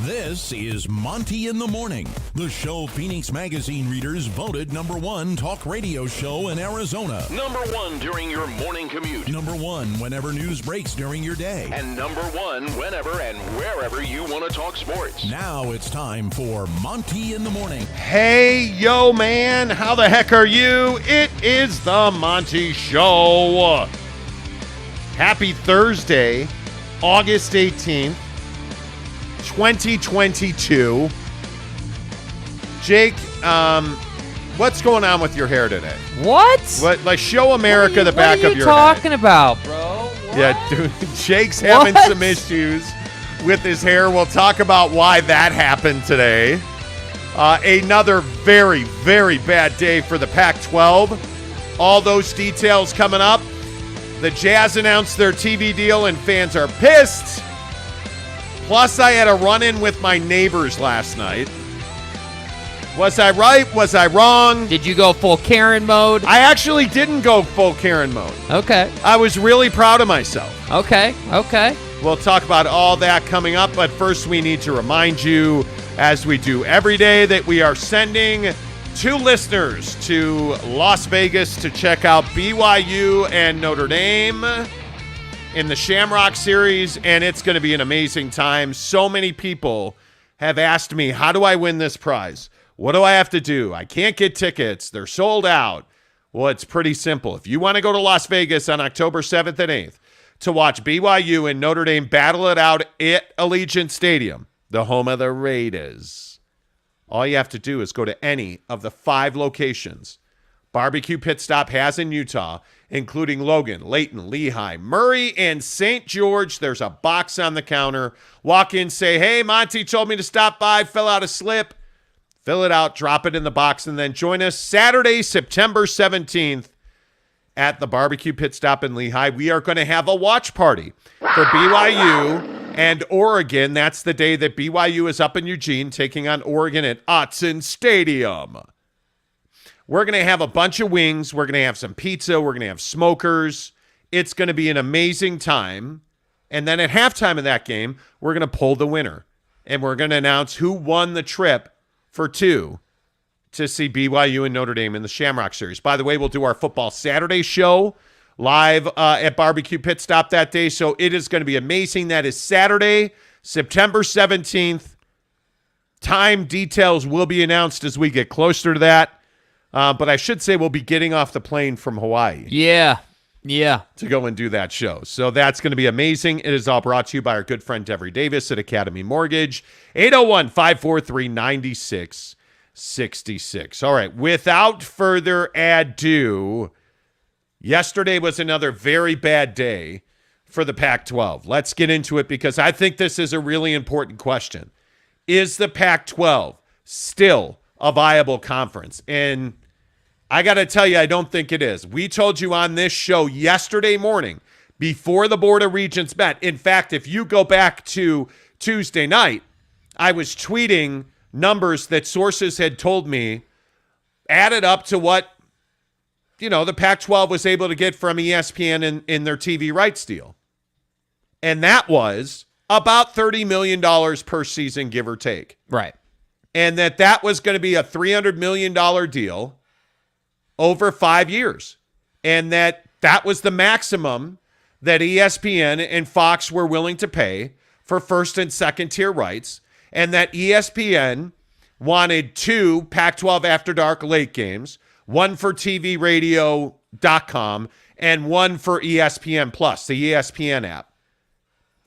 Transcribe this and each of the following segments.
This is Monty in the Morning, the show Phoenix Magazine readers voted #1 talk radio show in Arizona. #1 during your morning commute. #1 whenever news breaks during your day. And #1 whenever and wherever you want to talk sports. Now it's time for Monty in the Morning. Hey, yo, man, how the heck are you? It is the Monty Show. Happy Thursday, August 18th. 2022. Jake, what's going on with your hair today? What? Like, show America the back of your head. What are you talking about, bro? What? Yeah, dude, Jake's having some issues with his hair. We'll talk about why that happened today. Another very, very bad day for the Pac-12. All those details coming up. The Jazz announced their TV deal and fans are pissed. Plus, I had a run-in with my neighbors last night. Was I right? Was I wrong? Did you go full Karen mode? I actually didn't go full Karen mode. Okay. I was really proud of myself. Okay. We'll talk about all that coming up, but first we need to remind you, as we do every day, that we are sending 2 listeners to Las Vegas to check out BYU and Notre Dame in the Shamrock Series, and it's going to be an amazing time. So many people have asked me, how do I win this prize? What do I have to do? I can't get tickets. They're sold out. Well, it's pretty simple. If you want to go to Las Vegas on October 7th and 8th to watch BYU and Notre Dame battle it out at Allegiant Stadium, the home of the Raiders, all you have to do is go to any of the 5 locations Barbecue Pit Stop has in Utah, including Logan, Layton, Lehigh, Murray, and St. George. There's a box on the counter. Walk in, say, hey, Monty told me to stop by, fill out a slip, fill it out, drop it in the box, and then join us Saturday, September 17th at the Barbecue Pit Stop in Lehigh. We are going to have a watch party for BYU and Oregon. That's the day that BYU is up in Eugene taking on Oregon at Autzen Stadium. We're going to have a bunch of wings. We're going to have some pizza. We're going to have smokers. It's going to be an amazing time. And then at halftime of that game, we're going to pull the winner. And we're going to announce who won the trip for 2 to see BYU and Notre Dame in the Shamrock Series. By the way, we'll do our Football Saturday show live at Barbecue Pit Stop that day. So it is going to be amazing. That is Saturday, September 17th. Time details will be announced as we get closer to that. But I should say we'll be getting off the plane from Hawaii. Yeah. To go and do that show. So that's going to be amazing. It is all brought to you by our good friend Devery Davis at Academy Mortgage. 801-543-9666. All right. Without further ado, yesterday was another very bad day for the Pac-12. Let's get into it because I think this is a really important question. Is the Pac-12 still a viable conference? And I got to tell you, I don't think it is. We told you on this show yesterday morning before the Board of Regents met. In fact, if you go back to Tuesday night, I was tweeting numbers that sources had told me added up to what, the Pac-12 was able to get from ESPN in their TV rights deal. And that was about $30 million per season, give or take. Right. And that was going to be a $300 million deal over 5 years. And that was the maximum that ESPN and Fox were willing to pay for first and second tier rights. And that ESPN wanted 2 Pac-12 After Dark late games, 1 for TVRadio.com and 1 for ESPN Plus, the ESPN app.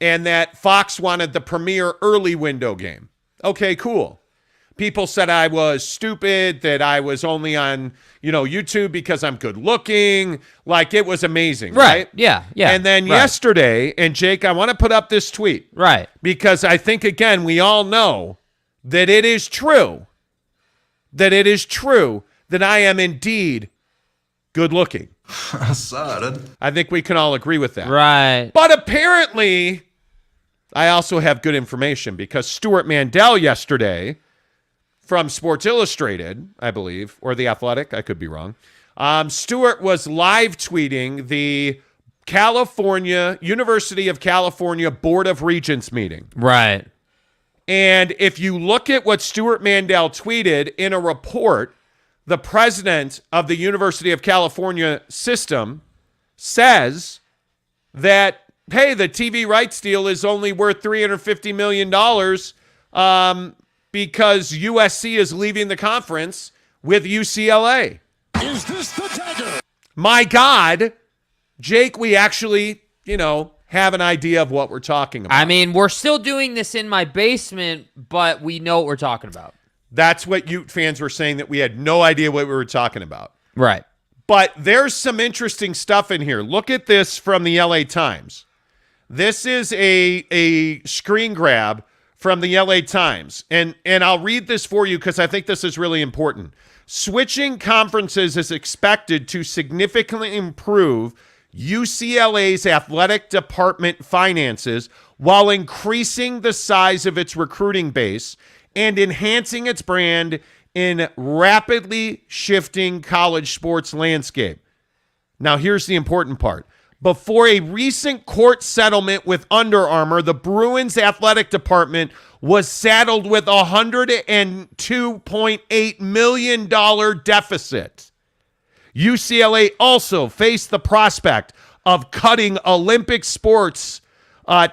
And that Fox wanted the premier early window game. Okay, cool. People said I was stupid, that I was only on, YouTube because I'm good looking. Like, it was amazing, right? Yeah. And then yesterday, and Jake, I want to put up this tweet. Right. Because I think, again, we all know that it is true. That I am indeed good looking. I saw it. I think we can all agree with that. Right. But apparently, I also have good information because Stuart Mandel yesterday from Sports Illustrated, I believe, or The Athletic, I could be wrong. Stuart was live tweeting the University of California Board of Regents meeting. Right. And if you look at what Stuart Mandel tweeted in a report, the president of the University of California system says that, hey, the TV rights deal is only worth $350 million because USC is leaving the conference with UCLA. Is this the dagger? My God, Jake, we actually, have an idea of what we're talking about. I mean, we're still doing this in my basement, but we know what we're talking about. That's what Ute fans were saying, that we had no idea what we were talking about. Right. But there's some interesting stuff in here. Look at this from the LA Times. This is a screen grab from the LA Times. And I'll read this for you because I think this is really important. Switching conferences is expected to significantly improve UCLA's athletic department finances while increasing the size of its recruiting base and enhancing its brand in rapidly shifting college sports landscape. Now, here's the important part. Before a recent court settlement with Under Armour, the Bruins athletic department was saddled with a $102.8 million deficit. UCLA also faced the prospect of cutting Olympic sports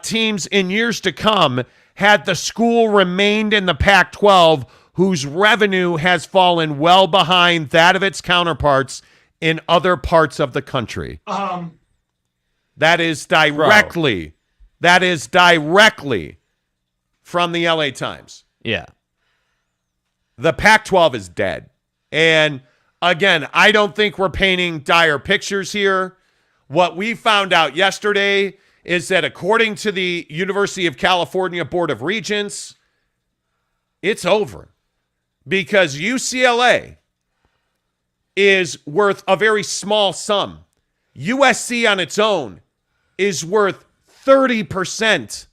teams in years to come had the school remained in the Pac-12, whose revenue has fallen well behind that of its counterparts in other parts of the country. That is directly from the LA Times. Yeah. The Pac-12 is dead. And again, I don't think we're painting dire pictures here. What we found out yesterday is that according to the University of California Board of Regents, it's over. Because UCLA is worth a very small sum. USC on its own is worth 30%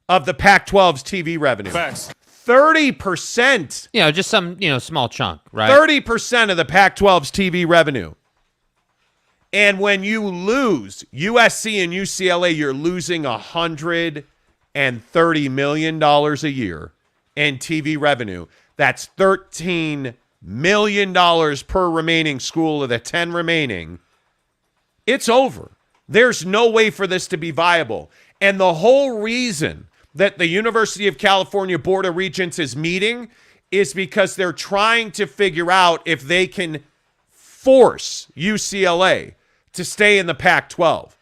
of the Pac-12's TV revenue. Facts. 30%. Just some, small chunk, right? 30% of the Pac-12's TV revenue. And when you lose USC and UCLA, you're losing $130 million a year in TV revenue. That's $13 million per remaining school of the 10 remaining. It's over. There's no way for this to be viable. And the whole reason that the University of California Board of Regents is meeting is because they're trying to figure out if they can force UCLA to stay in the Pac-12.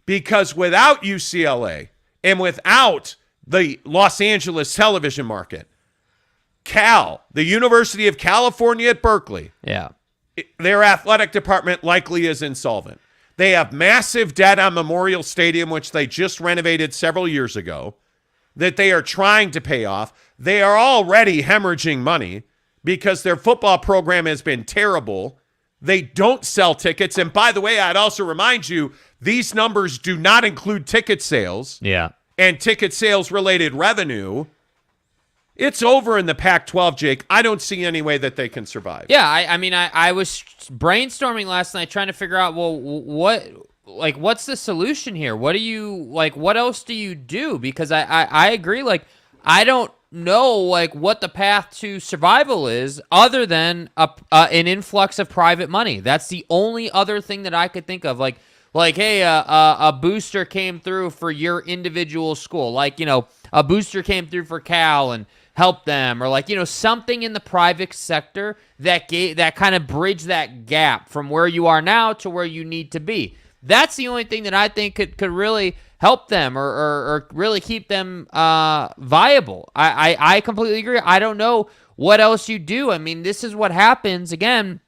Because without UCLA and without the Los Angeles television market, the University of California at Berkeley, their athletic department likely is insolvent. They have massive debt on Memorial Stadium, which they just renovated several years ago, that they are trying to pay off. They are already hemorrhaging money because their football program has been terrible. They don't sell tickets. And by the way, I'd also remind you, these numbers do not include ticket sales and ticket sales related revenue. It's over in the Pac-12, Jake. I don't see any way that they can survive. Yeah, I was brainstorming last night trying to figure out, what's the solution here? What else do you do? Because I agree, I don't know, what the path to survival is other than an influx of private money. That's the only other thing that I could think of. Hey, a booster came through for your individual school. A booster came through for Cal and help them, or something in the private sector that kind of bridge that gap from where you are now to where you need to be. That's the only thing that I think could really help them or really keep them viable. I completely agree. I don't know what else you do. I mean, this is what happens, again,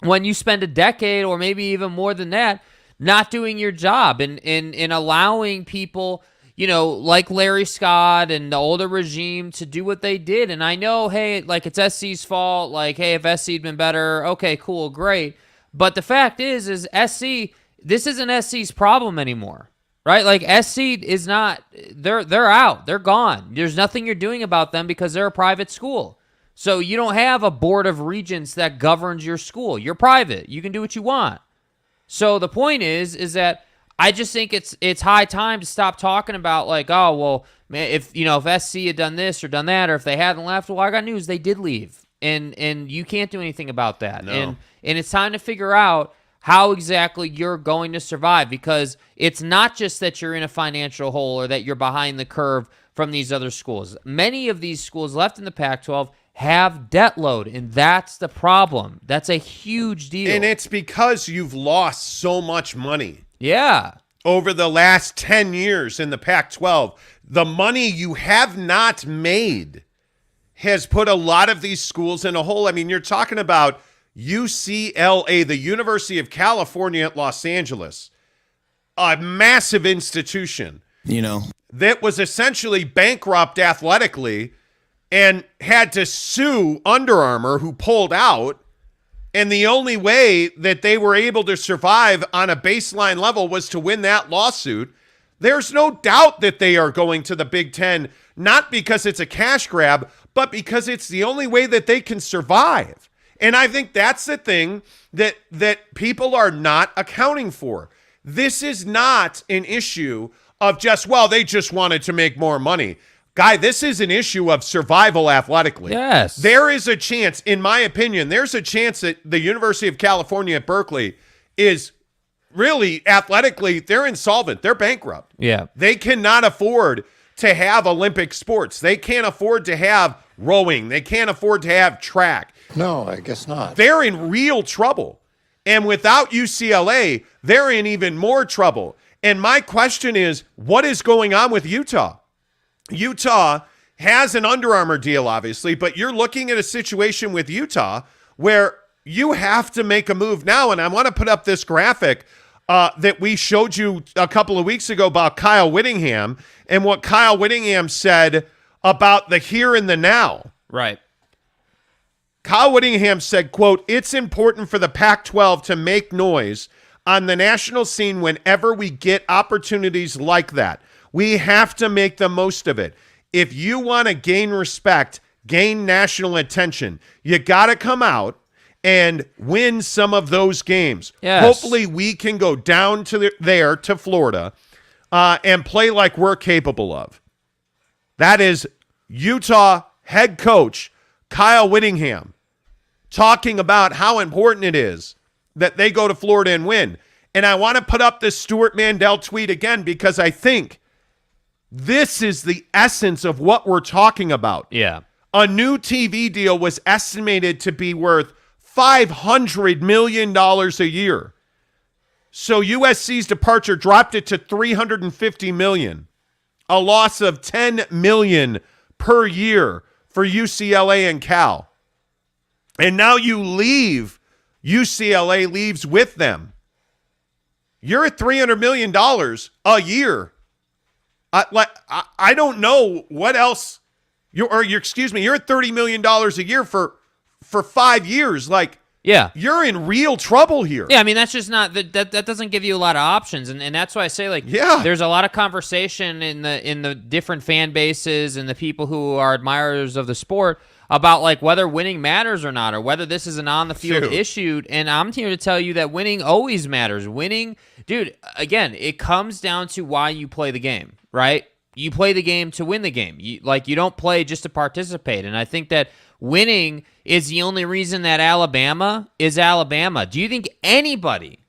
when you spend a decade or maybe even more than that not doing your job and allowing people, like Larry Scott and the older regime to do what they did. And I know, hey, it's SC's fault. Hey, if SC had been better, okay, cool, great. But the fact is SC, this isn't SC's problem anymore, right? SC is not, they're out. They're gone. There's nothing you're doing about them because they're a private school. So you don't have a board of regents that governs your school. You're private. You can do what you want. So the point is that I just think it's high time to stop talking about like, oh well, man, if SC had done this or done that, or if they hadn't left, well, I got news, they did leave, and you can't do anything about that. No. And it's time to figure out how exactly you're going to survive, because it's not just that you're in a financial hole or that you're behind the curve from these other schools. Many of these schools left in the Pac-12 have debt load, and that's the problem. That's a huge deal. And it's because you've lost so much money. Yeah. Over the last 10 years in the Pac-12, the money you have not made has put a lot of these schools in a hole. I mean, you're talking about UCLA, the University of California at Los Angeles, a massive institution, that was essentially bankrupt athletically and had to sue Under Armour, who pulled out. And the only way that they were able to survive on a baseline level was to win that lawsuit. There's no doubt that they are going to the Big Ten, not because it's a cash grab, but because it's the only way that they can survive. And I think that's the thing that people are not accounting for. This is not an issue of just, well, they just wanted to make more money. Guy, this is an issue of survival athletically. Yes. There is a chance, in my opinion, there's a chance that the University of California at Berkeley is really athletically, they're insolvent. They're bankrupt. Yeah. They cannot afford to have Olympic sports. They can't afford to have rowing. They can't afford to have track. No, I guess not. They're in real trouble. And without UCLA, they're in even more trouble. And my question is, what is going on with Utah? Utah has an Under Armour deal, obviously, but you're looking at a situation with Utah where you have to make a move now. And I want to put up this graphic that we showed you a couple of weeks ago about Kyle Whittingham and what Kyle Whittingham said about the here and the now. Right. Kyle Whittingham said, quote, "It's important for the Pac-12 to make noise on the national scene whenever we get opportunities like that. We have to make the most of it. If you want to gain respect, gain national attention, you got to come out and win some of those games. Yes. Hopefully we can go down to there to Florida and play like we're capable of." That is Utah head coach Kyle Whittingham talking about how important it is that they go to Florida and win. And I want to put up this Stuart Mandel tweet again because I think this is the essence of what we're talking about. Yeah. A new TV deal was estimated to be worth $500 million a year. So USC's departure dropped it to $350 million, a loss of $10 million per year for UCLA and Cal. And now you leave, UCLA leaves with them. You're at $300 million a year. I don't know what else. You're at $30 million a year for 5 years. Like, yeah, you're in real trouble here. Yeah, I mean, that's just not that doesn't give you a lot of options, and that's why I say, like, yeah, there's a lot of conversation in the different fan bases and the people who are admirers of the sport about like whether winning matters or not, or whether this is an on the field issue. And I'm here to tell you that winning always matters. Winning, dude, again, it comes down to why you play the game, right? You play the game to win the game. You don't play just to participate. And I think that winning is the only reason that Alabama is Alabama. Do you think anybody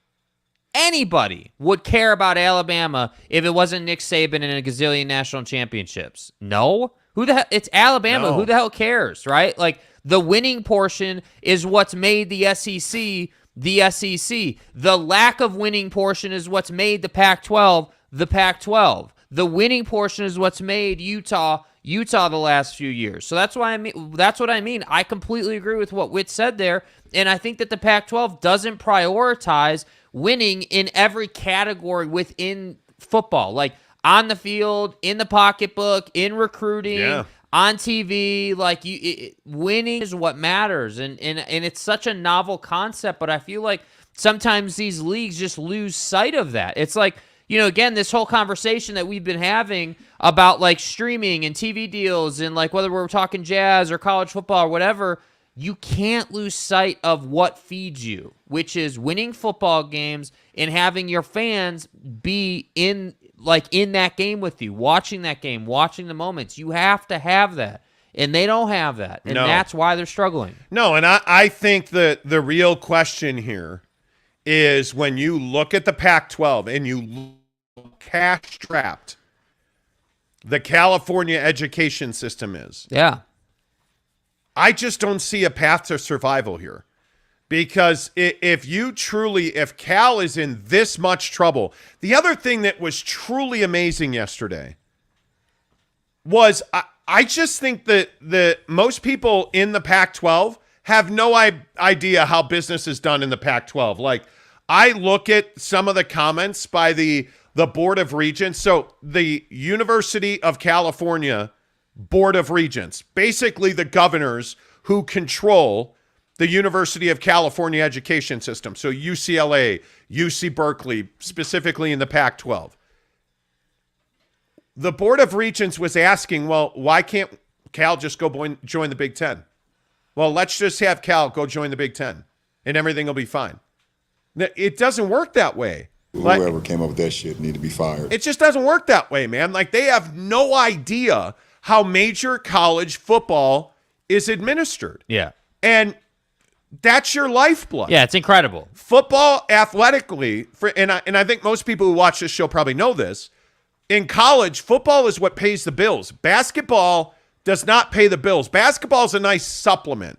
would care about Alabama if it wasn't Nick Saban and a gazillion national championships? No. Who the hell? It's Alabama. No. Who the hell cares, right? Like, the winning portion is what's made the SEC the SEC. The lack of winning portion is what's made the Pac-12 the Pac-12. The winning portion is what's made Utah the last few years. So that's what I mean. I completely agree with what Witt said there, and I think that the Pac-12 doesn't prioritize winning in every category within football, like on the field, in the pocketbook, in recruiting, on TV. Like, winning is what matters, and it's such a novel concept, but I feel like sometimes these leagues just lose sight of that. It's like, again, this whole conversation that we've been having about like streaming and TV deals and like whether we're talking jazz or college football or whatever, you can't lose sight of what feeds you, which is winning football games and having your fans be in that game with you, watching that game, watching the moments. You have to have that. And they don't have that. And that's why they're struggling. No, and I think that the real question here is when you look at the Pac-12 and you look cash-strapped, the California education system is. Yeah. I just don't see a path to survival here. Because if Cal is in this much trouble, the other thing that was truly amazing yesterday was I just think that most people in the Pac-12 have no idea how business is done in the Pac-12. Like, I look at some of the comments by the Board of Regents. So the University of California Board of Regents, basically the governors who control the University of California education system. So UCLA, UC Berkeley, specifically in the Pac-12. The Board of Regents was asking, well, why can't Cal just go join the Big Ten? Well, let's just have Cal go join the Big Ten and everything will be fine. It doesn't work that way. Whoever came up with that shit need to be fired. It just doesn't work that way, man. Like, they have no idea how major college football is administered. Yeah. And that's your lifeblood. Yeah, it's incredible. Football athletically, and I think most people who watch this show probably know this, in college, football is what pays the bills. Basketball does not pay the bills. Basketball is a nice supplement,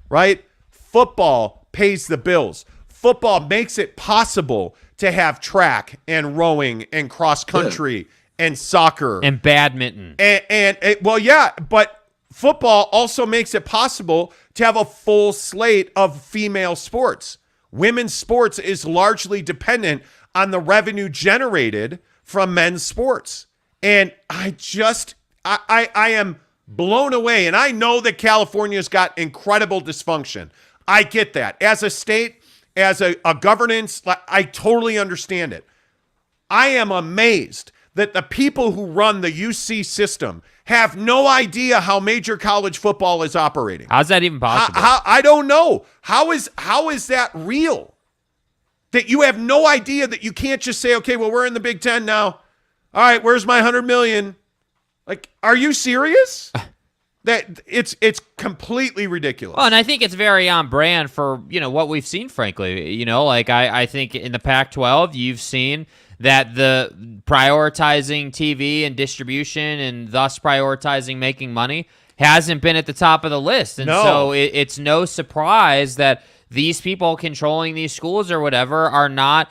right? Football pays the bills. Football makes it possible to have track and rowing and cross country and soccer and badminton. But football also makes it possible to have a full slate of female sports. Women's sports is largely dependent on the revenue generated from men's sports. And I am blown away. And I know that California's got incredible dysfunction. I get that. As a state, as a governance, I totally understand it. I am amazed that the people who run the UC system have no idea how major college football is operating. How's that even possible? I don't know. How is that real? That you have no idea that you can't just say, okay, well, we're in the Big Ten now. All right, where's my $100 million? Like, are you serious? That it's completely ridiculous. Well, and I think it's very on brand for, what we've seen, frankly. I think in the Pac-12, you've seen that the prioritizing TV and distribution and thus prioritizing making money hasn't been at the top of the list. And so it's no surprise that these people controlling these schools or whatever are not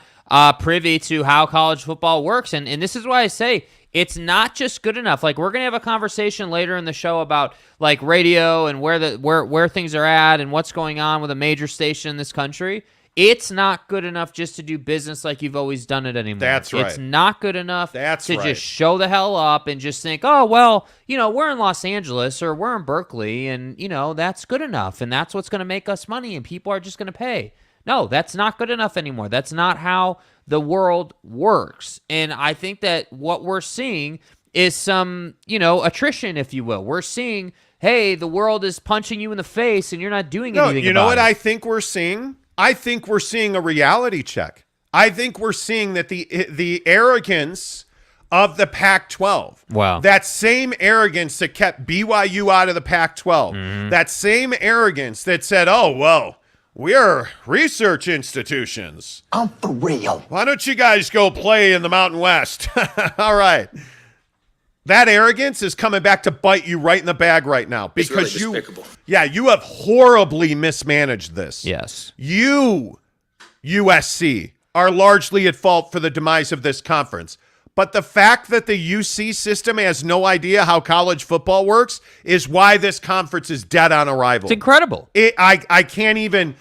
privy to how college football works. And this is why I say it's not just good enough. Like, we're going to have a conversation later in the show about like radio and where things are at and what's going on with a major station in this country. It's not good enough just to do business like you've always done it anymore. That's right. It's not good enough just show the hell up and just think, oh, well, we're in Los Angeles or we're in Berkeley and, that's good enough. And that's what's going to make us money and people are just going to pay. No, that's not good enough anymore. That's not how the world works. And I think that what we're seeing is some, attrition, if you will. We're seeing, hey, the world is punching you in the face and you're not doing anything about it. You know what I think we're seeing? I think we're seeing a reality check. I think we're seeing that the arrogance of the Pac-12, wow, that same arrogance that kept BYU out of the Pac-12, that same arrogance that said, oh, well, we're research institutions. I'm for real. Why don't you guys go play in the Mountain West? All right. That arrogance is coming back to bite you right in the bag right now because it's really despicable. You have horribly mismanaged this. Yes. You, USC, are largely at fault for the demise of this conference. But the fact that the UC system has no idea how college football works is why this conference is dead on arrival. It's incredible. I can't even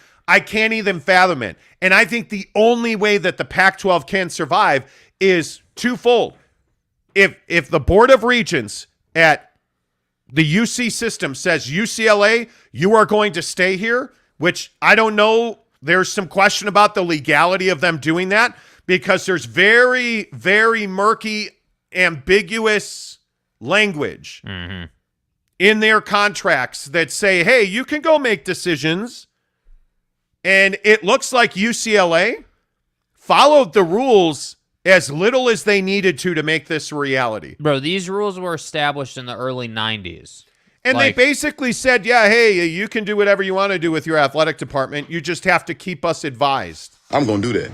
fathom it. And I think the only way that the Pac-12 can survive is twofold. If the Board of Regents at the UC system says, UCLA, you are going to stay here, which I don't know, there's some question about the legality of them doing that because there's very, very murky, ambiguous language in their contracts that say, hey, you can go make decisions. And it looks like UCLA followed the rules as little as they needed to make this a reality. Bro, these rules were established in the early 90s. And they basically said, yeah, hey, you can do whatever you want to do with your athletic department. You just have to keep us advised. I'm going to do that.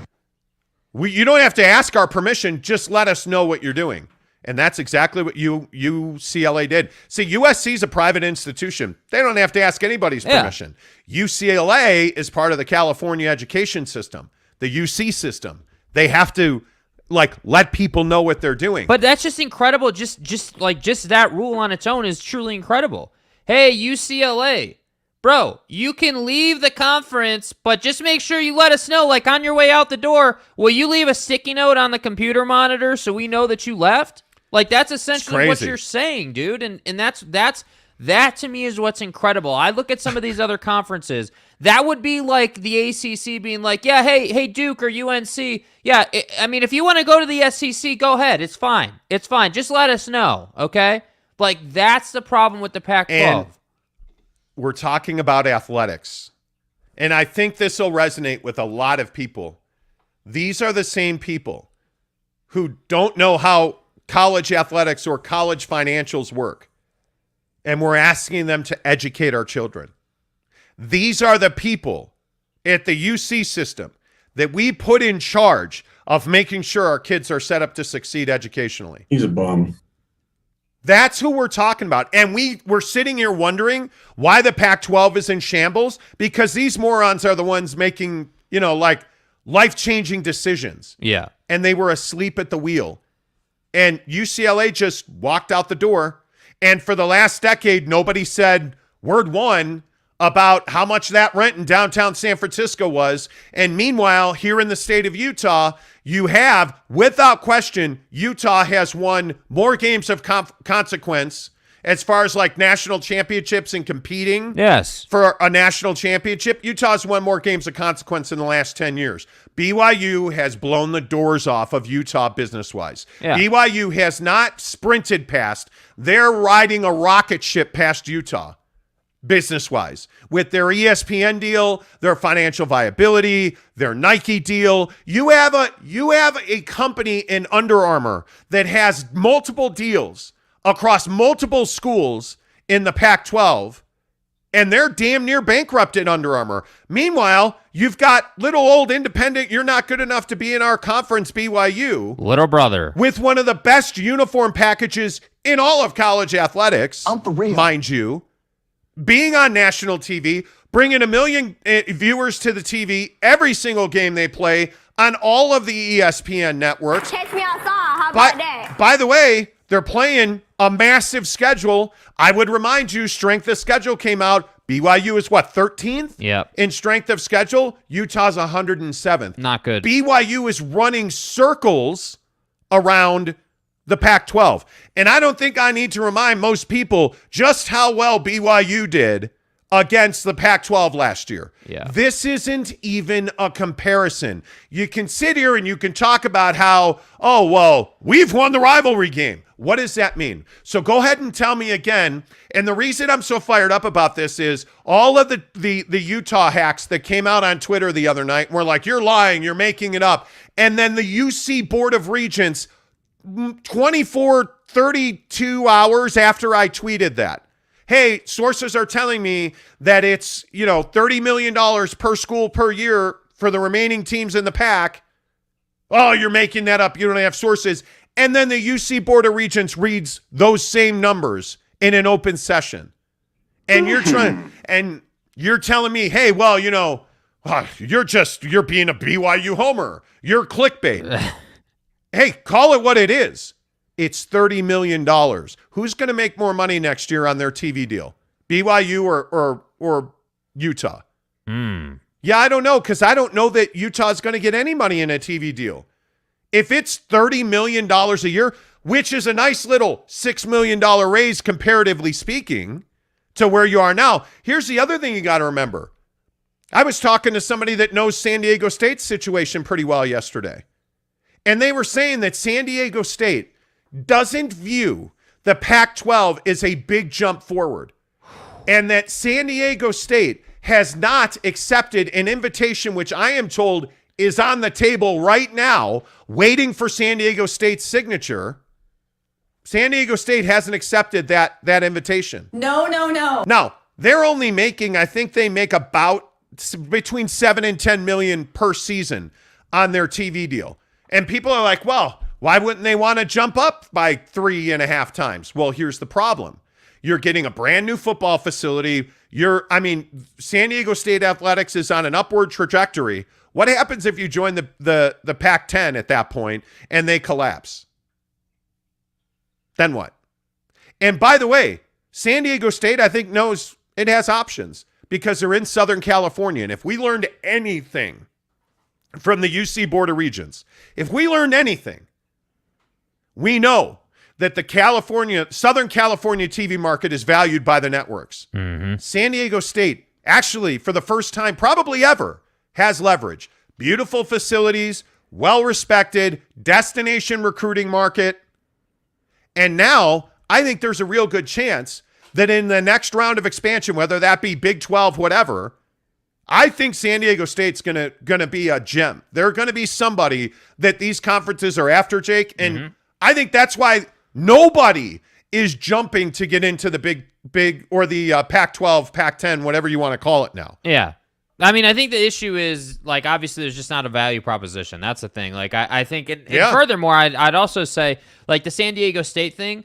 You don't have to ask our permission. Just let us know what you're doing. And that's exactly what UCLA did. See, USC is a private institution. They don't have to ask anybody's permission. UCLA is part of the California education system, the UC system. They have to let people know what they're doing. But that's just incredible. Just that rule on its own is truly incredible. Hey, UCLA, bro, you can leave the conference, but just make sure you let us know, on your way out the door, will you leave a sticky note on the computer monitor so we know that you left? That's essentially what you're saying, dude. And that to me is what's incredible. I look at some of these other conferences. That would be like the ACC being like, yeah, hey, Duke or UNC. Yeah, if you want to go to the SEC, go ahead. It's fine. It's fine. Just let us know, okay? That's the problem with the Pac-12. And we're talking about athletics. And I think this will resonate with a lot of people. These are the same people who don't know how college athletics or college financials work. And we're asking them to educate our children. These are the people at the UC system that we put in charge of making sure our kids are set up to succeed educationally. He's a bum. That's who we're talking about. And we're sitting here wondering why the Pac-12 is in shambles, because these morons are the ones making, life-changing decisions. Yeah. And they were asleep at the wheel. And UCLA just walked out the door. And for the last decade, nobody said word one about how much that rent in downtown San Francisco was. And meanwhile, here in the state of Utah, you have, without question, Utah has won more games of consequence as far as national championships and competing for a national championship. Utah's won more games of consequence in the last 10 years. BYU has blown the doors off of Utah business-wise. Yeah. BYU has not sprinted past. They're riding a rocket ship past Utah business-wise with their ESPN deal, their financial viability, their Nike deal. You have a company in Under Armour that has multiple deals across multiple schools in the Pac-12, and they're damn near bankrupt at Under Armour. Meanwhile, you've got little old independent, you're not good enough to be in our conference, BYU. Little brother. With one of the best uniform packages in all of college athletics, mind you, being on national TV, bringing 1 million viewers to the TV every single game they play on all of the ESPN networks. Catch me outside. How about that? By the way, they're playing a massive schedule. I would remind you, strength of schedule came out. BYU is 13th? Yep. In strength of schedule. Utah's 107th. Not good. BYU is running circles around the Pac-12. And I don't think I need to remind most people just how well BYU did against the Pac-12 last year. Yeah. This isn't even a comparison. You can sit here and you can talk about how, oh, well, we've won the rivalry game. What does that mean? So go ahead and tell me again. And the reason I'm so fired up about this is all of the Utah hacks that came out on Twitter the other night were like, you're lying, you're making it up. And then the UC Board of Regents, 32 hours after I tweeted that, hey, sources are telling me that it's, $30 million per school per year for the remaining teams in the PAC. Oh, you're making that up. You don't have sources. And then the UC Board of Regents reads those same numbers in an open session. And you're telling me, hey, well, you're being a BYU homer. You're clickbait. Hey, call it what it is. It's $30 million. Who's going to make more money next year on their TV deal? BYU or Utah? Yeah, I don't know, because I don't know that Utah's going to get any money in a TV deal. If it's $30 million a year, which is a nice little $6 million raise comparatively speaking to where you are now. Here's the other thing you got to remember. I was talking to somebody that knows San Diego State's situation pretty well yesterday. And they were saying that San Diego State doesn't view the Pac-12 is a big jump forward, and that San Diego State has not accepted an invitation, which I am told is on the table right now, waiting for San Diego State's signature. San Diego State hasn't accepted that invitation. No. Now, they're only making, I think they make about between 7 and 10 million per season on their TV deal. And people are like, well, why wouldn't they want to jump up by 3.5 times? Well, here's the problem. You're getting a brand new football facility. San Diego State athletics is on an upward trajectory. What happens if you join the Pac-10 at that point and they collapse? Then what? And by the way, San Diego State, I think, knows it has options because they're in Southern California. And if we learned anything from the UC Board of Regents, if we learned anything, we know that the Southern California TV market is valued by the networks. Mm-hmm. San Diego State, actually, for the first time probably ever, has leverage. Beautiful facilities, well-respected, destination recruiting market. And now I think there's a real good chance that in the next round of expansion, whether that be Big 12, whatever, I think San Diego State's gonna be a gem. They're going to be somebody that these conferences are after, Jake. And I think that's why nobody is jumping to get into the big or the Pac-12, Pac-10, whatever you want to call it now. Yeah. I mean, I think the issue is, like, obviously there's just not a value proposition. That's the thing. Like, I think, and furthermore, I'd also say, like, the San Diego State thing,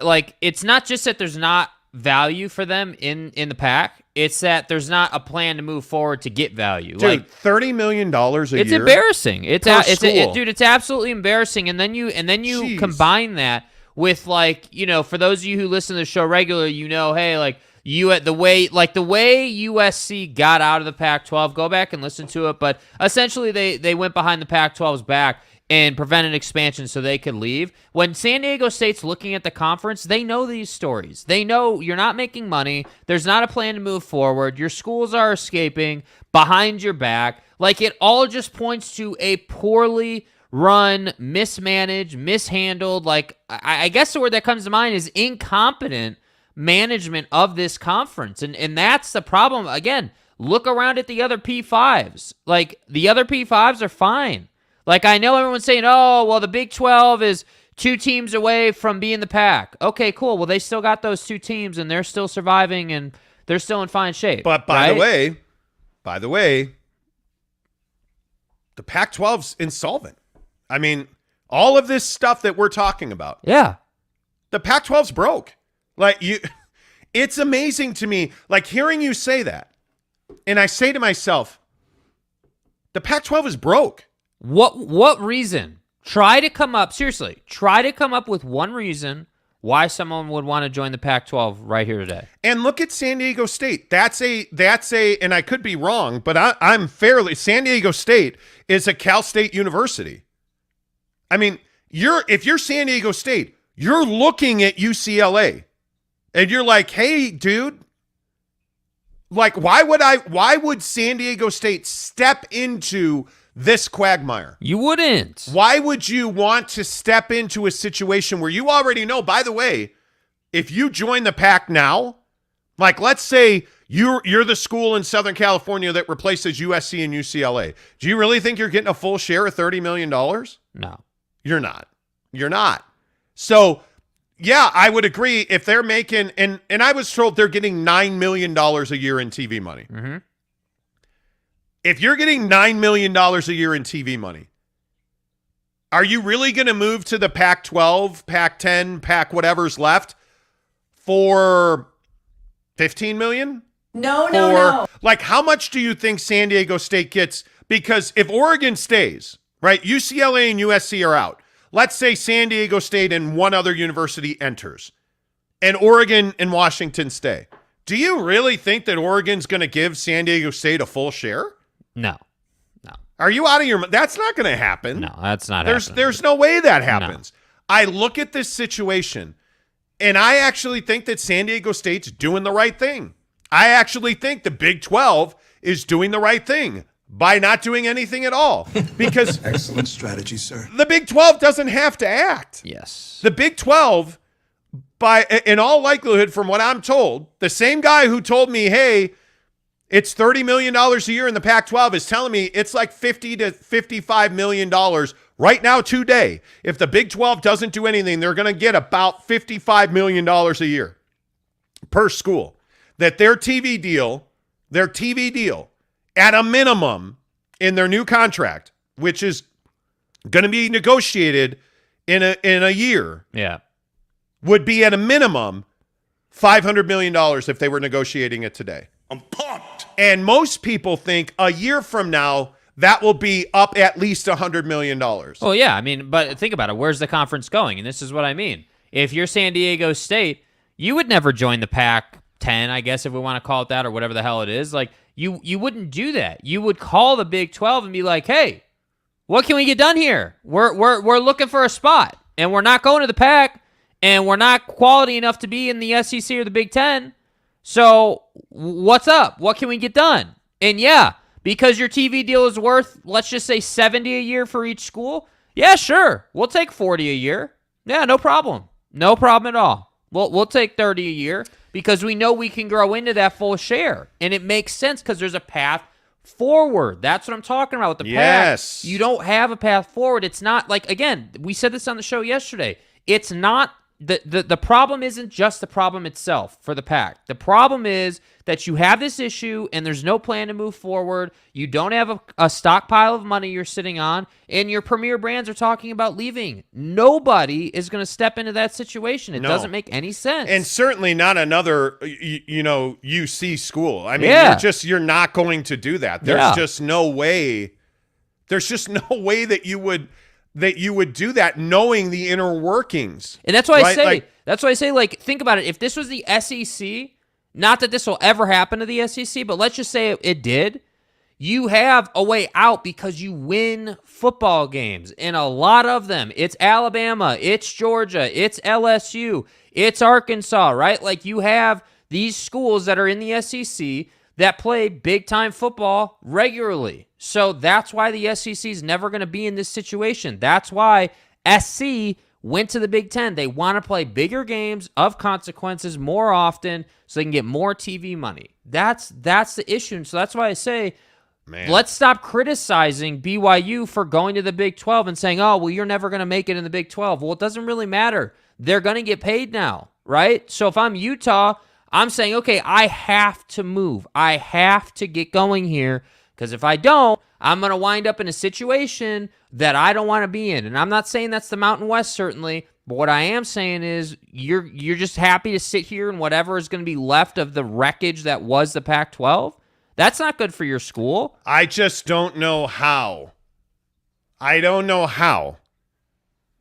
like, it's not just that there's not value for them in the PAC. It's that there's not a plan to move forward to get value. Dude, like $30 million a year. It's embarrassing. It's school. It's absolutely embarrassing. And then you combine that with, like, you know, for those of you who listen to the show regularly, you know, hey, like, the way USC got out of the Pac-12, go back and listen to it. But essentially, they went behind the Pac-12's back and prevented expansion so they could leave. When San Diego State's looking at the conference, they know these stories. They know you're not making money. There's not a plan to move forward. Your schools are escaping behind your back. Like, it all just points to a poorly run, mismanaged, mishandled, like, I guess the word that comes to mind is incompetent management of this conference. And that's the problem. Again, look around at the other P5s. Like, the other P5s are fine. Like, I know everyone's saying, oh, well, the Big 12 is 2 teams away from being the PAC. Okay, cool. Well, they still got those 2 teams, and they're still surviving, and they're still in fine shape. But by the way, the Pac-12's insolvent. I mean, all of this stuff that we're talking about. Yeah. The Pac-12's broke. Like, it's amazing to me, like, hearing you say that, and I say to myself, the Pac-12 is broke. What reason? Try to come up with one reason why someone would want to join the Pac-12 right here today. And look at San Diego State. That's a, and I could be wrong, but I'm fairly, San Diego State is a Cal State University. I mean, if you're San Diego State, you're looking at UCLA and you're like, hey, dude, like, why would San Diego State step into this quagmire? You wouldn't. Why would you want to step into a situation where you already know, by the way, if you join the PAC now, like, let's say you're the school in Southern California that replaces USC and UCLA. Do you really think you're getting a full share of $30 million? No. You're not. So, yeah, I would agree if they're making, and I was told they're getting $9 million a year in TV money. Mm-hmm. If you're getting $9 million a year in TV money, are you really going to move to the Pac-12, Pac-10, Pac whatever's left for $15 million? No. Like, how much do you think San Diego State gets? Because if Oregon stays, right, UCLA and USC are out. Let's say San Diego State and one other university enters, and Oregon and Washington stay. Do you really think that Oregon's going to give San Diego State a full share? No. Are you out of your mind? That's not going to happen. No, that's not happening. There's no way that happens. No. I look at this situation, and I actually think that San Diego State's doing the right thing. I actually think the Big 12 is doing the right thing by not doing anything at all. Because excellent strategy, sir. The Big 12 doesn't have to act. Yes. The Big 12 in all likelihood, from what I'm told, the same guy who told me, hey, it's $30 million a year in the Pac-12 is telling me it's like $50 to $55 million right now today. If the Big 12 doesn't do anything, they're going to get about $55 million a year per school. That their TV deal, at a minimum in their new contract, which is going to be negotiated in a year, would be at a minimum $500 million if they were negotiating it today. I'm pumped. And most people think a year from now, that will be up at least $100 million. Well, yeah. I mean, but think about it. Where's the conference going? And this is what I mean. If you're San Diego State, you would never join the Pac-10, I guess, if we want to call it that, or whatever the hell it is. Like, you wouldn't do that. You would call the Big 12 and be like, hey, what can we get done here? We're looking for a spot, and we're not going to the Pac, and we're not quality enough to be in the SEC or the Big 10. So what's up? What can we get done? And yeah, because your TV deal is worth, let's just say 70 a year for each school. Yeah, sure. We'll take 40 a year. Yeah, no problem. No problem at all. We'll take 30 a year because we know we can grow into that full share. And it makes sense because there's a path forward. That's what I'm talking about with the Yes. path. You don't have a path forward. It's not like, again, we said this on the show yesterday. It's not the problem isn't just the problem itself for the PAC. The problem is that you have this issue and there's no plan to move forward. You don't have a stockpile of money you're sitting on, and your premier brands are talking about leaving. Nobody is going to step into that situation. It doesn't make any sense. And certainly not another, UC school. I mean, you're not going to do that. There's just no way. There's just no way that you would do that, knowing the inner workings. And that's why I say, think about it. If this was the SEC, not that this will ever happen to the SEC, but let's just say it did, you have a way out because you win football games, and a lot of them. It's Alabama, it's Georgia, it's LSU, it's Arkansas, right? Like, you have these schools that are in the SEC that play big-time football regularly. So that's why the SEC is never going to be in this situation. That's why SC went to the Big Ten. They want to play bigger games of consequences more often so they can get more TV money. That's the issue. And so that's why I say, let's stop criticizing BYU for going to the Big 12 and saying, oh, well, you're never going to make it in the Big 12. Well, it doesn't really matter. They're going to get paid now, right? So if I'm Utah, I'm saying, okay, I have to move. I have to get going here, because if I don't, I'm going to wind up in a situation that I don't want to be in. And I'm not saying that's the Mountain West, certainly, but what I am saying is you're just happy to sit here and whatever is going to be left of the wreckage that was the Pac-12. That's not good for your school. I just don't know how. I don't know how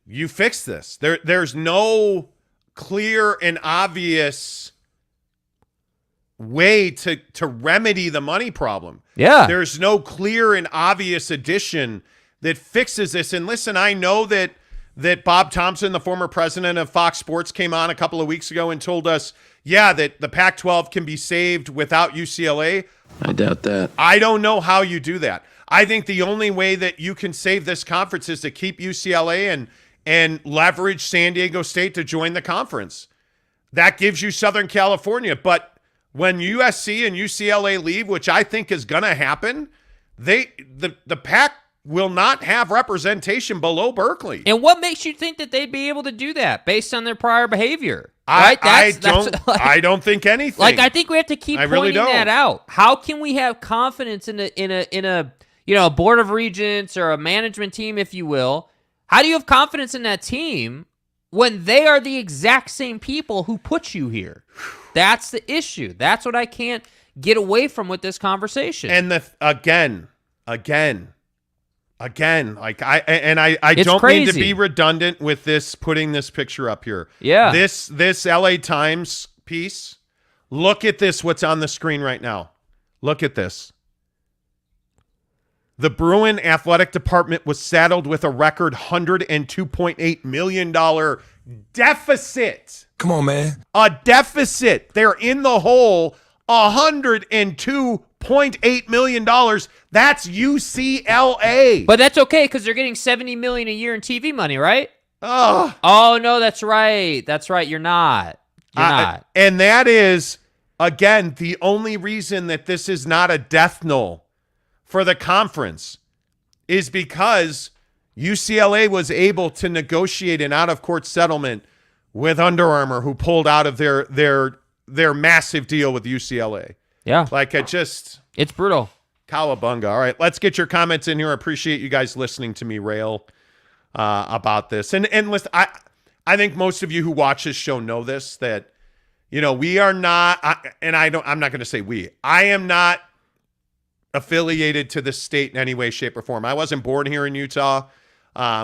you fix this. There's no clear and obvious way to remedy the money problem. Yeah. There's no clear and obvious addition that fixes this. And listen, I know that Bob Thompson, the former president of Fox Sports, came on a couple of weeks ago and told us, that the Pac-12 can be saved without UCLA. I doubt that. I don't know how you do that. I think the only way that you can save this conference is to keep UCLA and leverage San Diego State to join the conference. That gives you Southern California. But when USC and UCLA leave, which I think is going to happen, the PAC will not have representation below Berkeley. And what makes you think that they'd be able to do that based on their prior behavior? I don't think anything. I think we have to keep pointing that out. How can we have confidence in a board of regents or a management team, if you will? How do you have confidence in that team when they are the exact same people who put you here? That's the issue. That's what I can't get away from with this conversation. And again, I don't crazy. mean to be redundant with this, putting this picture up here. Yeah. This LA Times piece, look at this, what's on the screen right now. Look at this. The Bruin athletic department was saddled with a record $102.8 million deficit. Come on, man. A deficit. They're in the hole. $102.8 million. That's UCLA. But that's okay because they're getting $70 million a year in TV money, right? Oh no, that's right. That's right. You're not. You're not. And that is, again, the only reason that this is not a death knell for the conference is because UCLA was able to negotiate an out-of-court settlement with Under Armour, who pulled out of their massive deal with UCLA. Yeah. Like, it's brutal. Cowabunga. All right, let's get your comments in here. I appreciate you guys listening to me rail about this. And listen, I think most of you who watch this show know this, that, we are not, I'm not going to say we. I am not affiliated to the state in any way, shape, or form. I wasn't born here in Utah.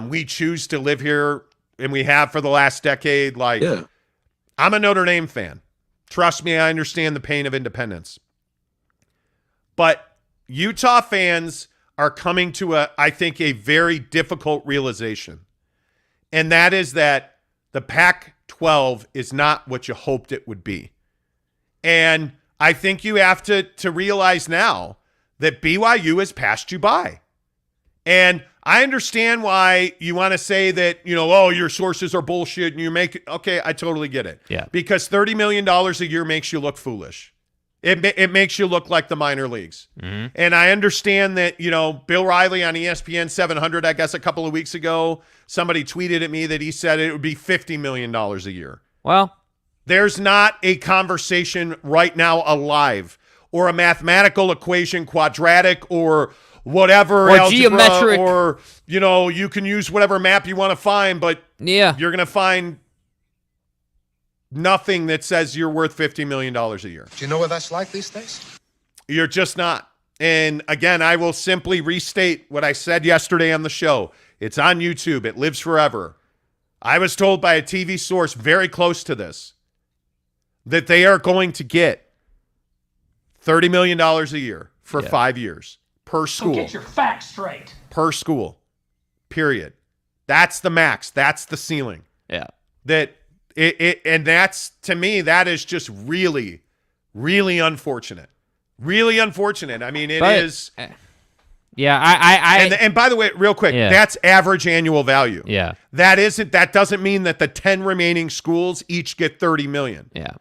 We choose to live here, and we have for the last decade. I'm a Notre Dame fan. Trust me, I understand the pain of independence. But Utah fans are coming to I think, a very difficult realization. And that is that the Pac-12 is not what you hoped it would be. And I think you have to realize now that BYU has passed you by. And I understand why you want to say that, your sources are bullshit and you make it. Okay, I totally get it. Yeah. Because $30 million a year makes you look foolish. It makes you look like the minor leagues. Mm-hmm. And I understand that, Bill Riley on ESPN 700, I guess a couple of weeks ago, somebody tweeted at me that he said it would be $50 million a year. Well, there's not a conversation right now alive or a mathematical equation, quadratic or whatever, or algebra, geometric, or, you can use whatever map you want to find, but yeah, you're going to find nothing that says you're worth $50 million a year. Do you know what that's like these days? You're just not. And again, I will simply restate what I said yesterday on the show. It's on YouTube. It lives forever. I was told by a TV source very close to this that they are going to get $30 million a year for 5 years per school. So get your facts straight. Per school, period. That's the max. That's the ceiling. Yeah. And that's, to me, that is just really, really unfortunate. Really unfortunate. I mean, it is. Yeah, and by the way, real quick, that's average annual value. Yeah. That doesn't mean that the 10 remaining schools each get $30 million. Yeah.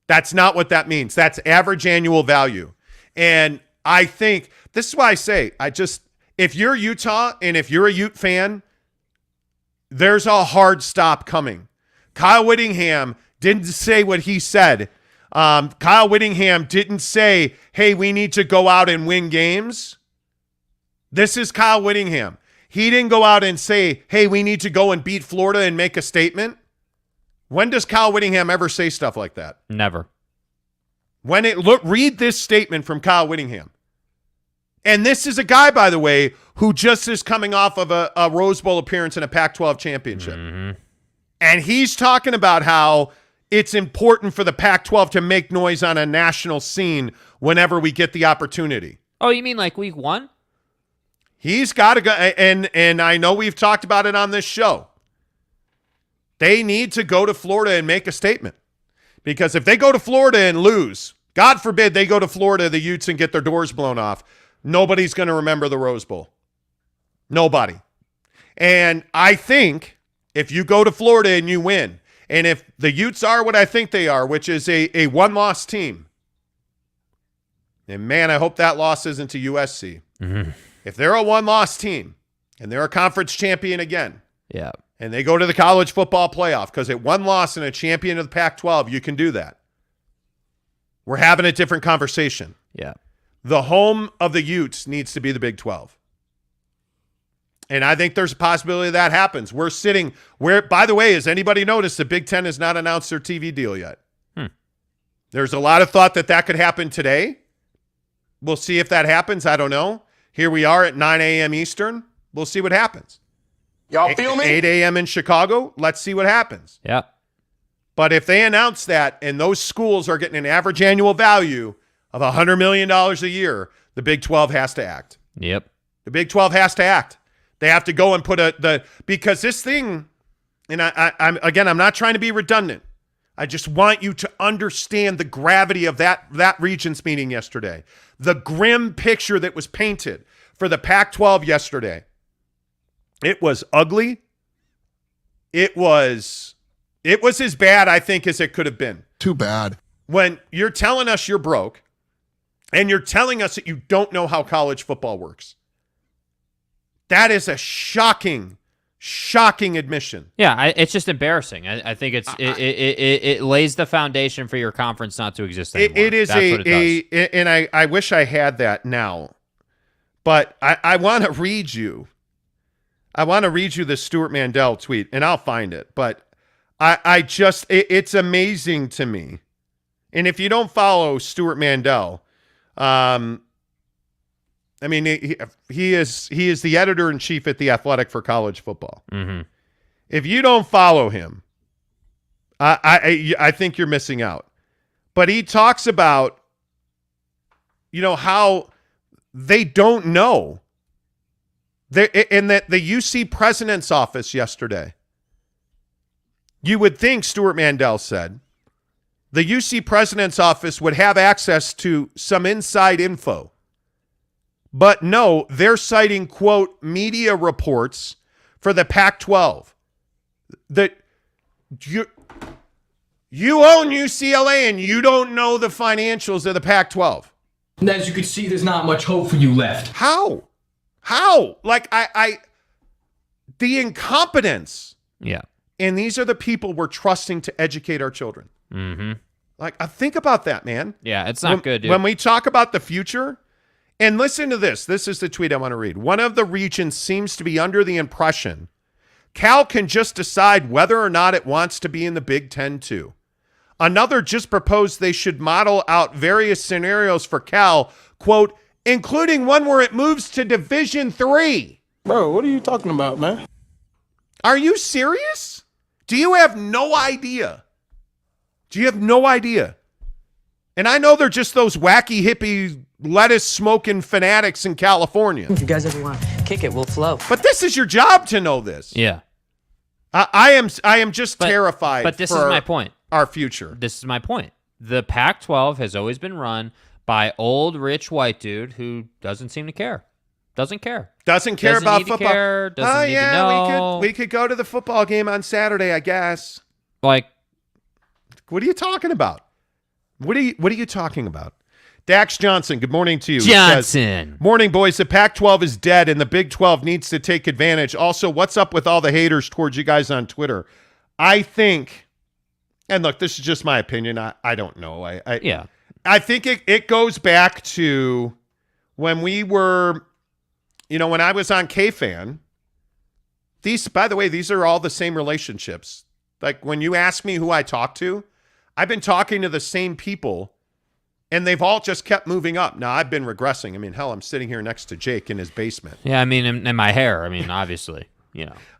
That's not what that means. That's average annual value. And I think this is why I say, if you're Utah and if you're a Ute fan, there's a hard stop coming. Kyle Whittingham didn't say what he said. Kyle Whittingham didn't say, hey, we need to go out and win games. This is Kyle Whittingham. He didn't go out and say, hey, we need to go and beat Florida and make a statement. When does Kyle Whittingham ever say stuff like that? Never. Read this statement from Kyle Whittingham. And this is a guy, by the way, who just is coming off of a Rose Bowl appearance in a Pac-12 championship. Mm-hmm. And he's talking about how it's important for the Pac-12 to make noise on a national scene whenever we get the opportunity. Oh, you mean like week 1? He's got to go, and I know we've talked about it on this show. They need to go to Florida and make a statement. Because if they go to Florida and lose, God forbid they go to Florida, the Utes, and get their doors blown off, nobody's going to remember the Rose Bowl. Nobody. And I think if you go to Florida and you win, and if the Utes are what I think they are, which is a one-loss team, and man, I hope that loss isn't to USC. Mm-hmm. If they're a one-loss team and they're a conference champion again, yeah, and they go to the college football playoff, because at one loss and a champion of the Pac-12, you can do that. We're having a different conversation. Yeah. The home of the Utes needs to be the Big 12. And I think there's a possibility that happens. We're sitting where, by the way, has anybody noticed the Big Ten has not announced their TV deal yet? There's a lot of thought that could happen today. We'll see if that happens. I don't know. Here we are at 9 a.m. Eastern. We'll see what happens. Y'all feel me? 8 a.m. in Chicago. Let's see what happens. Yeah. But if they announce that and those schools are getting an average annual value of $100 million a year, the Big 12 has to act. Yep. The Big 12 has to act. They have to go and put because this thing, and I'm not trying to be redundant. I just want you to understand the gravity of that Regents meeting yesterday. The grim picture that was painted for the Pac-12 yesterday. It was ugly. it was as bad, I think, as it could have been. Too bad. When you're telling us you're broke and you're telling us that you don't know how college football works. That is a shocking admission. Yeah, it's just embarrassing. I think it lays the foundation for your conference not to exist anymore. It is That's what it does. And I wish I had that now, but I want to read you. I want to read you the Stuart Mandel tweet, and I'll find it. But it's amazing to me. And if you don't follow Stuart Mandel, I mean, he is the editor-in-chief at The Athletic for college football. Mm-hmm. If you don't follow him, I think you're missing out. But he talks about, how they don't know. In the UC president's office yesterday, you would think, Stuart Mandel said, the UC president's office would have access to some inside info. But no, they're citing, quote, media reports for the Pac-12. That you own UCLA and you don't know the financials of the Pac-12. And as you can see, there's not much hope for you left. How? Like, the incompetence. Yeah. And these are the people we're trusting to educate our children. Mm-hmm. Like, think about that, man. Yeah, it's not good, dude. When we talk about the future, and listen to this. This is the tweet I want to read. One of the Regents seems to be under the impression Cal can just decide whether or not it wants to be in the Big Ten too. Another just proposed they should model out various scenarios for Cal, quote, including one where it moves to Division III. Bro, what are you talking about, man? Are you serious? Do you have no idea? And I know they're just those wacky hippie lettuce smoking fanatics in California. If you guys ever want to kick it, we'll flow. But this is your job to know this. Yeah. I am just terrified. But this is my point. Our future. This is my point. The Pac-12 has always been run by old rich white dude who doesn't seem to care. Doesn't care about need football. To care, doesn't need to know. we could go to the football game on Saturday, I guess. Like, what are you talking about? What are you talking about? Dax Johnson, good morning to you. Johnson. Morning, boys. The Pac-12 is dead, and the Big 12 needs to take advantage. Also, what's up with all the haters towards you guys on Twitter? I think, and look, this is just my opinion. I don't know. I think it goes back to when we were, when I was on K-Fan. By the way, these are all the same relationships. Like, when you ask me who I talk to, I've been talking to the same people, and they've all just kept moving up. Now, I've been regressing. I mean, hell, I'm sitting here next to Jake in his basement. Yeah, I mean, in my hair. I mean, obviously,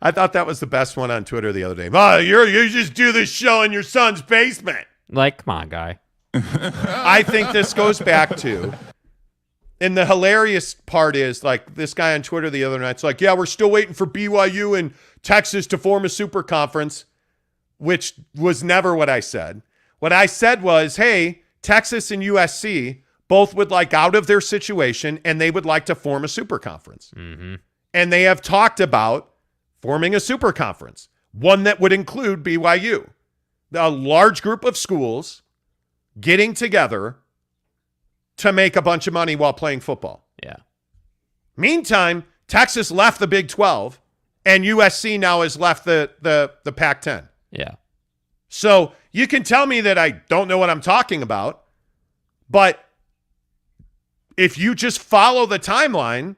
I thought that was the best one on Twitter the other day. Oh, you just do this show in your son's basement. Like, come on, guy. I think this goes back to, and the hilarious part is, like, this guy on Twitter the other night's like, yeah, we're still waiting for BYU and Texas to form a super conference, which was never what I said. What I said was, hey, Texas and USC both would like out of their situation, and they would like to form a super conference. Mm-hmm. And they have talked about forming a super conference, one that would include BYU. A large group of schools getting together to make a bunch of money while playing football. Yeah. Meantime, Texas left the Big 12, and USC now has left the Pac-10. Yeah. So you can tell me that I don't know what I'm talking about, but if you just follow the timeline,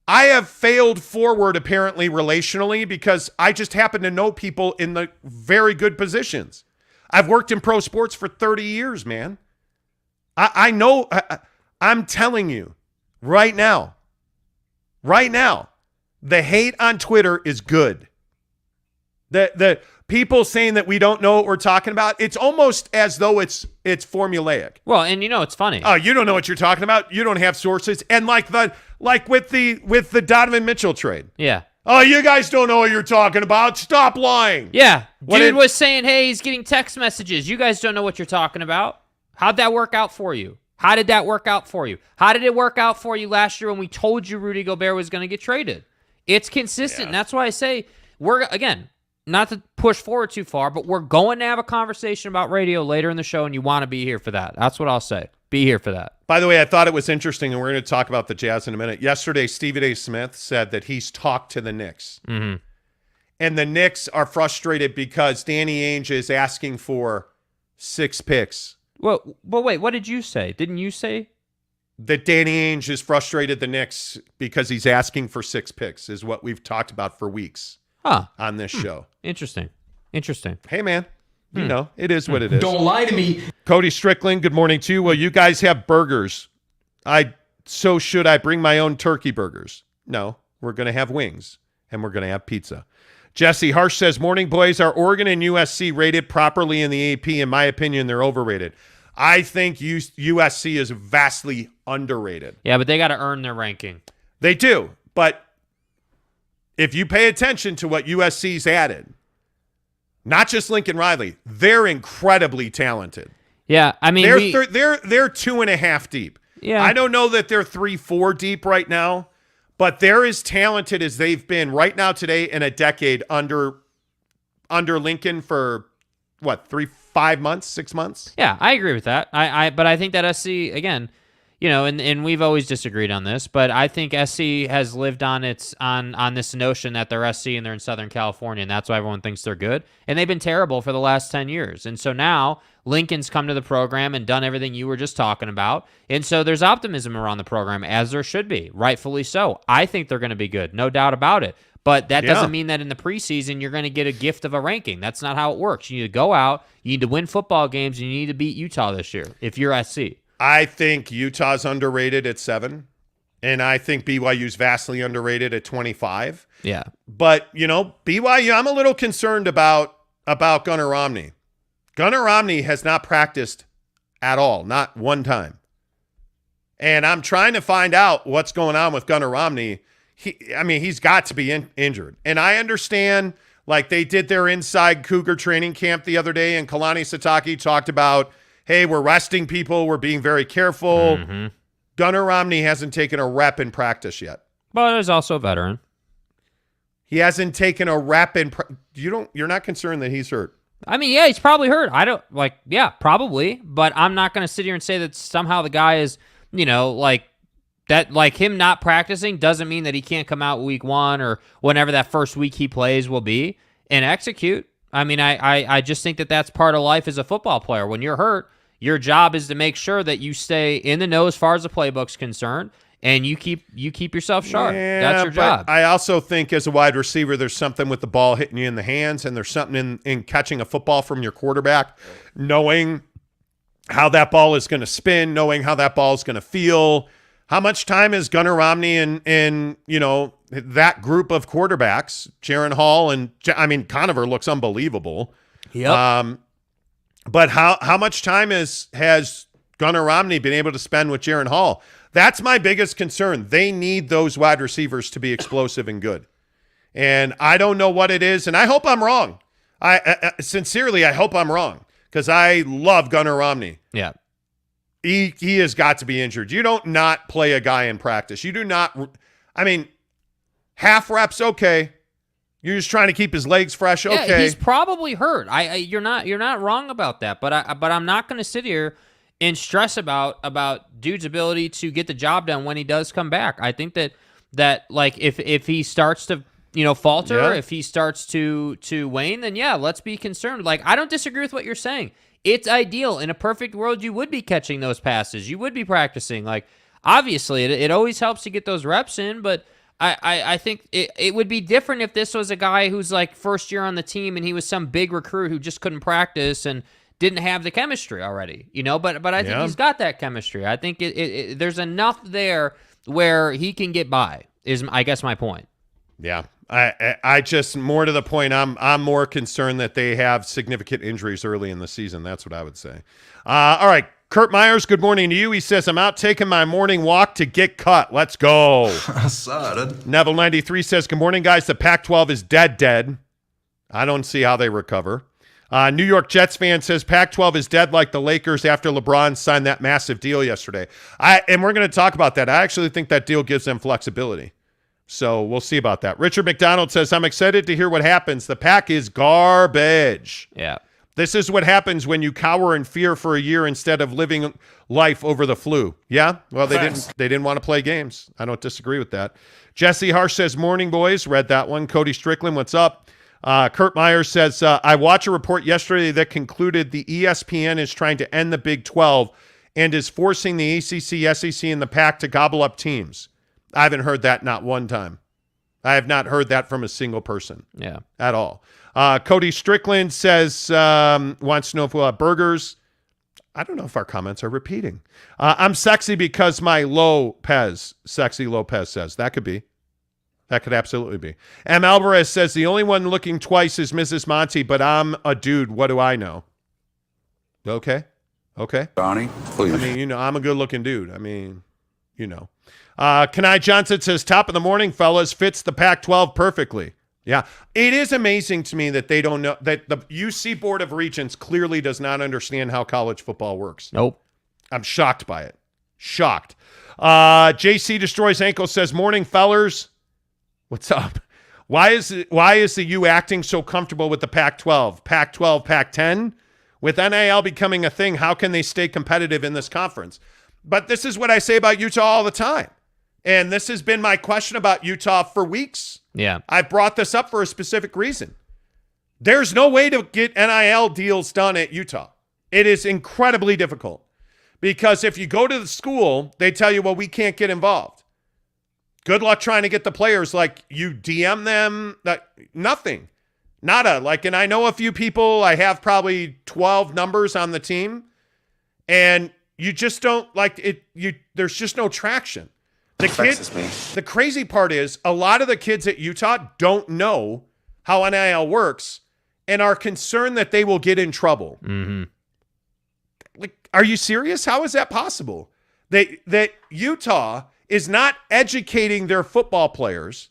I have failed forward apparently relationally because I just happen to know people in the very good positions. I've worked in pro sports for 30 years, man. I know, I'm telling you right now, the hate on Twitter is good. The people saying that we don't know what we're talking about, it's almost as though it's formulaic. Well, and it's funny. Oh, you don't know what you're talking about. You don't have sources. And like with the Donovan Mitchell trade. Yeah. Oh, you guys don't know what you're talking about. Stop lying. Yeah. Dude was saying, hey, he's getting text messages. You guys don't know what you're talking about. How'd that work out for you? How did that work out for you? How did it work out for you last year when we told you Rudy Gobert was going to get traded? It's consistent. Yeah. And that's why I say not to push forward too far, but we're going to have a conversation about radio later in the show, and you want to be here for that. That's what I'll say. Be here for that. By the way, I thought it was interesting, and we're going to talk about the Jazz in a minute. Yesterday, Stephen A. Smith said that he's talked to the Knicks. Mm-hmm. And the Knicks are frustrated because Danny Ainge is asking for 6 picks. Well, wait, what did you say? Didn't you say? That Danny Ainge has frustrated the Knicks because he's asking for 6 picks is what we've talked about for weeks on this show. Interesting. Hey, man, you know, it is what it is. Don't lie to me. Cody Strickland, good morning to you. Well, you guys have burgers. So should I bring my own turkey burgers? No, we're going to have wings, and we're going to have pizza. Jesse Harsh says, morning, boys. Are Oregon and USC rated properly in the AP? In my opinion, they're overrated. I think USC is vastly underrated. Yeah, but they got to earn their ranking. They do, but if you pay attention to what USC's added, not just Lincoln Riley, they're incredibly talented. Yeah, I mean, they're 2.5 deep. Yeah, I don't know that they're 3-4 deep right now, but they're as talented as they've been right now today in a decade under Lincoln for what, 5 months, 6 months? Yeah, I agree with that. But I think that SC, again, you know, and we've always disagreed on this, but I think SC has lived on this notion that they're SC and they're in Southern California, and that's why everyone thinks they're good. And they've been terrible for the last 10 years. And so now Lincoln's come to the program and done everything you were just talking about. And so there's optimism around the program, as there should be, rightfully so. I think they're going to be good, no doubt about it. But that doesn't mean that in the preseason you're going to get a gift of a ranking. That's not how it works. You need to go out, you need to win football games, and you need to beat Utah this year if you're SC. I think Utah's underrated at 7, and I think BYU's vastly underrated at 25. Yeah. But, you know, BYU, I'm a little concerned about Gunnar Romney. Gunnar Romney has not practiced at all, not one time. And I'm trying to find out what's going on with Gunnar Romney. He's got to be injured. And I understand, like, they did their inside Cougar training camp the other day, and Kalani Sitake talked about, hey, we're resting people, we're being very careful. Mm-hmm. Gunnar Romney hasn't taken a rep in practice yet. But he's also a veteran. He hasn't taken a rep in you're not concerned that he's hurt? I mean, yeah, he's probably hurt. Probably. But I'm not going to sit here and say that somehow the guy is, you know, like him not practicing doesn't mean that he can't come out week 1 or whenever that first week he plays will be and execute. I mean, I just think that that's part of life as a football player. When you're hurt, your job is to make sure that you stay in the know as far as the playbook's concerned, and you keep yourself sharp. Yeah, that's your job. I also think as a wide receiver, there's something with the ball hitting you in the hands, and there's something in catching a football from your quarterback, knowing how that ball is going to spin, knowing how that ball is going to feel. How much time is Gunnar Romney and you know, that group of quarterbacks, Jaron Hall Conover looks unbelievable. Yep. But how much time has Gunnar Romney been able to spend with Jaron Hall? That's my biggest concern. They need those wide receivers to be explosive and good. And I don't know what it is, and I hope I'm wrong. I sincerely, I hope I'm wrong because I love Gunnar Romney. Yeah. He has got to be injured. You don't not play a guy in practice. You do not. I mean, half reps, okay. You're just trying to keep his legs fresh, okay. Yeah, he's probably hurt. You're not wrong about that. But I'm not going to sit here and stress about dude's ability to get the job done when he does come back. I think that like if he starts to, you know, falter, if he starts to wane, then yeah, let's be concerned. Like, I don't disagree with what you're saying. It's ideal. In a perfect world, you would be catching those passes. You would be practicing. Like, obviously, it always helps to get those reps in, but I think it would be different if this was a guy who's like first year on the team and he was some big recruit who just couldn't practice and didn't have the chemistry already, you know, but I think he's got that chemistry. I think there's enough there where he can get by is, I guess, my point. Yeah. I just, more to the point, I'm more concerned that they have significant injuries early in the season. That's what I would say. All right. Kurt Myers, good morning to you. He says, I'm out taking my morning walk to get cut. Let's go. Neville 93 says, good morning, guys. The Pac-12 is dead. I don't see how they recover. New York Jets fan says Pac-12 is dead like the Lakers after LeBron signed that massive deal yesterday. And we're going to talk about that. I actually think that deal gives them flexibility. So we'll see about that. Richard McDonald says, I'm excited to hear what happens. The PAC is garbage. Yeah. This is what happens when you cower in fear for a year instead of living life over the flu. Yeah? Well, they didn't want to play games. I don't disagree with that. Jesse Harsh says, morning, boys. Read that one. Cody Strickland, what's up? Kurt Myers says, I watched a report yesterday that concluded the ESPN is trying to end the Big 12 and is forcing the ACC, SEC, and the PAC to gobble up teams. I haven't heard that not one time. I have not heard that from a single person. Yeah. At all. Cody Strickland says, wants to know if we'll have burgers. I don't know if our comments are repeating. I'm sexy because my Sexy Lopez says. That could be. That could absolutely be. M. Alvarez says, the only one looking twice is Mrs. Monty, but I'm a dude. What do I know? Okay. Donnie, please. I mean, I'm a good-looking dude. I mean, Kenai Johnson says, top of the morning, fellas, fits the Pac-12 perfectly. Yeah. It is amazing to me that they don't know, that the UC Board of Regents clearly does not understand how college football works. Nope. I'm shocked by it. Shocked. JC Destroys Ankle says, morning, fellers. What's up? Why is the U acting so comfortable with the Pac-12? Pac-12, Pac-10? With NIL becoming a thing, how can they stay competitive in this conference? But this is what I say about Utah all the time. And this has been my question about Utah for weeks. Yeah. I've brought this up for a specific reason. There's no way to get NIL deals done at Utah. It is incredibly difficult. Because if you go to the school, they tell you, well, we can't get involved. Good luck trying to get the players. Like, you DM them, nothing. Nada. And I know a few people. I have probably 12 numbers on the team. And you just don't, there's just no traction. The crazy part is a lot of the kids at Utah don't know how NIL works and are concerned that they will get in trouble. Mm-hmm. Are you serious? How is that possible? That Utah is not educating their football players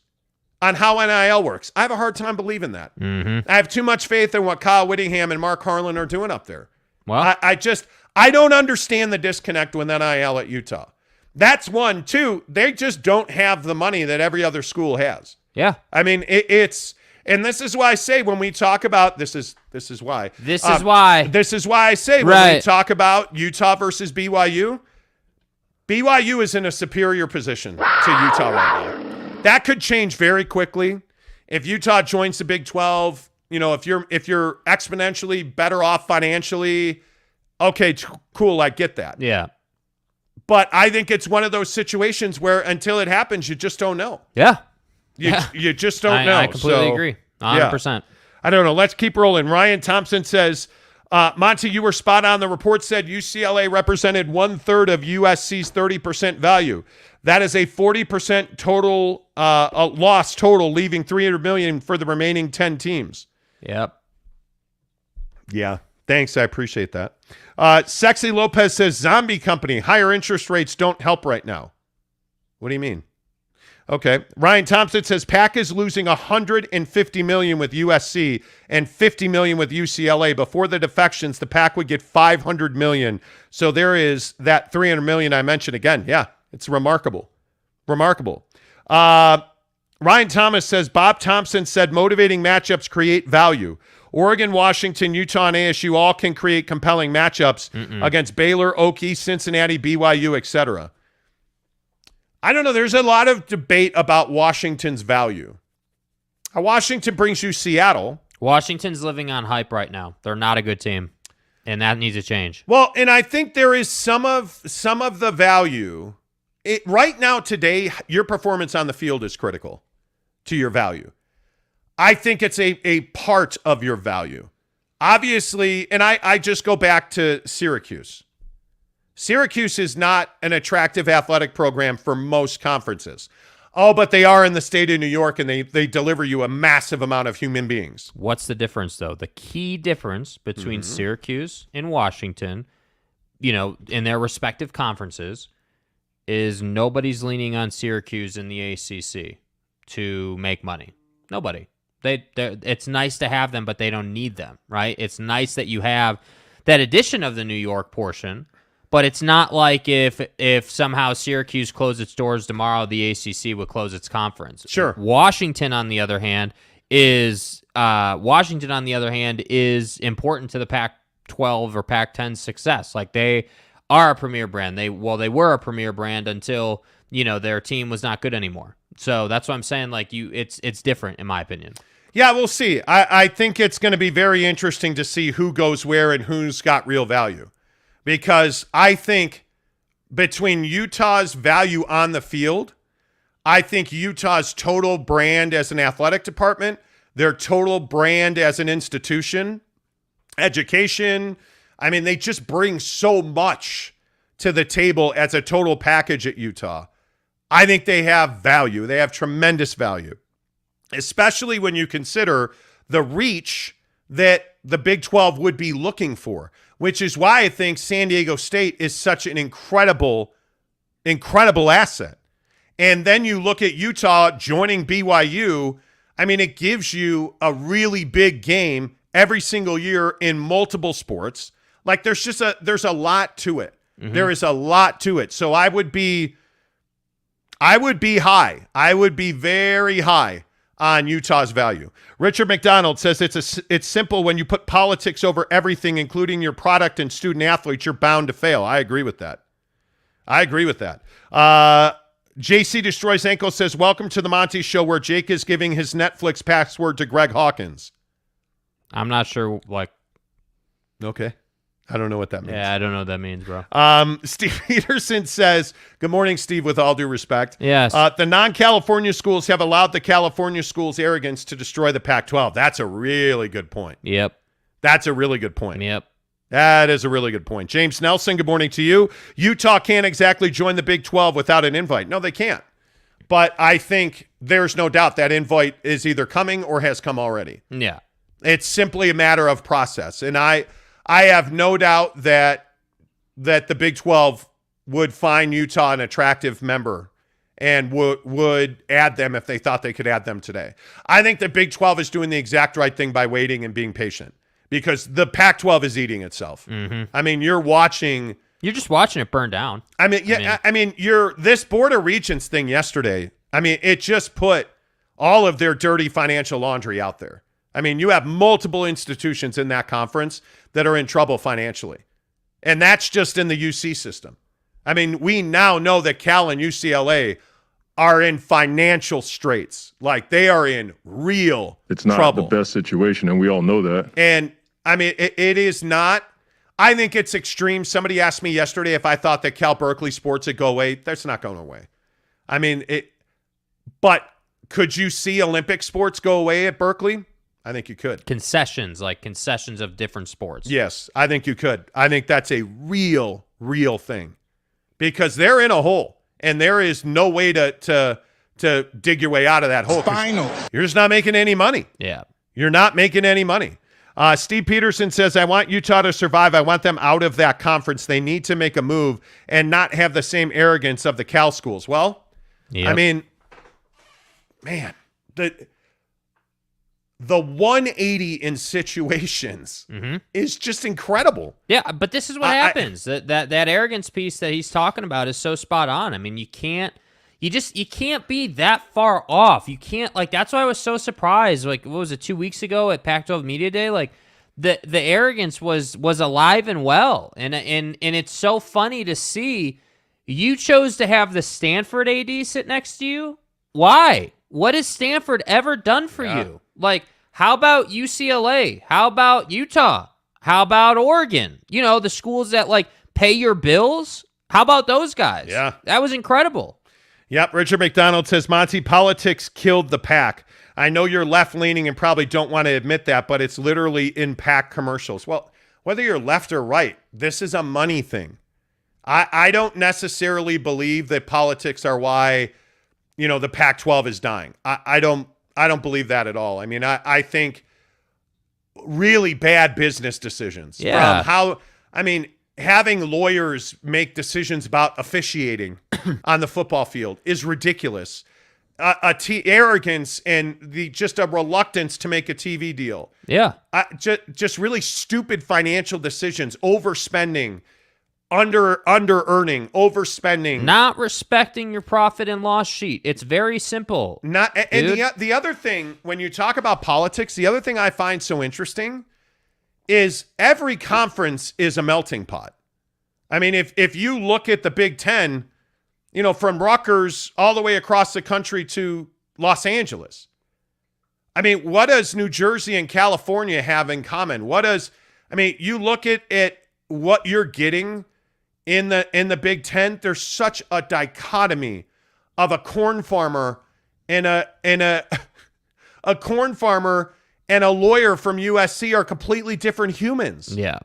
on how NIL works. I have a hard time believing that. Mm-hmm. I have too much faith in what Kyle Whittingham and Mark Harlan are doing up there. Well, I don't understand the disconnect with NIL at Utah. That's one. Two, they just don't have the money that every other school has. yeah. I mean, and this is why I say when we talk about this is why I say when we talk about Utah versus BYU is in a superior position to Utah right now. That could change very quickly if Utah joins the Big 12. If you're exponentially better off financially, okay, cool, I get that. Yeah. But I think it's one of those situations where until it happens, you just don't know. Yeah. You just don't know. I completely agree. 100%. Yeah. I don't know. Let's keep rolling. Ryan Thompson says, Monty, you were spot on. The report said UCLA represented 1/3 of USC's 30% value. That is a 40% total loss total, leaving $300 million for the remaining 10 teams. Yep. Yeah. Thanks. I appreciate that. Sexy Lopez says, zombie company, higher interest rates don't help right now. What do you mean? Okay. Ryan Thompson says, PAC is losing $150 million with USC and $50 million with UCLA. Before the defections, the PAC would get $500 million. So there is that $300 million I mentioned again. Yeah, it's remarkable. Remarkable. Ryan Thomas says, Bob Thompson said motivating matchups create value. Oregon, Washington, Utah, and ASU all can create compelling matchups against Baylor, Okie, Cincinnati, BYU, etc. I don't know. There's a lot of debate about Washington's value. Washington brings you Seattle. Washington's living on hype right now. They're not a good team, and that needs to change. Well, and I think there is some of the value. Right now, today, your performance on the field is critical to your value. I think it's a part of your value. Obviously, and I just go back to Syracuse. Syracuse is not an attractive athletic program for most conferences. Oh, but they are in the state of New York, and they deliver you a massive amount of human beings. What's the difference, though? The key difference between Syracuse and Washington, in their respective conferences, is nobody's leaning on Syracuse in the ACC to make money. Nobody. It's nice to have them, but they don't need them, right? It's nice that you have that addition of the New York portion, But it's not like if somehow Syracuse closed its doors tomorrow, the ACC would close its conference. Sure. Washington, on the other hand, is important to the Pac-12 or Pac-10 success. Like, they are a premier brand. They were a premier brand until their team was not good anymore. So that's what I'm saying. Like, it's different in my opinion. Yeah, we'll see. I think it's going to be very interesting to see who goes where and who's got real value. Because I think between Utah's value on the field, I think Utah's total brand as an athletic department, their total brand as an institution, education, I mean, they just bring so much to the table as a total package at Utah. I think they have value. They have tremendous value, especially when you consider the reach that the Big 12 would be looking for, which is why I think San Diego State is such an incredible asset. And then you look at Utah joining BYU. I mean, it gives you a really big game every single year in multiple sports. Like, there's a lot to it. Mm-hmm. There is a lot to it. So I would be high. I would be very high on Utah's value. Richard McDonald says it's simple. When you put politics over everything, including your product and student athletes, you're bound to fail. I agree with that. JC Destroys Ankle says, welcome to the Monty Show, where Jake is giving his Netflix password to Greg Hawkins. I'm not sure, Okay. I don't know what that means. Yeah, I don't know what that means, bro. Steve Peterson says, good morning, Steve, with all due respect. Yes. The non-California schools have allowed the California schools' arrogance to destroy the Pac-12. That's a really good point. Yep. That's a really good point. Yep. That is a really good point. James Nelson, good morning to you. Utah can't exactly join the Big 12 without an invite. No, they can't. But I think there's no doubt that invite is either coming or has come already. Yeah. It's simply a matter of process. And I have no doubt that the Big 12 would find Utah an attractive member and would add them if they thought they could add them today. I think the Big 12 is doing the exact right thing by waiting and being patient, because the Pac-12 is eating itself. Mm-hmm. I mean, you're just watching it burn down. I mean, this Board of Regents thing yesterday, I mean, it just put all of their dirty financial laundry out there. I mean, you have multiple institutions in that conference that are in trouble financially. And that's just in the UC system. I mean, we now know that Cal and UCLA are in financial straits. Like, they are in real trouble. It's not the best situation, and we all know that. And, I mean, it is not. I think it's extreme. Somebody asked me yesterday if I thought that Cal Berkeley sports would go away. That's not going away. I mean, but could you see Olympic sports go away at Berkeley? I think you could. Concessions of different sports. Yes, I think you could. I think that's a real thing, because they're in a hole, and there is no way to dig your way out of that hole. Final. You're just not making any money. Yeah. You're not making any money. Steve Peterson says, I want Utah to survive. I want them out of that conference. They need to make a move and not have the same arrogance of the Cal schools. Well, yep. I mean, man, the 180 in situations is just incredible. Yeah, but this is what happens. That arrogance piece that he's talking about is so spot on. I mean, you can't be that far off. You can't, that's why I was so surprised. What was it, 2 weeks ago at Pac-12 Media Day? The arrogance was alive and well. And it's so funny to see. You chose to have the Stanford AD sit next to you. Why? What has Stanford ever done for you? How about UCLA? How about Utah? How about Oregon? The schools that pay your bills. How about those guys? Yeah. That was incredible. Yep. Richard McDonald says, Monty, politics killed the PAC. I know you're left-leaning and probably don't want to admit that, but it's literally in PAC commercials. Well, whether you're left or right, this is a money thing. I don't necessarily believe that politics are why, the Pac-12 is dying. I don't believe that at all. I mean, I think really bad business decisions. Yeah. Having lawyers make decisions about officiating on the football field is ridiculous. Arrogance and just a reluctance to make a TV deal. Yeah. Just really stupid financial decisions, overspending. under earning, overspending, not respecting your profit and loss sheet. It's very simple. The other thing, when you talk about politics, the other thing I find so interesting is every conference is a melting pot. I mean, if you look at the Big Ten, from Rutgers all the way across the country to Los Angeles, I mean, what does New Jersey and California have in common? You look at what you're getting in the Big Ten, there's such a dichotomy of a corn farmer and a corn farmer and a lawyer from USC are completely different humans. Yeah.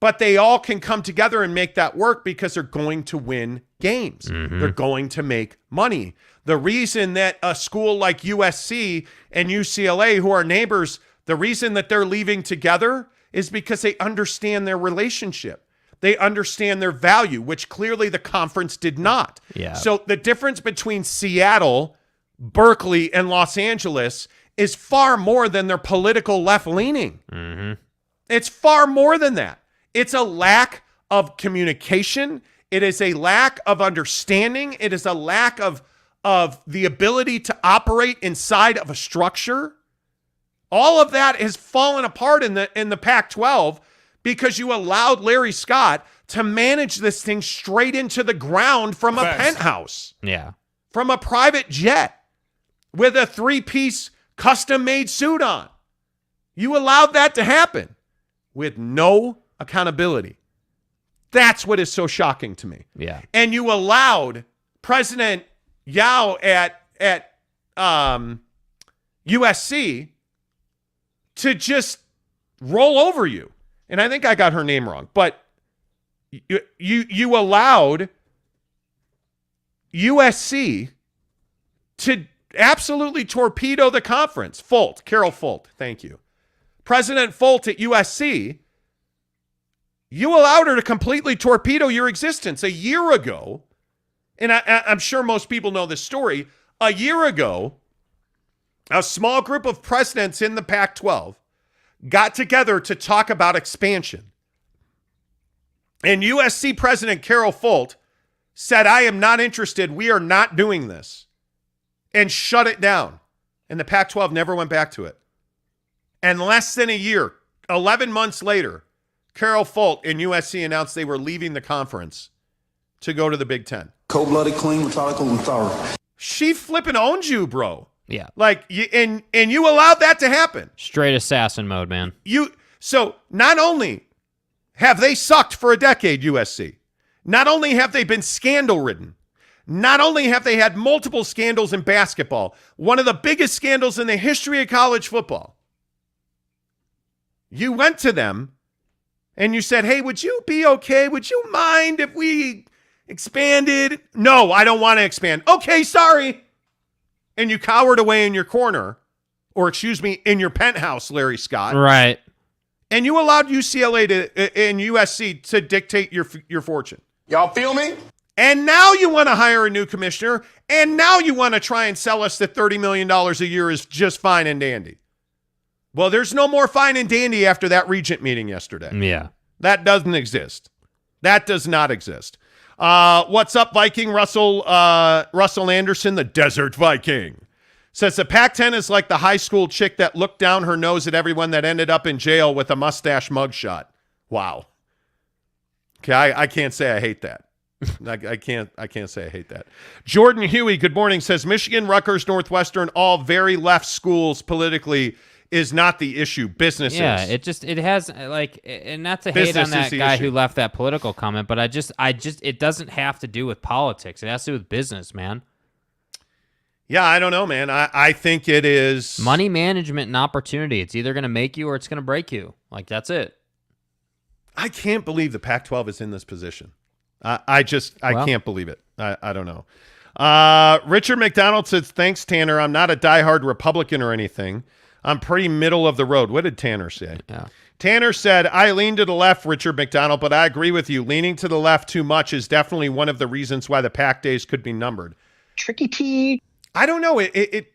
But they all can come together and make that work because they're going to win games. Mm-hmm. They're going to make money. The reason that a school like USC and UCLA, who are neighbors, the reason that they're leaving together is because they understand their relationship. They understand their value, which clearly the conference did not. Yeah. So the difference between Seattle, Berkeley, and Los Angeles is far more than their political left-leaning. Mm-hmm. It's far more than that. It's a lack of communication. It is a lack of understanding. It is a lack of the ability to operate inside of a structure. All of that has fallen apart in the Pac-12 because you allowed Larry Scott to manage this thing straight into the ground from a penthouse. Yeah. From a private jet with a 3-piece custom-made suit on. You allowed that to happen with no accountability. That's what is so shocking to me. Yeah. And you allowed President Yao at USC to just roll over you. And I think I got her name wrong, but you allowed USC to absolutely torpedo the conference. Carol Folt, thank you. President Folt at USC, you allowed her to completely torpedo your existence. A year ago, and I'm sure most people know this story, a year ago, a small group of presidents in the Pac-12 got together to talk about expansion. And USC President Carol Folt said, I am not interested. We are not doing this. And shut it down. And the Pac-12 never went back to it. And less than a year, 11 months later, Carol Folt and USC announced they were leaving the conference to go to the Big Ten. Cold-blooded, clean, methodical, and thorough. She flipping owns you, bro. Yeah. And you allowed that to happen. Straight assassin mode, man. So not only have they sucked for a decade, USC, not only have they been scandal-ridden, not only have they had multiple scandals in basketball, one of the biggest scandals in the history of college football, you went to them and you said, hey, would you be okay? Would you mind if we expanded? No, I don't want to expand. Okay, sorry. And you cowered away in your corner, or in your penthouse, Larry Scott. Right. And you allowed UCLA and USC to dictate your fortune. Y'all feel me? And now you want to hire a new commissioner, and now you want to try and sell us that $30 million a year is just fine and dandy. Well, there's no more fine and dandy after that Regent meeting yesterday. Yeah. That doesn't exist. That does not exist. What's up, Viking? Russell Anderson, the Desert Viking, says the Pac-10 is like the high school chick that looked down her nose at everyone that ended up in jail with a mustache mugshot. Wow. Okay, I can't say I hate that. I can't say I hate that. Jordan Huey, good morning, says Michigan, Rutgers, Northwestern, all very left schools politically is not the issue. Businesses. Yeah, it has and not to hate on that guy who left that political comment, but it doesn't have to do with politics. It has to do with business, man. Yeah, I don't know, man. I think it is money management and opportunity. It's either going to make you or it's going to break you. That's it. I can't believe the Pac-12 is in this position. I can't believe it. I don't know. Richard McDonald says, thanks, Tanner. I'm not a diehard Republican or anything. I'm pretty middle of the road. What did Tanner say? Yeah. Tanner said, I lean to the left, Richard McDonald, but I agree with you. Leaning to the left too much is definitely one of the reasons why the Pac days could be numbered. Tricky T. I don't know. And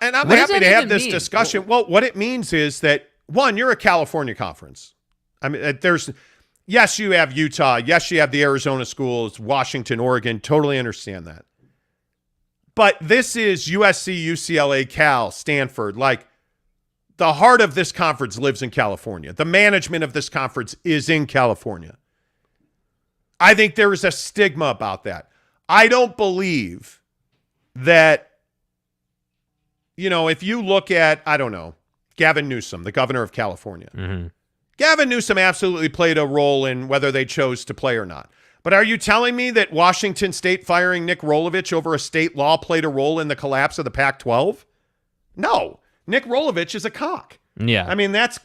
I'm happy to have this discussion. Well, what it means is that, one, you're a California conference. I mean, Yes, you have Utah. Yes, you have the Arizona schools, Washington, Oregon. Totally understand that. But this is USC, UCLA, Cal, Stanford. Like, the heart of this conference lives in California. The management of this conference is in California. I think there is a stigma about that. I don't believe that, if you look at, I don't know, Gavin Newsom, the governor of California. Mm-hmm. Gavin Newsom absolutely played a role in whether they chose to play or not. But are you telling me that Washington State firing Nick Rolovich over a state law played a role in the collapse of the Pac-12? No. Nick Rolovich is a cock. Yeah. I mean, that's,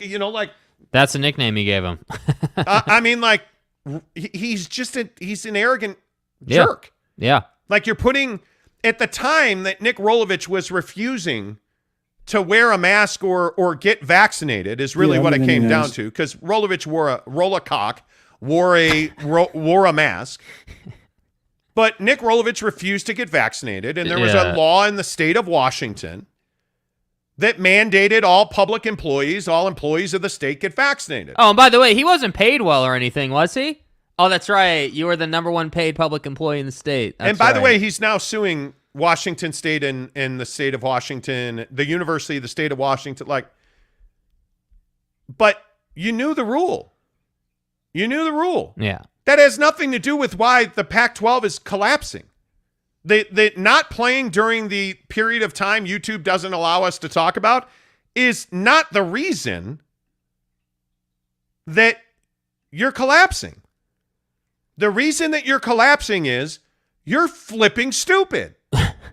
That's a nickname he gave him. he's an arrogant jerk. Yeah. Like, you're putting, at the time that Nick Rolovich was refusing to wear a mask or get vaccinated is really what it came down to, because Rolovich wore a mask. But Nick Rolovich refused to get vaccinated, and there was a law in the state of Washington that mandated all public employees, all employees of the state get vaccinated. Oh, and by the way, he wasn't paid well or anything, was he? Oh, that's right. You were the number one paid public employee in the state. And by the way, he's now suing Washington State and the state of Washington, the university, the state of Washington. But you knew the rule. You knew the rule. Yeah. That has nothing to do with why the Pac-12 is collapsing. They not playing during the period of time YouTube doesn't allow us to talk about is not the reason that you're collapsing. The reason that you're collapsing is you're flipping stupid.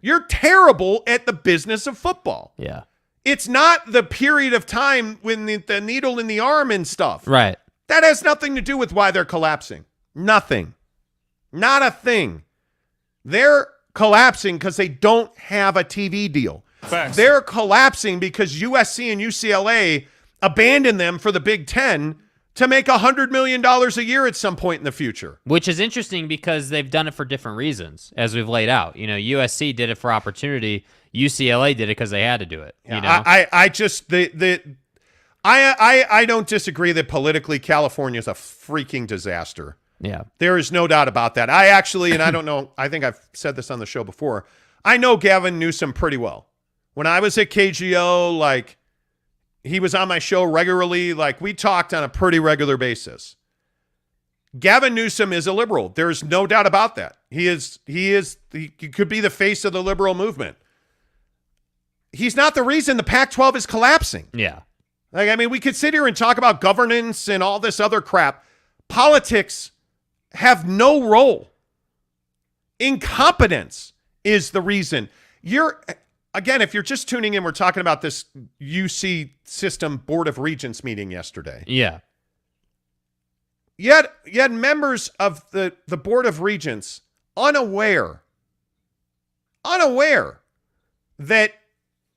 You're terrible at the business of football. Yeah. It's not the period of time when the needle in the arm and stuff. Right. That has nothing to do with why they're collapsing. Nothing. Not a thing. They're collapsing because they don't have a TV deal. Facts. They're collapsing because USC and UCLA abandoned them for the Big Ten to make $100 million a year at some point in the future. Which is interesting because they've done it for different reasons, as we've laid out. USC did it for opportunity. UCLA did it because they had to do it. I don't disagree that politically California is a freaking disaster. Yeah. There There is no doubt about that. I actually, and I don't know, I think I've said this on the show before, I know Gavin Newsom pretty well. When I was at KGO, he was on my show regularly. We talked on a pretty regular basis. Gavin Newsom is a liberal. There's no doubt about that. He could be the face of the liberal movement. He's not the reason the Pac-12 is collapsing. Yeah. We could sit here and talk about governance and all this other crap. Politics have no role. Incompetence is the reason. If you're just tuning in, we're talking about this UC system Board of Regents meeting yesterday. Yeah. Yet members of the Board of Regents unaware that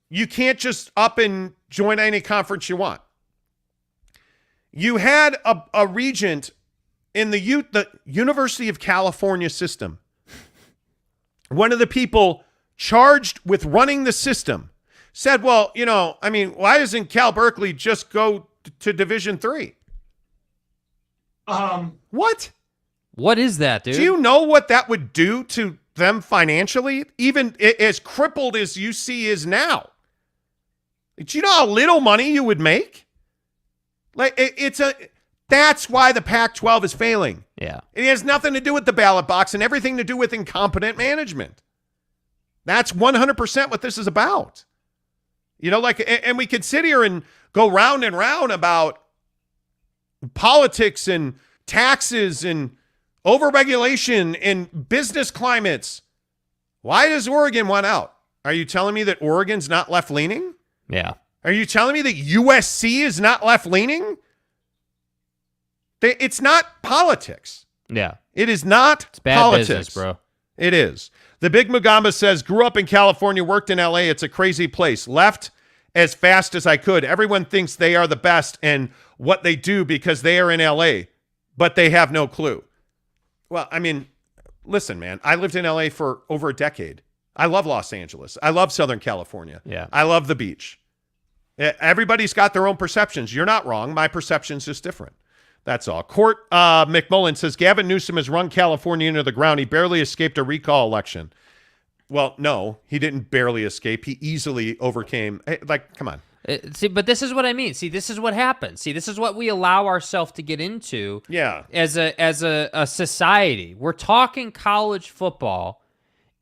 you can't just up and join any conference you want. You had a regent in the University of California system. One of the people charged with running the system said, well, why doesn't Cal Berkeley just go to Division III? What? What is that, dude? Do you know what that would do to them financially? Even as crippled as UC is now. Do you know how little money you would make? That's why the Pac-12 is failing. Yeah. It has nothing to do with the ballot box and everything to do with incompetent management. That's 100% what this is about. And we could sit here and go round and round about politics and taxes and overregulation and business climates. Why does Oregon want out? Are you telling me that Oregon's not left-leaning? Yeah. Are you telling me that USC is not left-leaning? It's not politics. Yeah. It is not It's bad politics. business, bro. It is. The Big Mugamba says, grew up in California, worked in LA. It's a crazy place. Left as fast as I could. Everyone thinks they are the best and what they do because they are in LA, but they have no clue. Well, listen, man, I lived in LA for over a decade. I love Los Angeles. I love Southern California. Yeah. I love the beach. Everybody's got their own perceptions. You're not wrong. My perception's just different. That's all. Court McMullen says Gavin Newsom has run California into the ground. He barely escaped a recall election. Well, no, he didn't barely escape. He easily overcame. Like, come on. See, but this is what I mean. See, this is what happens. See, this is what we allow ourselves to get into. Yeah. As a society, we're talking college football,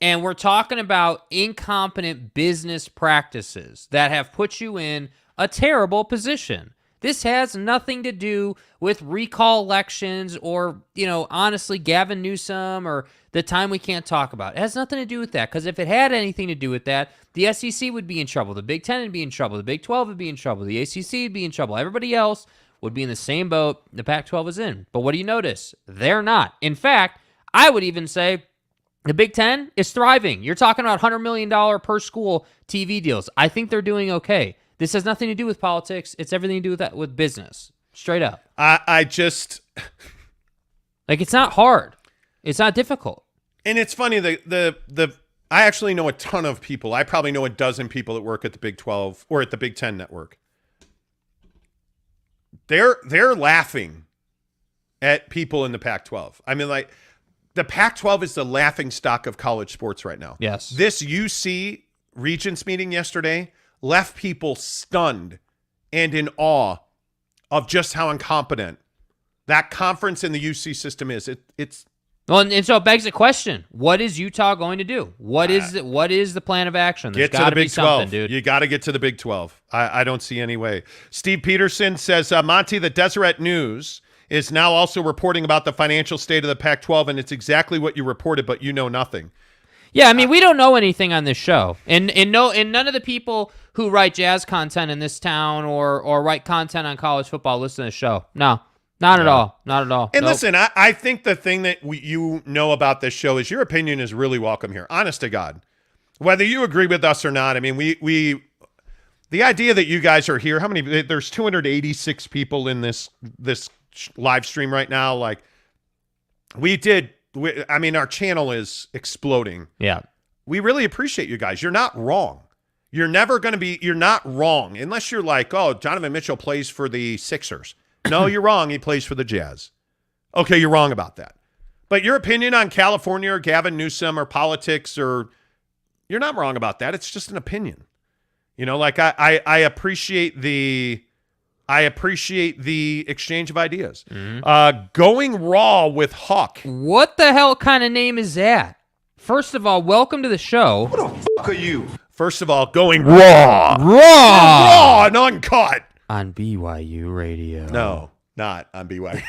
and we're talking about incompetent business practices that have put you in a terrible position. This has nothing to do with recall elections or, honestly, Gavin Newsom or the time we can't talk about. It has nothing to do with that, because if it had anything to do with that, the SEC would be in trouble. The Big Ten would be in trouble. The Big 12 would be in trouble. The ACC would be in trouble. Everybody else would be in the same boat the Pac-12 is in. But what do you notice? They're not. In fact, I would even say the Big Ten is thriving. You're talking about $100 million per school TV deals. I think they're doing okay. This has nothing to do with politics. It's everything to do with that, with business. Straight up. I just it's not hard. It's not difficult. And it's funny, I actually know a ton of people. I probably know a dozen people that work at the Big 12 or at the Big 10 network. They're laughing at people in the Pac-12. I mean, like, the Pac-12 is the laughing stock of college sports right now. Yes. This UC Regents meeting yesterday left people stunned and in awe of just how incompetent that conference in the UC system is. It's well, and so it begs the question: what is Utah going to do? What is the plan of action? There's get to the Big 12, dude. You got to get to the Big 12. I don't see any way. Steve Peterson says, Monty, the Deseret News is now also reporting about the financial state of the Pac-12, and it's exactly what you reported, but you know nothing. Yeah, I mean, we don't know anything on this show, and none of the people who write jazz content in this town or write content on college football listen to the show. No, not at all, not at all. And listen, I think the thing that you know about this show is your opinion is really welcome here. Honest to God, whether you agree with us or not. I mean, we the idea that you guys are here. How many? There's 286 people in this live stream right now. Like, I mean, our channel is exploding. Yeah. We really appreciate you guys. You're not wrong. You're not wrong unless you're like, oh, Donovan Mitchell plays for the Sixers. No, you're wrong. He plays for the Jazz. Okay, you're wrong about that. But your opinion on California or Gavin Newsom or politics, or you're not wrong about that. It's just an opinion. Like I appreciate the exchange of ideas. Mm-hmm. Going raw with Huck. What the hell kind of name is that? First of all, welcome to the show. Who the fuck are you? First of all, going raw. Raw and uncut. On BYU Radio. No, not on BYU.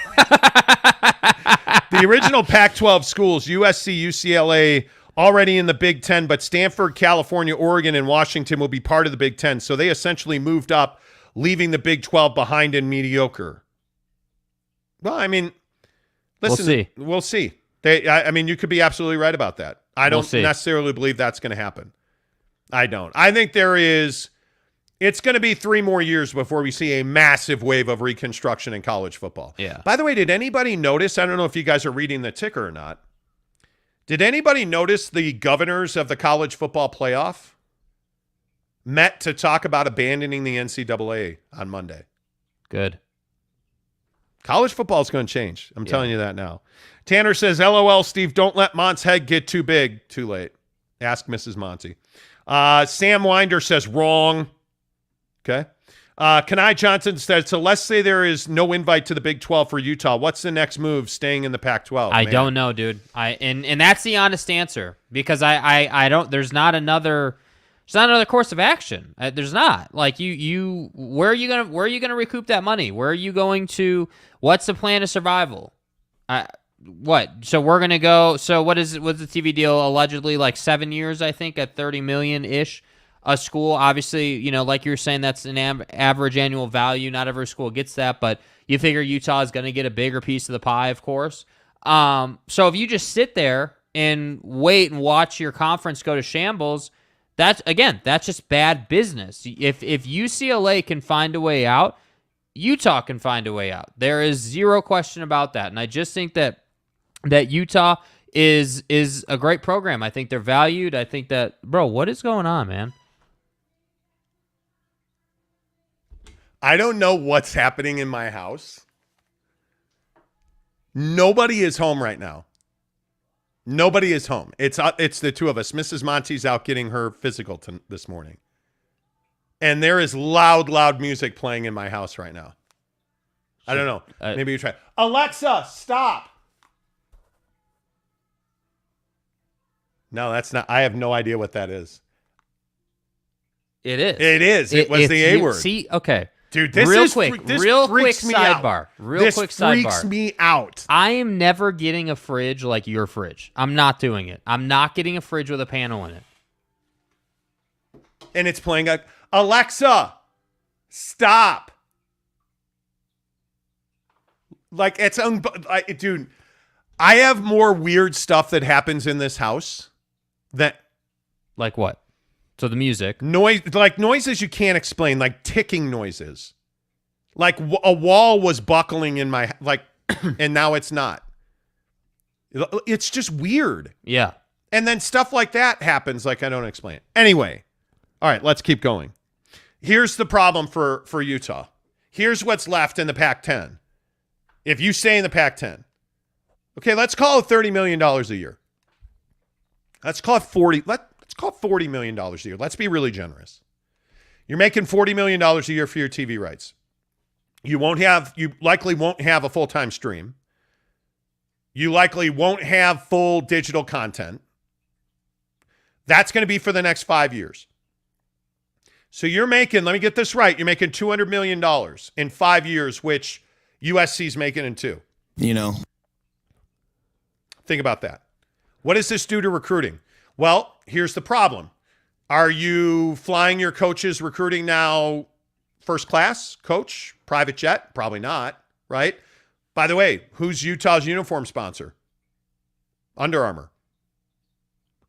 The original Pac-12 schools, USC, UCLA, already in the Big Ten, but Stanford, California, Oregon, and Washington will be part of the Big Ten. So they essentially moved up, leaving the Big 12 behind and mediocre. Well, I mean, listen, we'll see. I mean, you could be absolutely right about that. I don't necessarily believe that's going to happen. I don't. I think it's going to be 3 more years before we see a massive wave of reconstruction in college football. Yeah. By the way, did anybody notice, I don't know if you guys are reading the ticker or not, did anybody notice the governors of the college football playoff met to talk about abandoning the NCAA on Monday? Good. College football is going to change. I'm telling you that now. Tanner says, LOL, Steve, don't let Mont's head get too big. Too late. Ask Mrs. Monty. Sam Winder says, wrong. Okay. Kanai Johnson says, so let's say there is no invite to the Big 12 for Utah. What's the next move staying in the Pac-12? I don't know, dude. And that's the honest answer, because I don't, there's not another course of action. There's not. Like where are you gonna recoup that money? Where are you going to? What's the plan of survival? What? So we're gonna go. So what's the TV deal? Allegedly, like 7 years, I think, at $30 million ish. A school, obviously, like you were saying, that's an average annual value. Not every school gets that, but you figure Utah is going to get a bigger piece of the pie, of course. So if you just sit there and wait and watch your conference go to shambles, that's just bad business. If UCLA can find a way out, Utah can find a way out. There is zero question about that. And I just think that Utah is a great program. I think they're valued. I think that, bro, what is going on, man? I don't know what's happening in my house, Nobody is home right now. Nobody is home. It's the two of us. Mrs. Monty's out getting her physical this morning. And there is loud music playing in my house right now. I don't know. Maybe you try. Alexa, stop. No, that's not. I have no idea what that is. It is. It is. It was the A word. See, okay. Dude, this quick freaks me sidebar. Out. This freaks me out. I am never getting a fridge like your fridge. I'm not doing it. I'm not getting a fridge with a panel in it. And it's playing Alexa, stop. Like it's dude, I have more weird stuff that happens in this house that like what? So the music. Noises you can't explain, like ticking noises. Like a wall was buckling in my and now it's not. It's just weird. Yeah. And then stuff like that happens like I don't explain it. Anyway. All right, let's keep going. Here's the problem for Utah. Here's what's left in the Pac-10. If you stay in the Pac-10. Okay, let's call it $30 million a year. Let's call it Let's call it $40 million a year. Let's be really generous. You're making $40 million a year for your TV rights. You likely won't have a full-time stream. You likely won't have full digital content. That's going to be for the next 5 years. So you're making, let me get this right, you're making $200 million in 5 years, which USC's making in 2. You know. Think about that. What does this do to recruiting? Well, here's the problem. Are you flying your coaches recruiting now first class, coach, private jet? Probably not, right? By the way, who's Utah's uniform sponsor? Under Armour.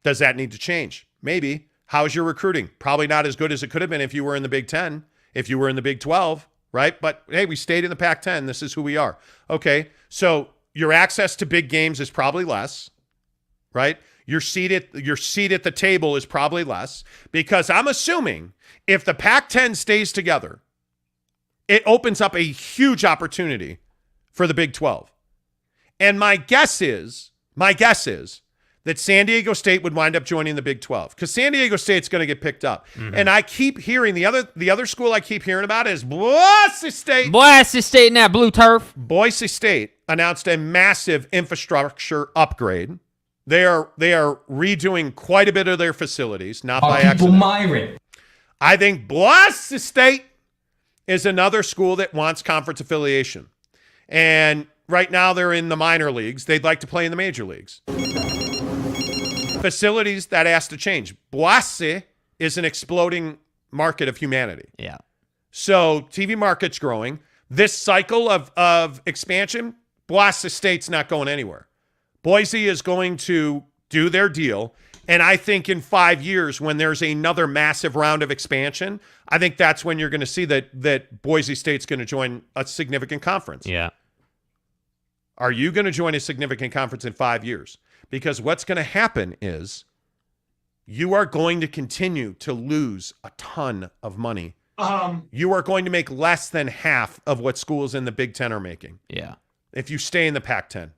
Does that need to change? Maybe. How's your recruiting? Probably not as good as it could have been if you were in the Big 10, if you were in the Big 12, right? But hey, we stayed in the Pac-10. This is who we are. Okay, so your access to big games is probably less, right? Your seat at the table is probably less because I'm assuming if the Pac-10 stays together, it opens up a huge opportunity for the Big 12. And my guess is that San Diego State would wind up joining the Big 12 because San Diego State's going to get picked up. Mm-hmm. And I keep hearing the other school I keep hearing about is Boise State. Boise State in that blue turf. Boise State announced a massive infrastructure upgrade. They are redoing quite a bit of their facilities, not by accident. Myron. I think Boise State is another school that wants conference affiliation. And right now they're in the minor leagues. They'd like to play in the major leagues. Facilities, that has to change. Boise is an exploding market of humanity. Yeah. So TV market's growing. This cycle of expansion, Boise State's not going anywhere. Boise is going to do their deal. And I think in 5 years, when there's another massive round of expansion, I think that's when you're going to see that Boise State's going to join a significant conference. Yeah. Are you going to join a significant conference in 5 years? Because what's going to happen is you are going to continue to lose a ton of money. You are going to make less than half of what schools in the Big Ten are making. Yeah. If you stay in the Pac-10.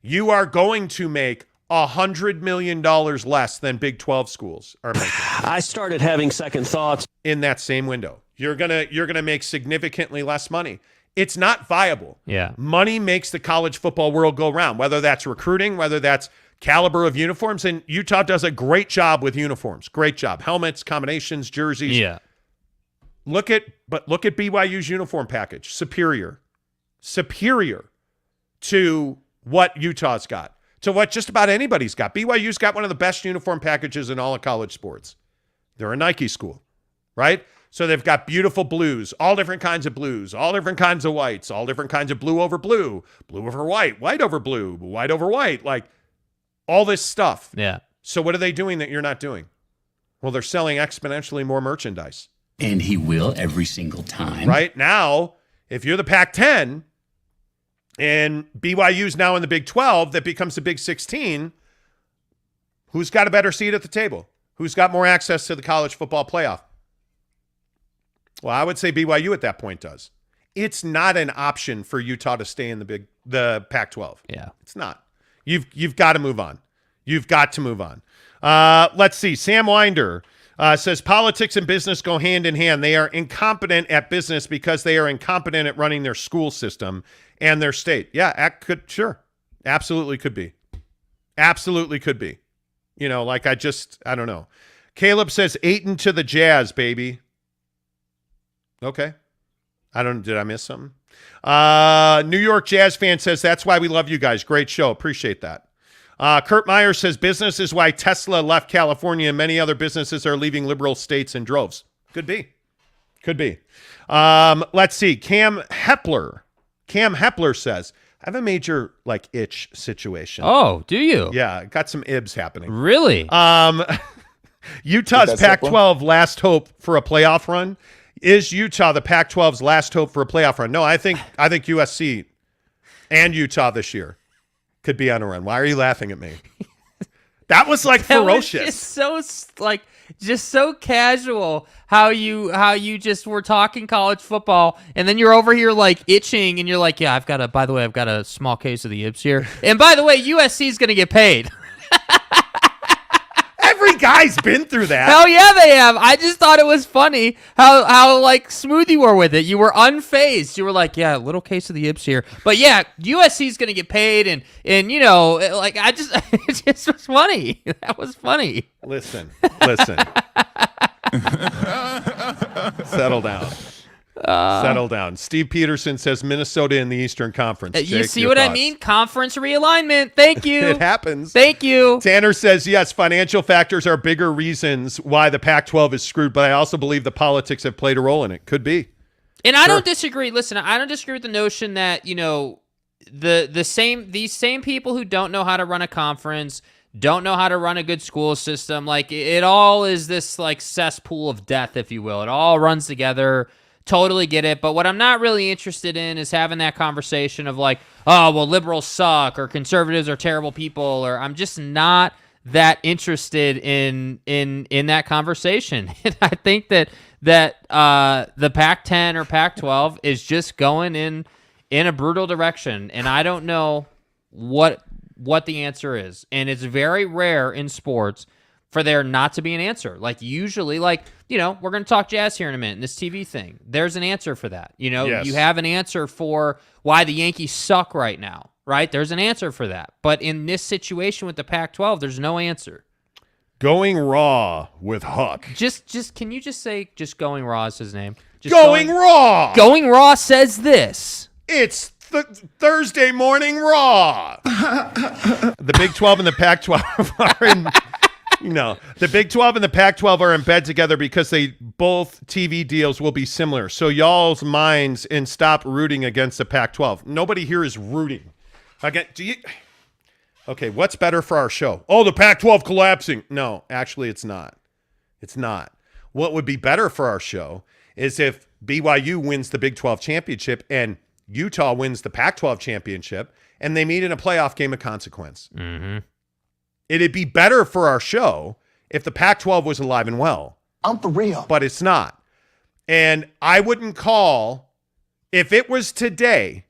You are going to make $100 million less than Big 12 schools are making. I started having second thoughts. In that same window. You're gonna make significantly less money. It's not viable. Yeah. Money makes the college football world go round, whether that's recruiting, whether that's caliber of uniforms. And Utah does a great job with uniforms. Great job. Helmets, combinations, jerseys. Yeah. Look at BYU's uniform package. Superior to what Utah's got, to what just about anybody's got. BYU's got one of the best uniform packages in all of college sports. They're a Nike school, right? So they've got beautiful blues, all different kinds of blues, all different kinds of whites, all different kinds of blue over blue, blue over white, white over blue, white over white, like all this stuff. Yeah. So what are they doing that you're not doing? Well, they're selling exponentially more merchandise. And he will every single time. Right now, if you're the Pac-10 and BYU's now in the Big 12, that becomes the Big 16, who's got a better seat at the table? Who's got more access to the college football playoff? Well, I would say BYU at that point does. it's not an option for Utah to stay in the Pac-12. Yeah. It's not. You've got to move on. You've got to move on. Let's see. Sam Winder says politics and business go hand in hand. They are incompetent at business because they are incompetent at running their school system and their state. Yeah, sure. Absolutely could be. Absolutely could be. I don't know. Caleb says Ayton to the Jazz, baby. Okay. Did I miss something? New York Jazz fan says, that's why we love you guys. Great show. Appreciate that. Kurt Meyer says, business is why Tesla left California and many other businesses are leaving liberal states in droves. Could be. Let's see. Cam Hepler says, I have a major itch situation. Oh, do you? Yeah, got some ibs happening. Really? Utah's Pac-12 last hope for a playoff run. Is Utah the Pac-12's last hope for a playoff run? No, I think USC and Utah this year could be on a run. Why are you laughing at me? That was ferocious. That was just so casual how you just were talking college football, and then you're over here itching, and you're like, yeah, I've got a small case of the ibs here, and by the way, USC is gonna get paid. Every guy's been through that. Hell yeah, they have. I just thought it was funny how smooth you were with it. You were unfazed. You were like, yeah, a little case of the ibs here. But yeah, USC's going to get paid, and it just was funny. That was funny. Listen. Settle down. Settle down. Steve Peterson says Minnesota in the Eastern Conference. Jake, you see what thoughts? I mean? Conference realignment. Thank you. It happens. Thank you. Tanner says, yes, financial factors are bigger reasons why the Pac-12 is screwed, but I also believe the politics have played a role in it. Could be. And I don't disagree. Listen, I don't disagree with the notion that, these same people who don't know how to run a conference, don't know how to run a good school system, it all is this cesspool of death, if you will. It all runs together. Totally get it, but what I'm not really interested in is having that conversation of oh, well, liberals suck or conservatives are terrible people, or I'm just not that interested in that conversation. And I think that the Pac-10 or Pac-12 is just going in a brutal direction, and I don't know what the answer is. And it's very rare in sports for there not to be an answer. Usually, we're going to talk Jazz here in a minute, in this TV thing. There's an answer for that. Yes. You have an answer for why the Yankees suck right now, right? There's an answer for that. But in this situation with the Pac-12, there's no answer. Going raw with Huck. Can you just say going raw is his name? Going raw. Going raw says this. It's Thursday morning raw. The Big 12 and the Pac-12 are in... the Big 12 and the Pac-12 are in bed together because both TV deals will be similar. So y'all's minds and stop rooting against the Pac-12. Nobody here is rooting. Okay, what's better for our show? Oh, the Pac-12 collapsing. No, actually it's not. It's not. What would be better for our show is if BYU wins the Big 12 championship and Utah wins the Pac-12 championship and they meet in a playoff game of consequence. Mm-hmm. It'd be better for our show if the Pac-12 was alive and well. I'm for real. But it's not. And I wouldn't call, if it was today,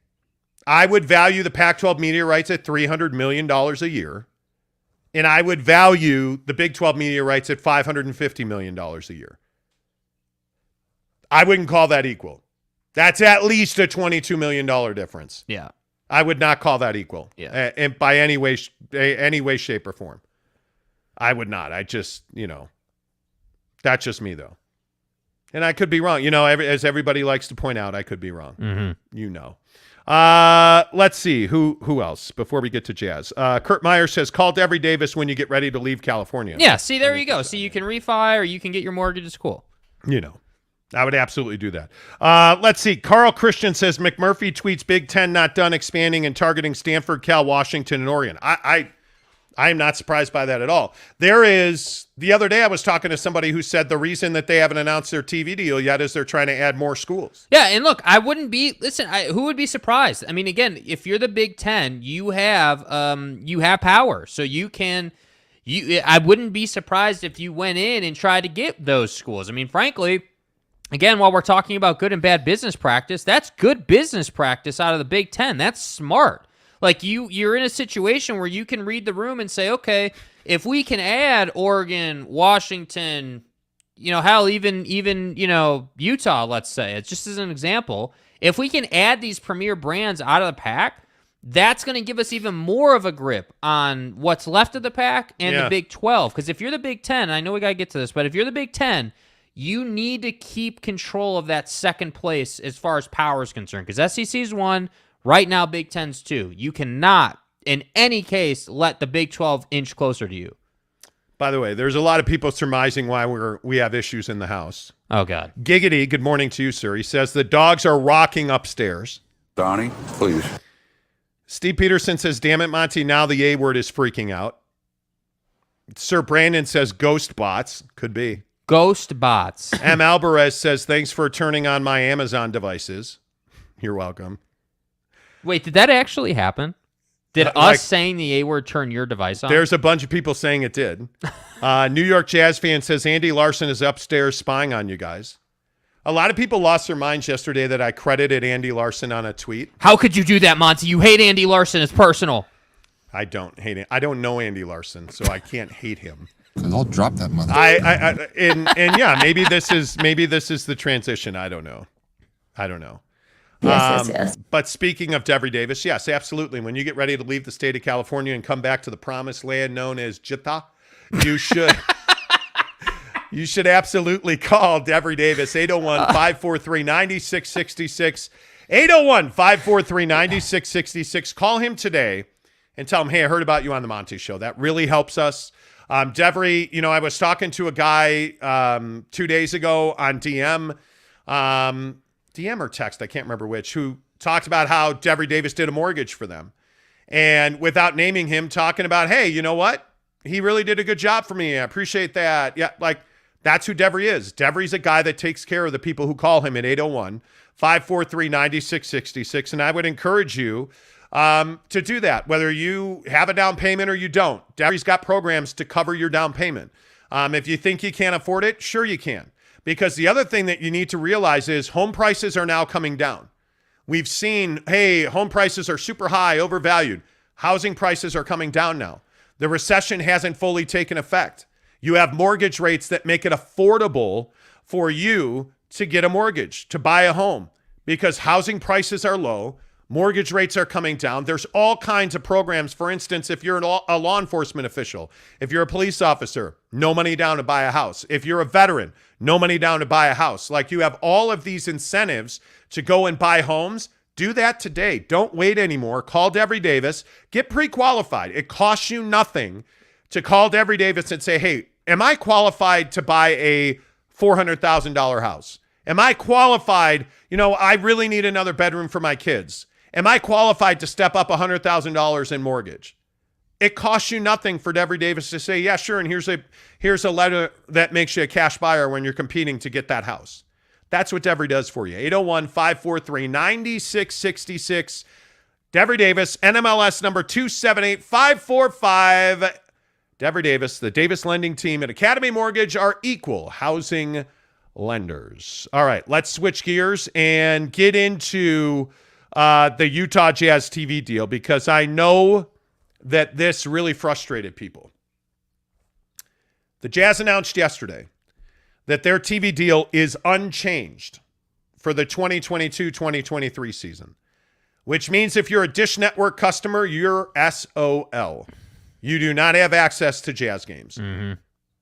I would value the Pac-12 media rights at $300 million a year. And I would value the Big 12 media rights at $550 million a year. I wouldn't call that equal. That's at least a $22 million difference. Yeah. I would not call that equal, and by any way, shape, or form. I would not. I just, that's just me though, and I could be wrong. As everybody likes to point out, I could be wrong. Mm-hmm. Let's see who else before we get to Jazz. Kurt Meyer says, "Call Devery Davis when you get ready to leave California." Yeah. See, there you go. See, you can refi or you can get your mortgage at school. I would absolutely do that. Let's see. Carl Christian says McMurphy tweets Big Ten not done expanding and targeting Stanford, Cal, Washington, and Oregon. I am not surprised by that at all. The other day I was talking to somebody who said the reason that they haven't announced their TV deal yet is they're trying to add more schools. Yeah, and look, who would be surprised? I mean, again, if you're the Big Ten, you have power, so you can. I wouldn't be surprised if you went in and tried to get those schools. I mean, frankly. again, while we're talking about good and bad business practice, that's good business practice out of the Big Ten. That's smart. Like you're in a situation where you can read the room and say, okay, if we can add Oregon, Washington, hell, even Utah, let's say, it's just as an example. If we can add these premier brands out of the PAC, that's going to give us even more of a grip on what's left of the PAC and the Big 12. Because if you're the Big 10, I know we got to get to this, but if you're the Big 10, you need to keep control of that second place as far as power is concerned. Because SEC's 1, right now Big 10's 2. You cannot, in any case, let the Big 12 inch closer to you. By the way, there's a lot of people surmising why we have issues in the house. Oh, God. Giggity, good morning to you, sir. He says the dogs are rocking upstairs. Donnie, please. Steve Peterson says, damn it, Monty, now the A word is freaking out. Sir Brandon says ghost bots. Could be. Ghost bots. M. Alvarez says, thanks for turning on my Amazon devices. You're welcome. Wait, did that actually happen? Did us saying the A word turn your device on? There's a bunch of people saying it did. New York Jazz fan says Andy Larson is upstairs spying on you guys. A lot of people lost their minds yesterday that I credited Andy Larson on a tweet. How could you do that, Monty? You hate Andy Larson. It's personal. I don't hate him. I don't know Andy Larson, so I can't hate him. Because I'll drop that mother. Maybe this is the transition. I don't know. Yes. But speaking of Devery Davis, yes, absolutely. When you get ready to leave the state of California and come back to the promised land known as Jita, you should you should absolutely call Devery Davis, 801-543-9666. 801-543-9666. Call him today and tell him, hey, I heard about you on the Monty Show. That really helps us. Devery, I was talking to a guy 2 days ago on DM or text, I can't remember which, who talked about how Devery Davis did a mortgage for them. And without naming him, talking about, hey, you know what? He really did a good job for me. I appreciate that. Yeah, that's who Devery is. Devery's a guy that takes care of the people who call him at 801-543-9666. And I would encourage you to do that, whether you have a down payment or you don't. Devery's got programs to cover your down payment. If you think you can't afford it, sure you can. Because the other thing that you need to realize is home prices are now coming down. We've seen, hey, home prices are super high, overvalued. Housing prices are coming down now. The recession hasn't fully taken effect. You have mortgage rates that make it affordable for you to get a mortgage, to buy a home, because housing prices are low. Mortgage rates are coming down. There's all kinds of programs. For instance, if you're a law enforcement official, if you're a police officer, no money down to buy a house. If you're a veteran, no money down to buy a house. You have all of these incentives to go and buy homes. Do that today. Don't wait anymore. Call Devery Davis. Get pre-qualified. It costs you nothing to call Devery Davis and say, hey, am I qualified to buy a $400,000 house? Am I qualified? I really need another bedroom for my kids. Am I qualified to step up $100,000 in mortgage? It costs you nothing for Devery Davis to say, yeah, sure, and here's a letter that makes you a cash buyer when you're competing to get that house. That's what Devery does for you. 801-543-9666. Devery Davis, NMLS number 278545. Devery Davis, the Davis lending team at Academy Mortgage are equal housing lenders. All right, let's switch gears and get into the Utah Jazz TV deal, because I know that this really frustrated people. The Jazz announced yesterday that their TV deal is unchanged for the 2022-2023 season, which means if you're a Dish Network customer, you're SOL. You do not have access to Jazz games. Mm-hmm.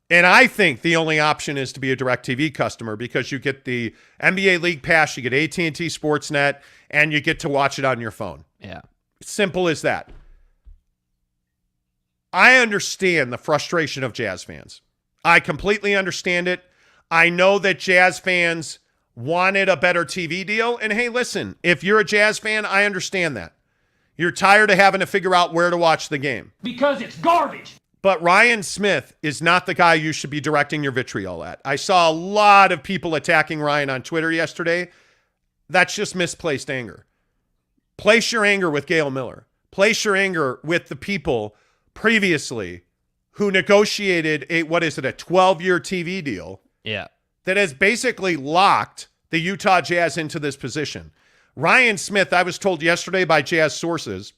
And I think the only option is to be a DirecTV customer, because you get the NBA League Pass, you get AT&T Sportsnet, and you get to watch it on your phone. Yeah. Simple as that. I understand the frustration of Jazz fans. I completely understand it. I know that Jazz fans wanted a better TV deal. And hey, listen, if you're a Jazz fan, I understand that. You're tired of having to figure out where to watch the game. Because it's garbage. But Ryan Smith is not the guy you should be directing your vitriol at. I saw a lot of people attacking Ryan on Twitter yesterday. That's just misplaced anger. Place your anger with Gail Miller. Place your anger with the people previously who negotiated a 12-year TV deal. Yeah. that has basically locked the Utah Jazz into this position. Ryan Smith, I was told yesterday by Jazz sources,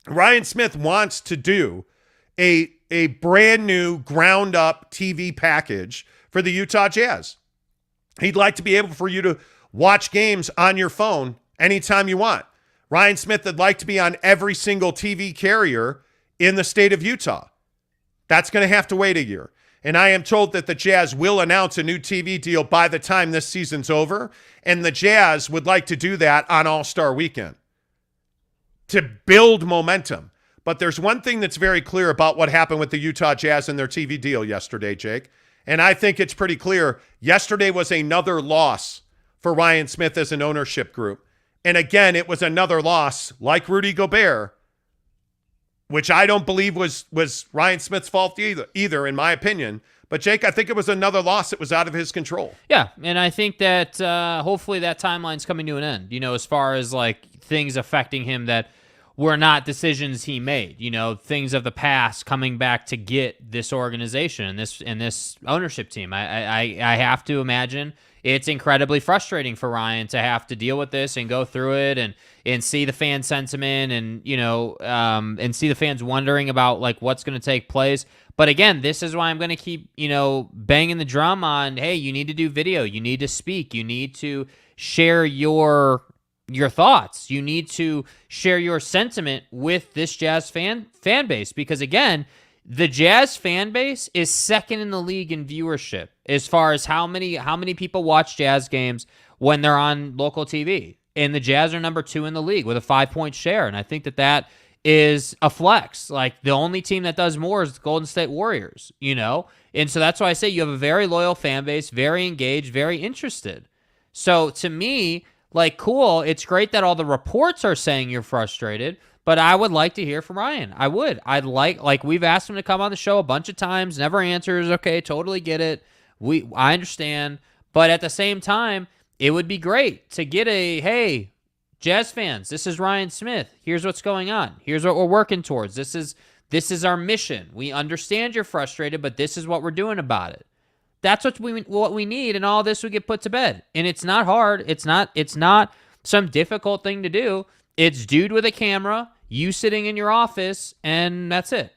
Ryan Smith wants to do a brand new ground up TV package for the Utah Jazz. He'd like to be able for you to watch games on your phone anytime you want. Ryan Smith would like to be on every single TV carrier in the state of Utah. That's going to have to wait a year. And I am told that the Jazz will announce a new TV deal by the time this season's over, and the Jazz would like to do that on All-Star Weekend to build momentum. But there's one thing that's very clear about what happened with the Utah Jazz and their TV deal yesterday, Jake, and I think it's pretty clear. Yesterday was another loss for Ryan Smith as an ownership group. And again, it was another loss, like Rudy Gobert, which I don't believe was Ryan Smith's fault either, in my opinion. But, Jake, I think it was another loss that was out of his control. Yeah, and I think that hopefully that timeline's coming to an end, as far as, things affecting him that were not decisions he made, things of the past coming back to get this organization and this ownership team. I have to imagine it's incredibly frustrating for Ryan to have to deal with this and go through it and see the fan sentiment and and see the fans wondering about what's going to take place. But again, this is why I'm going to keep banging the drum on, hey, you need to do video, you need to speak, you need to share your thoughts, you need to share your sentiment with this Jazz fan base, because again, the Jazz fan base is second in the league in viewership as far as how many people watch Jazz games when they're on local TV. And the Jazz are number 2 in the league with a 5-point share. And I think that is a flex. The only team that does more is the Golden State Warriors, And so that's why I say you have a very loyal fan base, very engaged, very interested. So to me, cool, it's great that all the reports are saying you're frustrated, but I would like to hear from Ryan. I would. I'd like we've asked him to come on the show a bunch of times, never answers. Okay, totally get it. I understand. But at the same time, it would be great to get hey, Jazz fans, this is Ryan Smith. Here's what's going on. Here's what we're working towards. This is our mission. We understand you're frustrated, but this is what we're doing about it. That's what we need, and all this would get put to bed. And it's not hard. It's not some difficult thing to do. It's dude with a camera, you sitting in your office, and that's it.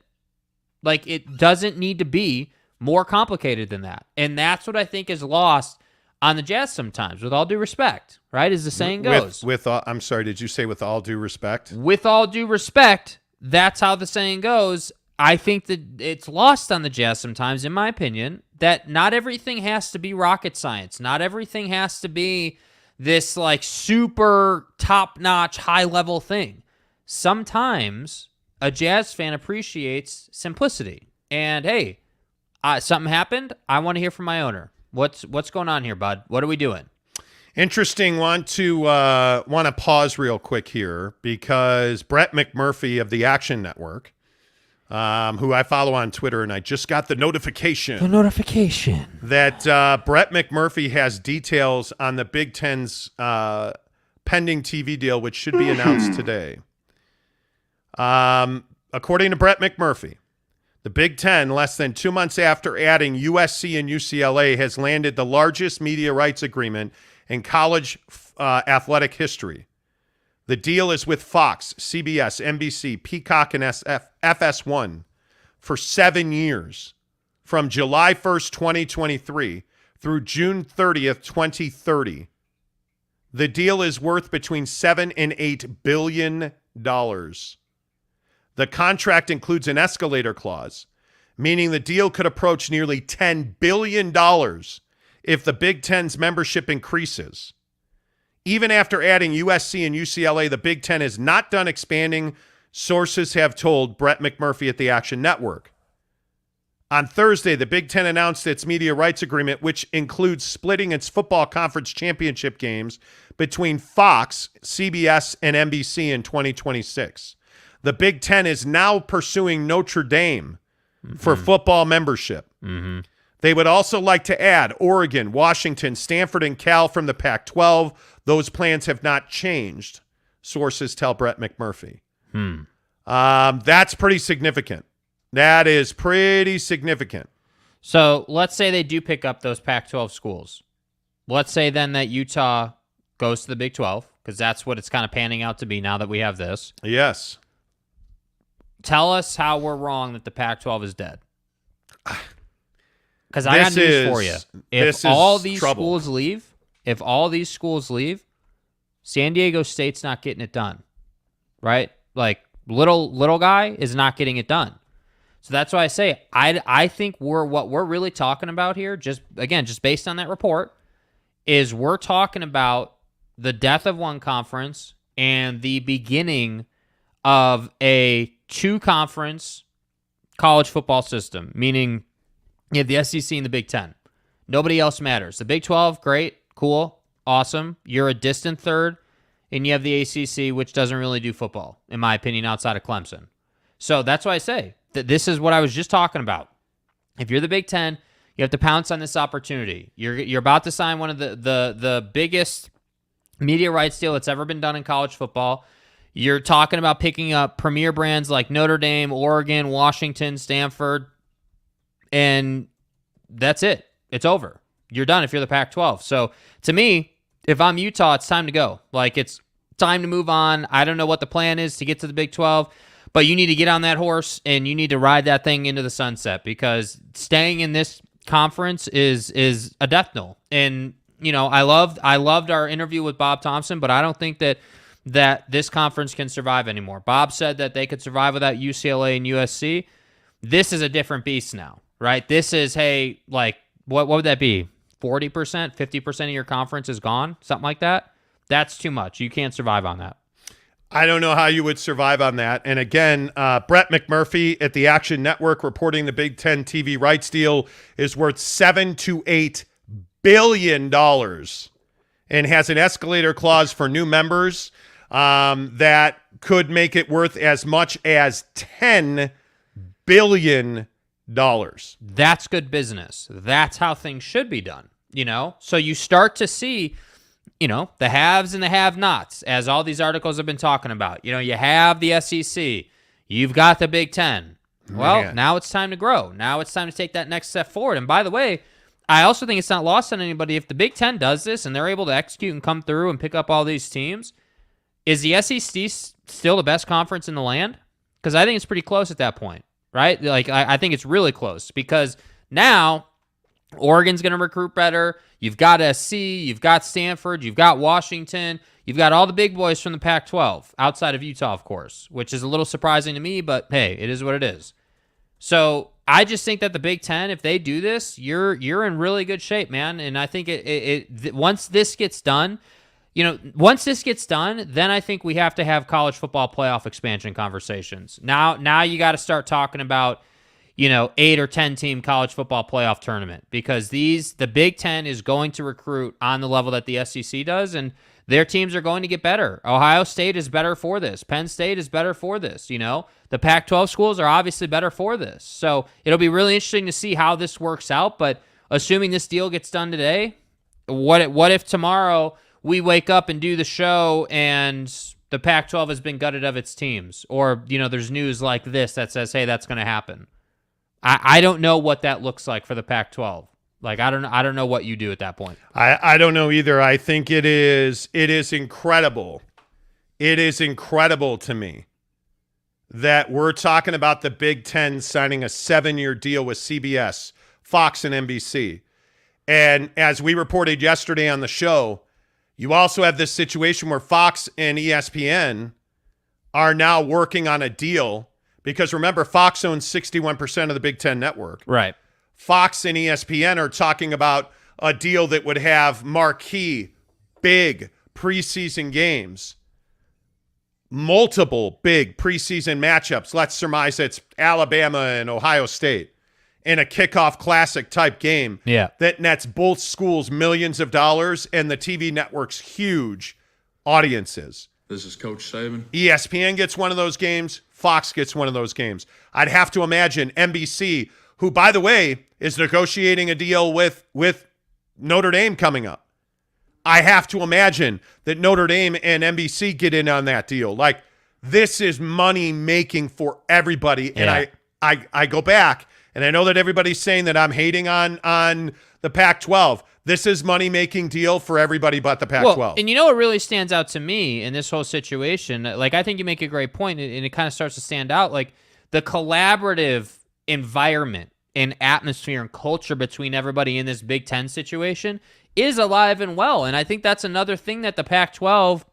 It doesn't need to be more complicated than that. And that's what I think is lost on the Jazz sometimes, with all due respect, right? As the saying goes. I'm sorry, did you say with all due respect? With all due respect, that's how the saying goes. I think that it's lost on the Jazz sometimes, in my opinion, that not everything has to be rocket science. Not everything has to be this super top-notch, high-level thing. Sometimes a Jazz fan appreciates simplicity. And hey, something happened. I want to hear from my owner. What's going on here, bud? What are we doing? Interesting. Want to pause real quick here because Brett McMurphy of the Action Network, who I follow on Twitter, and I just got the notification. That Brett McMurphy has details on the Big Ten's pending TV deal, which should be announced today. According to Brett McMurphy, the Big Ten, less than 2 months after adding USC and UCLA, has landed the largest media rights agreement in college athletic history. The deal is with Fox, CBS, NBC, Peacock, and FS1 for 7 years, from July 1st, 2023 through June 30th, 2030. The deal is worth between $7 and $8 billion. The contract includes an escalator clause, meaning the deal could approach nearly $10 billion if the Big Ten's membership increases. Even after adding USC and UCLA, the Big Ten is not done expanding, sources have told Brett McMurphy at the Action Network. On Thursday, the Big Ten announced its media rights agreement, which includes splitting its football conference championship games between Fox, CBS, and NBC in 2026. The Big Ten is now pursuing Notre Dame for football membership. Mm-hmm. They would also like to add Oregon, Washington, Stanford, and Cal from the Pac-12. Those plans have not changed, sources tell Brett McMurphy. That's pretty significant. That is pretty significant. So let's say they do pick up those Pac-12 schools. Let's say then that Utah goes to the Big 12, because that's what it's kind of panning out to be now that we have this. Yes. Tell us how we're wrong that the Pac-12 is dead. Because I got news for you. If all these schools leave, San Diego State's not getting it done, right? Like little guy is not getting it done. So that's why I say I think what we're really talking about here, just based on that report, is we're talking about the death of one conference and the beginning of a two-conference college football system, meaning you have the SEC and the Big Ten. Nobody else matters. The Big 12, great, cool, awesome. You're a distant third, and you have the ACC, which doesn't really do football, in my opinion, outside of Clemson. So that's why I say that this is what I was just talking about. If you're the Big Ten, you have to pounce on this opportunity. You're about to sign one of the biggest media rights deal that's ever been done in college football. You're talking about picking up premier brands like Notre Dame, Oregon, Washington, Stanford, and that's it. It's over. You're done if you're the Pac-12. So to me, if I'm Utah, it's time to go. Like, it's time to move on. I don't know what the plan is to get to the Big 12, but you need to get on that horse and you need to ride that thing into the sunset, because staying in this conference is a death knell. And I loved our interview with Bob Thompson, but I don't think that this conference can survive anymore. Bob said that they could survive without UCLA and USC. This is a different beast now, right? This is, hey, like, what would that be? 40%, 50% of your conference is gone? Something like that? That's too much. You can't survive on that. I don't know how you would survive on that. And again, Brett McMurphy at the Action Network reporting the Big Ten TV rights deal is worth $7 to $8 billion and has an escalator clause for new members that could make it worth as much as $10 billion. That's good business. That's how things should be done, So you start to see, the haves and the have-nots, as all these articles have been talking about. You have the SEC. You've got the Big Ten. Well, now it's time to grow. Now it's time to take that next step forward. And by the way, I also think it's not lost on anybody. If the Big Ten does this and they're able to execute and come through and pick up all these teams, is the SEC still the best conference in the land? Because I think it's pretty close at that point, right? Like, I think it's really close, because now Oregon's going to recruit better. You've got SC, you've got Stanford, you've got Washington, you've got all the big boys from the Pac-12, outside of Utah, of course, which is a little surprising to me, but hey, it is what it is. So I just think that the Big Ten, if they do this, you're in really good shape, man. And I think once this gets done, then I think we have to have college football playoff expansion conversations. Now you got to start talking about, 8 or 10 team college football playoff tournament, because the Big Ten is going to recruit on the level that the SEC does, and their teams are going to get better. Ohio State is better for this. Penn State is better for this. The Pac-12 schools are obviously better for this. So it'll be really interesting to see how this works out. But assuming this deal gets done today, what if tomorrow we wake up and do the show and the Pac-12 has been gutted of its teams, or there's news like this that says, hey, that's going to happen? I don't know what that looks like for the Pac-12. Like, I don't know what you do at that point. I don't know either. I think it is incredible. It is incredible to me that we're talking about the Big Ten signing a 7-year deal with CBS, Fox, and NBC. And as we reported yesterday on the show, you also have this situation where Fox and ESPN are now working on a deal, because remember, Fox owns 61% of the Big Ten network. Right. Fox and ESPN are talking about a deal that would have marquee, big preseason games, multiple big preseason matchups. Let's surmise it's Alabama and Ohio State in a kickoff classic type game. Yeah. That nets both schools millions of dollars and the TV network's huge audiences. This is Coach Saban. ESPN gets one of those games. Fox gets one of those games. I'd have to imagine NBC, who, by the way, is negotiating a deal with Notre Dame coming up. I have to imagine that Notre Dame and NBC get in on that deal. Like, this is money making for everybody. Yeah. And I go back And I know that everybody's saying that I'm hating on the Pac-12. This is money-making deal for everybody but the Pac-12. Well, and you know what really stands out to me in this whole situation? Like, I think you make a great point, and it kind of starts to stand out. Like, the collaborative environment and atmosphere and culture between everybody in this Big Ten situation is alive and well. And I think that's another thing that the Pac-12,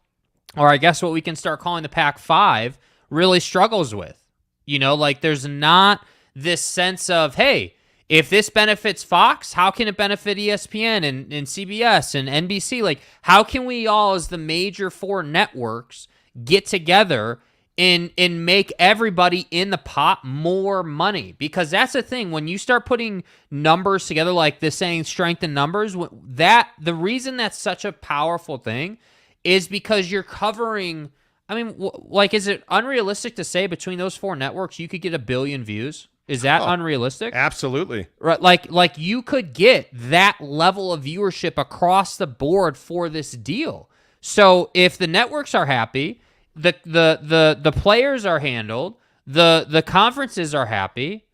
or I guess what we can start calling the Pac-5, really struggles with. You know, like, there's not this sense of, hey, if this benefits Fox, how can it benefit ESPN and CBS and NBC? Like, how can we all, as the major 4 networks, get together and make everybody in the pot more money? Because that's the thing. When you start putting numbers together, like this saying strength in numbers, the reason that's such a powerful thing is because you're covering, I mean, like, is it unrealistic to say between those 4 networks you could get 1 billion views? Is that unrealistic? Absolutely. Right, like you could get that level of viewership across the board for this deal. So if the networks are happy, the players are handled, the conferences are happy,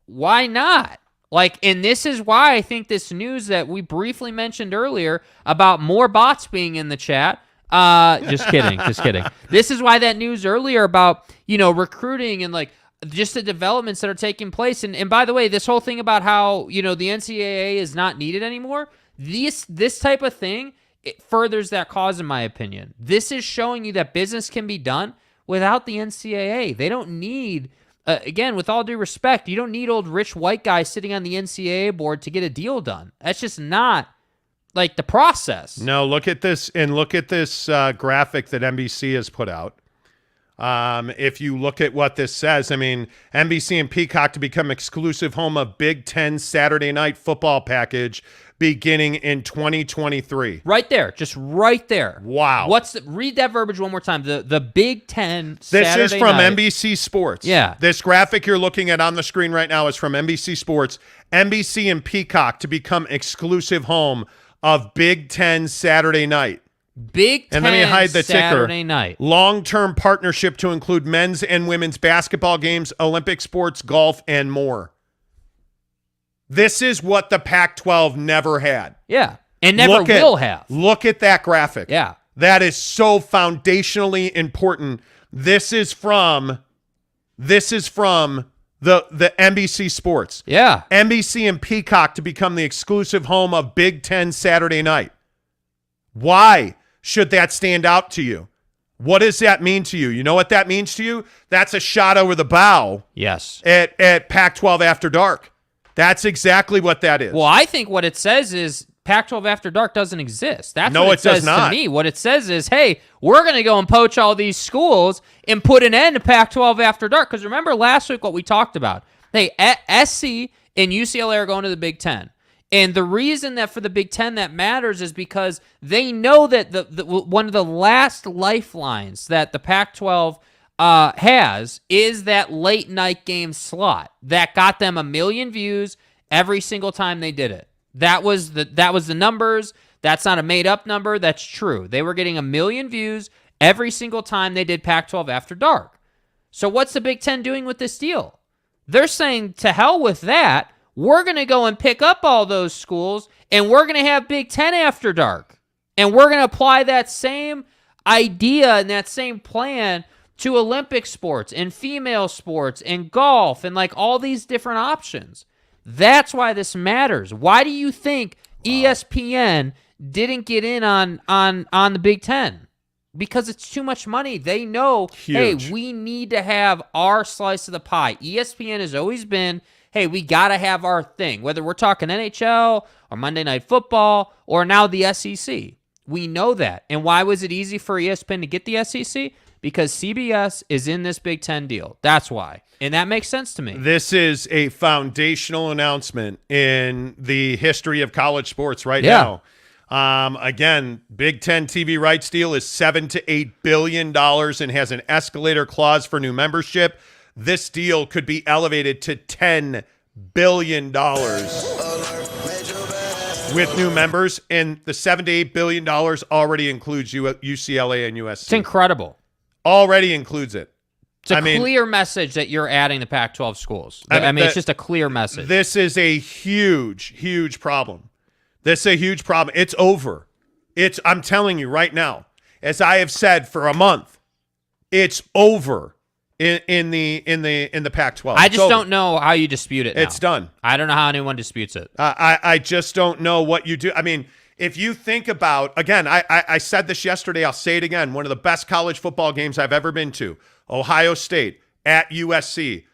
why not? Like, and this is why I think this news that we briefly mentioned earlier about more bots being in the chat. Just kidding. This is why that news earlier about, recruiting and like just the developments that are taking place. And by the way, this whole thing about how, the NCAA is not needed anymore, this type of thing, it furthers that cause, in my opinion. This is showing you that business can be done without the NCAA. They don't need, again, with all due respect, you don't need old rich white guys sitting on the NCAA board to get a deal done. That's just not like the process. No, look at this graphic that NBC has put out. If you look at what this says, I mean, NBC and Peacock to become exclusive home of Big Ten Saturday night football package beginning in 2023. Right there, just right there. Wow. Read that verbiage one more time. The Big Ten This Saturday is from night. NBC Sports. Yeah. This graphic you're looking at on the screen right now is from NBC Sports. NBC and Peacock to become exclusive home of Big Ten Saturday night. Big Ten and let me hide the Saturday ticker. Night. Long-term partnership to include men's and women's basketball games, Olympic sports, golf, and more. This is what the Pac-12 never had. Yeah, and never will have. Look at that graphic. Yeah. That is so foundationally important. This is from the NBC Sports. Yeah. NBC and Peacock to become the exclusive home of Big Ten Saturday night. Why should that stand out to you? What does that mean to you? You know what that means to you? That's a shot over the bow. Yes. At Pac-12 After Dark. That's exactly what that is. Well, I think what it says is Pac-12 After Dark doesn't exist. That's no, what it says does not. to me. What it says is, hey, we're going to go and poach all these schools and put an end to Pac-12 After Dark. Because remember last week what we talked about. Hey, SC and UCLA are going to the Big Ten. And the reason that for the Big Ten that matters is because they know that the one of the last lifelines that the Pac-12 has is that late night game slot that got them 1 million views every single time they did it. That was the numbers. That's not a made up number. That's true. They were getting 1 million views every single time they did Pac-12 After Dark. So what's the Big Ten doing with this deal? They're saying to hell with that. We're going to go and pick up all those schools, and we're going to have Big Ten After Dark. And we're going to apply that same idea and that same plan to Olympic sports and female sports and golf and like all these different options. That's why this matters. Why do you think ESPN didn't get in on the Big Ten? Because it's too much money. They know, Huge. Hey, we need to have our slice of the pie. ESPN has always been, hey, we got to have our thing, whether we're talking NHL or Monday Night Football or now the SEC. We know that. And why was it easy for ESPN to get the SEC? Because CBS is in this Big Ten deal. That's why. And that makes sense to me. This is a foundational announcement in the history of college sports right now. Again, Big Ten TV rights deal is $7 to $8 billion and has an escalator clause for new membership. This deal could be elevated to $10 billion with new members, and the $7 to $8 billion already includes UCLA and USC. It's incredible. Already includes it. It's a clear message that you're adding the Pac-12 schools. It's just a clear message. This is a huge, huge problem. This is a huge problem. It's over. I'm telling you right now, as I have said for a month, it's over in the Pac-12. I just don't know how you dispute it now. It's done. I don't know how anyone disputes it. I just don't know what you do. I mean, if you think about, again, I said this yesterday, I'll say it again, one of the best college football games I've ever been to, Ohio State at USC,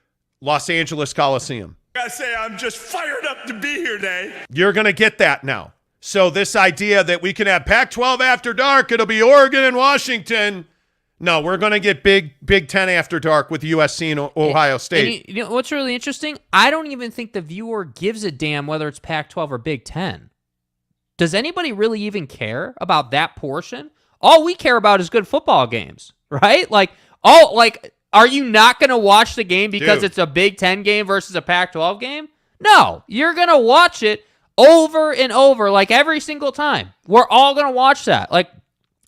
Los Angeles Coliseum. I gotta say, I'm just fired up to be here today. You're going to get that now. So this idea that we can have Pac-12 after dark, it'll be Oregon and Washington. No, we're going to get Big Ten after dark with USC and Ohio State. And you know what's really interesting? I don't even think the viewer gives a damn whether it's Pac-12 or Big Ten. Does anybody really even care about that portion? All we care about is good football games, right? Are you not going to watch the game because it's a Big Ten game versus a Pac-12 game? No, you're going to watch it over and over, like every single time. We're all going to watch that. Like,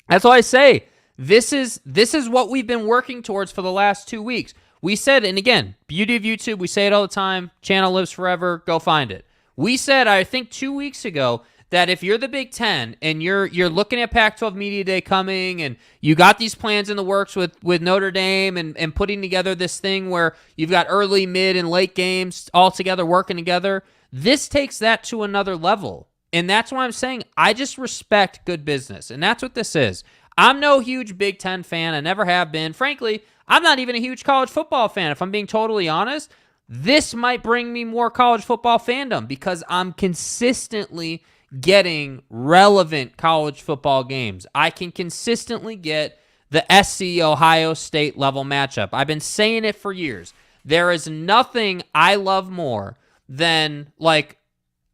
that's why I say this is what we've been working towards for the last 2 weeks. We said, and again, beauty of YouTube, we say it all the time, channel lives forever, go find it. We said, I think 2 weeks ago, that if you're the Big Ten and you're looking at Pac-12 Media Day coming and you got these plans in the works with Notre Dame and putting together this thing where you've got early, mid, and late games all together working together, this takes that to another level. And that's why I'm saying I just respect good business. And that's what this is. I'm no huge Big Ten fan. I never have been. Frankly, I'm not even a huge college football fan. If I'm being totally honest, this might bring me more college football fandom because I'm consistently getting relevant college football games. I can consistently get the SC Ohio State level matchup. I've been saying it for years. There is nothing I love more than like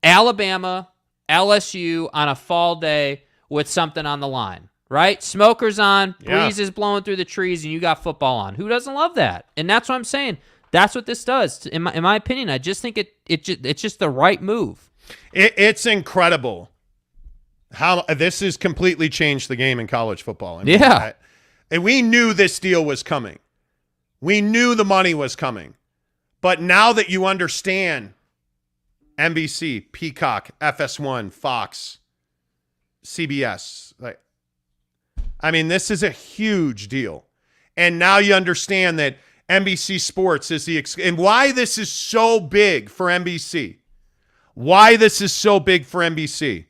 Alabama, LSU on a fall day with something on the line, right? Smokers on, breeze is blowing through the trees, and you got football on. Who doesn't love that? And that's what I'm saying. That's what this does. In my opinion, I just think it's just the right move. It's incredible how this has completely changed the game in college football. And we knew this deal was coming. We knew the money was coming. But now that you understand NBC, Peacock, FS1, Fox, CBS, this is a huge deal. And now you understand that NBC Sports is and why this is so big for NBC. Why this is so big for NBC.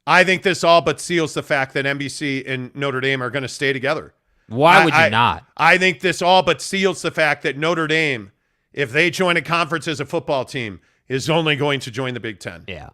I think this all but seals the fact that NBC and Notre Dame are going to stay together. Why would you not? I think this all but seals the fact that Notre Dame, if they join a conference as a football team, is only going to join the Big Ten. Yeah.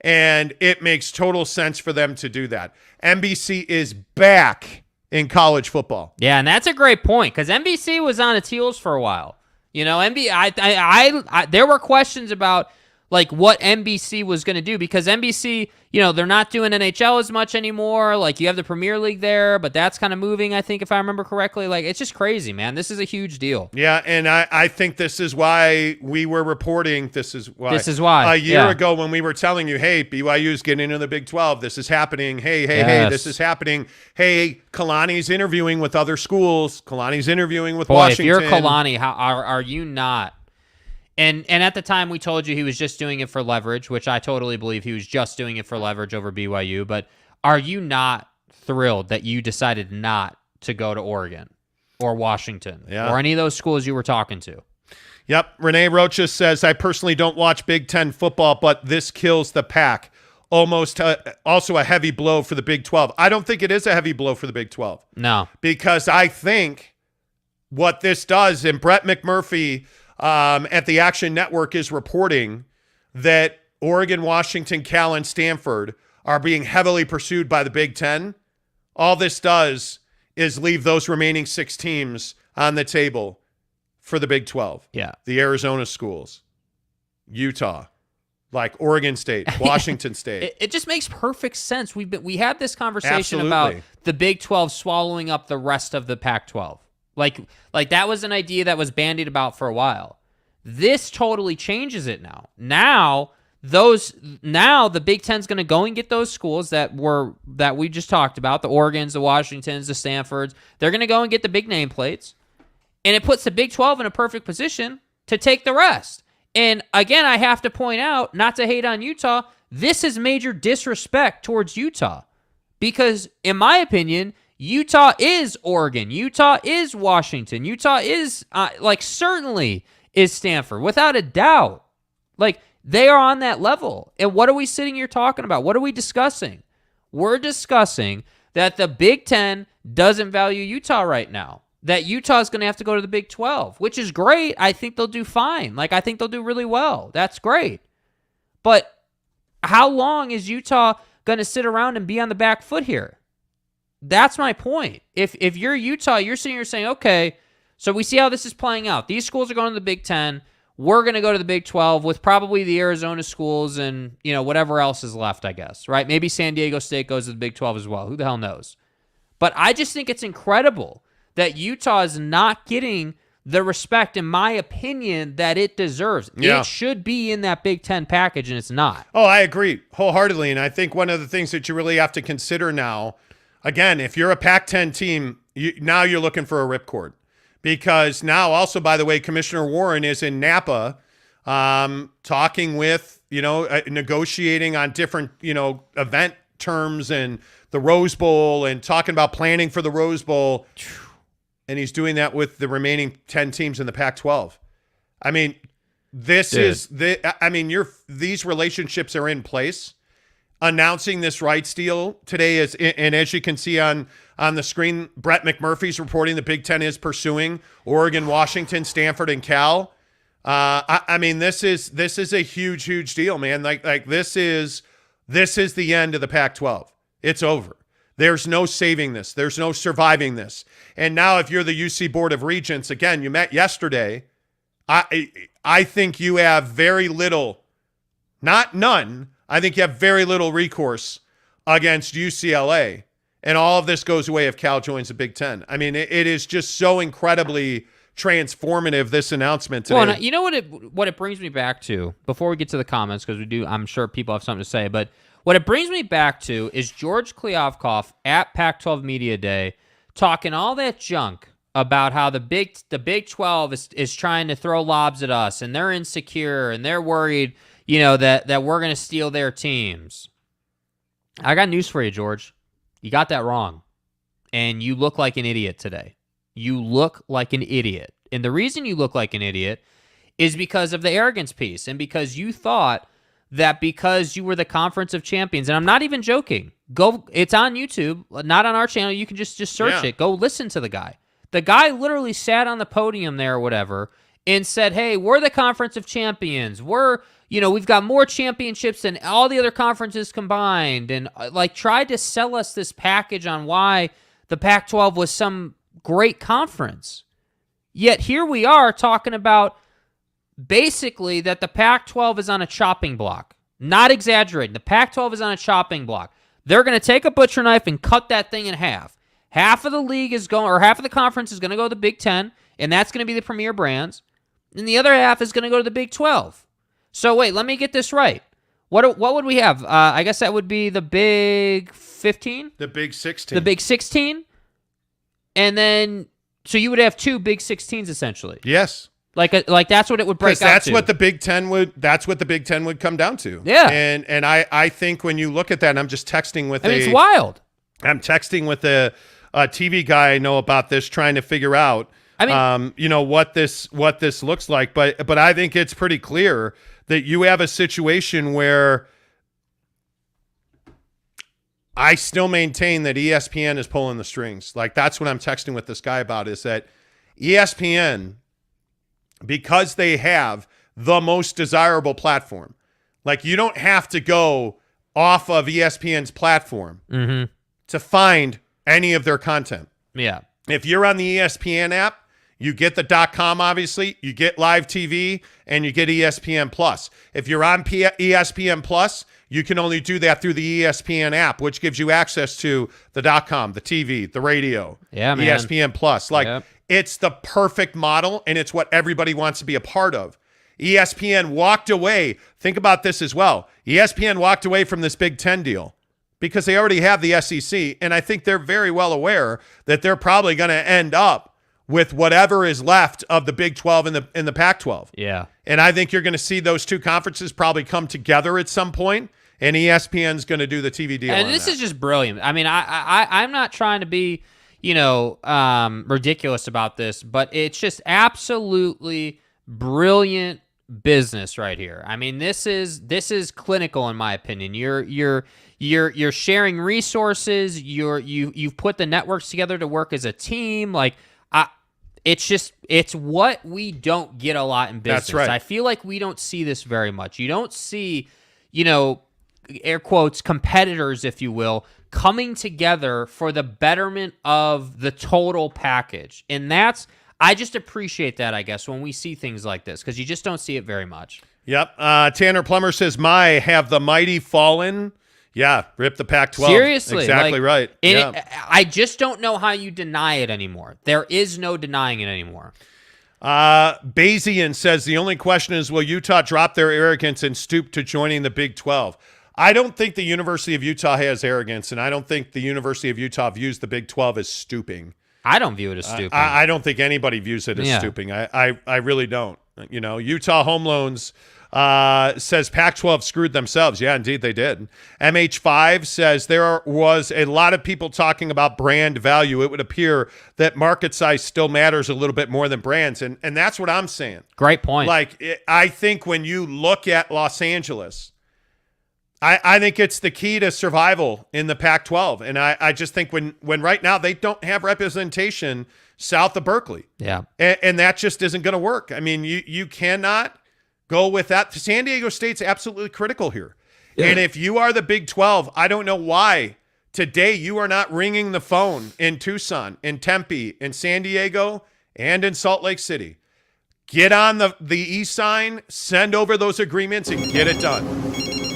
And it makes total sense for them to do that. NBC is back in college football. Yeah, and that's a great point because NBC was on its heels for a while. You know, there were questions about like what NBC was going to do because NBC, you know, they're not doing NHL as much anymore. Like you have the Premier League there, but that's kind of moving, I think, if I remember correctly. Like it's just crazy, man. This is a huge deal. Yeah, and I think this is why we were reporting. This is why a year ago when we were telling you, hey, BYU is getting into the Big 12. This is happening. Hey, this is happening. Hey, Kalani's interviewing with other schools. Kalani's interviewing with Washington. If you're Kalani, how are you not? And at the time, we told you he was just doing it for leverage, which I totally believe he was just doing it for leverage over BYU. But are you not thrilled that you decided not to go to Oregon or Washington or any of those schools you were talking to? Yep. Renee Rocha says, I personally don't watch Big Ten football, but this kills the PAC. Almost also a heavy blow for the Big 12. I don't think it is a heavy blow for the Big 12. No. Because I think what this does, and Brett McMurphy at the Action Network is reporting that Oregon, Washington, Cal, and Stanford are being heavily pursued by the Big Ten. All this does is leave those remaining 6 teams on the table for the Big 12. Yeah. The Arizona schools, Utah, like Oregon State, Washington State. It just makes perfect sense. We had this conversation about the Big 12 swallowing up the rest of the Pac-12. Like that was an idea that was bandied about for a while. This totally changes it now. Now the Big Ten's going to go and get those schools that we just talked about, the Oregons, the Washingtons, the Stanfords. They're going to go and get the big name plates. And it puts the Big 12 in a perfect position to take the rest. And again, I have to point out, not to hate on Utah, this is major disrespect towards Utah. Because in my opinion, Utah is Oregon. Utah is Washington. Utah is, certainly is Stanford, without a doubt. Like, they are on that level. And what are we sitting here talking about? What are we discussing? We're discussing that the Big Ten doesn't value Utah right now. That Utah is going to have to go to the Big 12, which is great. I think they'll do fine. I think they'll do really well. That's great. But how long is Utah going to sit around and be on the back foot here? That's my point. If you're Utah, you're sitting here saying, okay, so we see how this is playing out. These schools are going to the Big 10. We're going to go to the Big 12 with probably the Arizona schools and, whatever else is left, I guess, right? Maybe San Diego State goes to the Big 12 as well. Who the hell knows? But I just think it's incredible that Utah is not getting the respect, in my opinion, that it deserves. Yeah. It should be in that Big Ten package, and it's not. Oh, I agree wholeheartedly. And I think one of the things that you really have to consider now, again, if you're a Pac-10 team, now you're looking for a ripcord. Because now also, by the way, Commissioner Warren is in Napa talking with, negotiating on different, event terms and the Rose Bowl and talking about planning for the Rose Bowl. And he's doing that with the remaining 10 teams in the Pac-12. I mean, these relationships are in place. Announcing this rights deal today is, and as you can see on the screen, Brett McMurphy's reporting the Big Ten is pursuing Oregon, Washington, Stanford, and Cal. This is a huge deal, man. Like this is the end of the Pac-12. It's over. There's no saving this. There's no surviving this. And now if you're the UC Board of Regents, again, you met yesterday, I think you have very little, not none, I think you have very little recourse against UCLA. And all of this goes away if Cal joins the Big Ten. I mean, it is just so incredibly transformative, this announcement today. Well, you know what it brings me back to, before we get to the comments, because I'm sure people have something to say, but what it brings me back to is George Kliavkoff at Pac-12 Media Day talking all that junk about how the Big 12 is trying to throw lobs at us and they're insecure and they're worried, that we're going to steal their teams. I got news for you, George. You got that wrong. And you look like an idiot today. You look like an idiot. And the reason you look like an idiot is because of the arrogance piece and because you thought that because you were the Conference of Champions, and I'm not even joking. It's on YouTube, not on our channel. You can just search it. Go listen to the guy. The guy literally sat on the podium there or whatever and said, hey, we're the Conference of Champions. We've got more championships than all the other conferences combined, and tried to sell us this package on why the Pac-12 was some great conference. Yet here we are talking about basically that the Pac-12 is on a chopping block. Not exaggerating. The Pac-12 is on a chopping block. They're going to take a butcher knife and cut that thing in half. Half of the league is going, or half of the conference is going to go to the Big Ten, and that's going to be the premier brands. And the other half is going to go to the Big 12. So wait, let me get this right. What would we have? I guess that would be the Big 15? The Big 16. The Big 16? And then, so you would have two Big 16s essentially. Yes. Like that's what it would break out that's to. what the Big Ten would come down to. Yeah. And I think when you look at that, and I'm just texting with it's wild. I'm texting with a TV guy I know about this, trying to figure out what this looks like. But I think it's pretty clear that you have a situation where I still maintain that ESPN is pulling the strings. Like, that's what I'm texting with this guy about, is that ESPN, because they have the most desirable platform, like, you don't have to go off of ESPN's platform to find any of their content. Yeah. If you're on the ESPN app, you get the .com, obviously, you get live TV, and you get ESPN Plus. If you're on ESPN Plus, you can only do that through the ESPN app, which gives you access to the .com, the TV, the radio, ESPN Plus. It's the perfect model, and it's what everybody wants to be a part of. ESPN walked away. Think about this as well. ESPN walked away from this Big Ten deal because they already have the SEC, and I think they're very well aware that they're probably going to end up with whatever is left of the Big 12 and the Pac-12. Yeah. And I think you're going to see those two conferences probably come together at some point, and ESPN's going to do the TV deal. And this is just brilliant. I mean, I'm not trying to be, ridiculous about this, but it's just absolutely brilliant business right here. I mean, this is clinical in my opinion. You're sharing resources. You've put the networks together to work as a team. Like, it's what we don't get a lot in business. That's right. I feel like we don't see this very much. You don't see, air quotes, competitors, if you will, coming together for the betterment of the total package. And I just appreciate that, I guess, when we see things like this, because you just don't see it very much. Yep. Tanner Plummer says, have the mighty fallen? Yeah, rip the Pac-12. Seriously. Exactly right. I just don't know how you deny it anymore. There is no denying it anymore. Bayesian says, the only question is, will Utah drop their arrogance and stoop to joining the Big 12? I don't think the University of Utah has arrogance, and I don't think the University of Utah views the Big 12 as stooping. I don't view it as stupid. I don't think anybody views it as stooping. I really don't. Utah Home Loans says Pac-12 screwed themselves. Yeah, indeed they did. MH5 says there was a lot of people talking about brand value. It would appear that market size still matters a little bit more than brands, and that's what I'm saying. Great point. I think when you look at Los Angeles, I think it's the key to survival in the Pac-12. And I just think when right now they don't have representation south of Berkeley. Yeah. And that just isn't going to work. I mean, you cannot go with that. San Diego State's absolutely critical here. Yeah. And if you are the Big 12, I don't know why today you are not ringing the phone in Tucson, in Tempe, in San Diego, and in Salt Lake City. Get on the e-sign, send over those agreements, and get it done.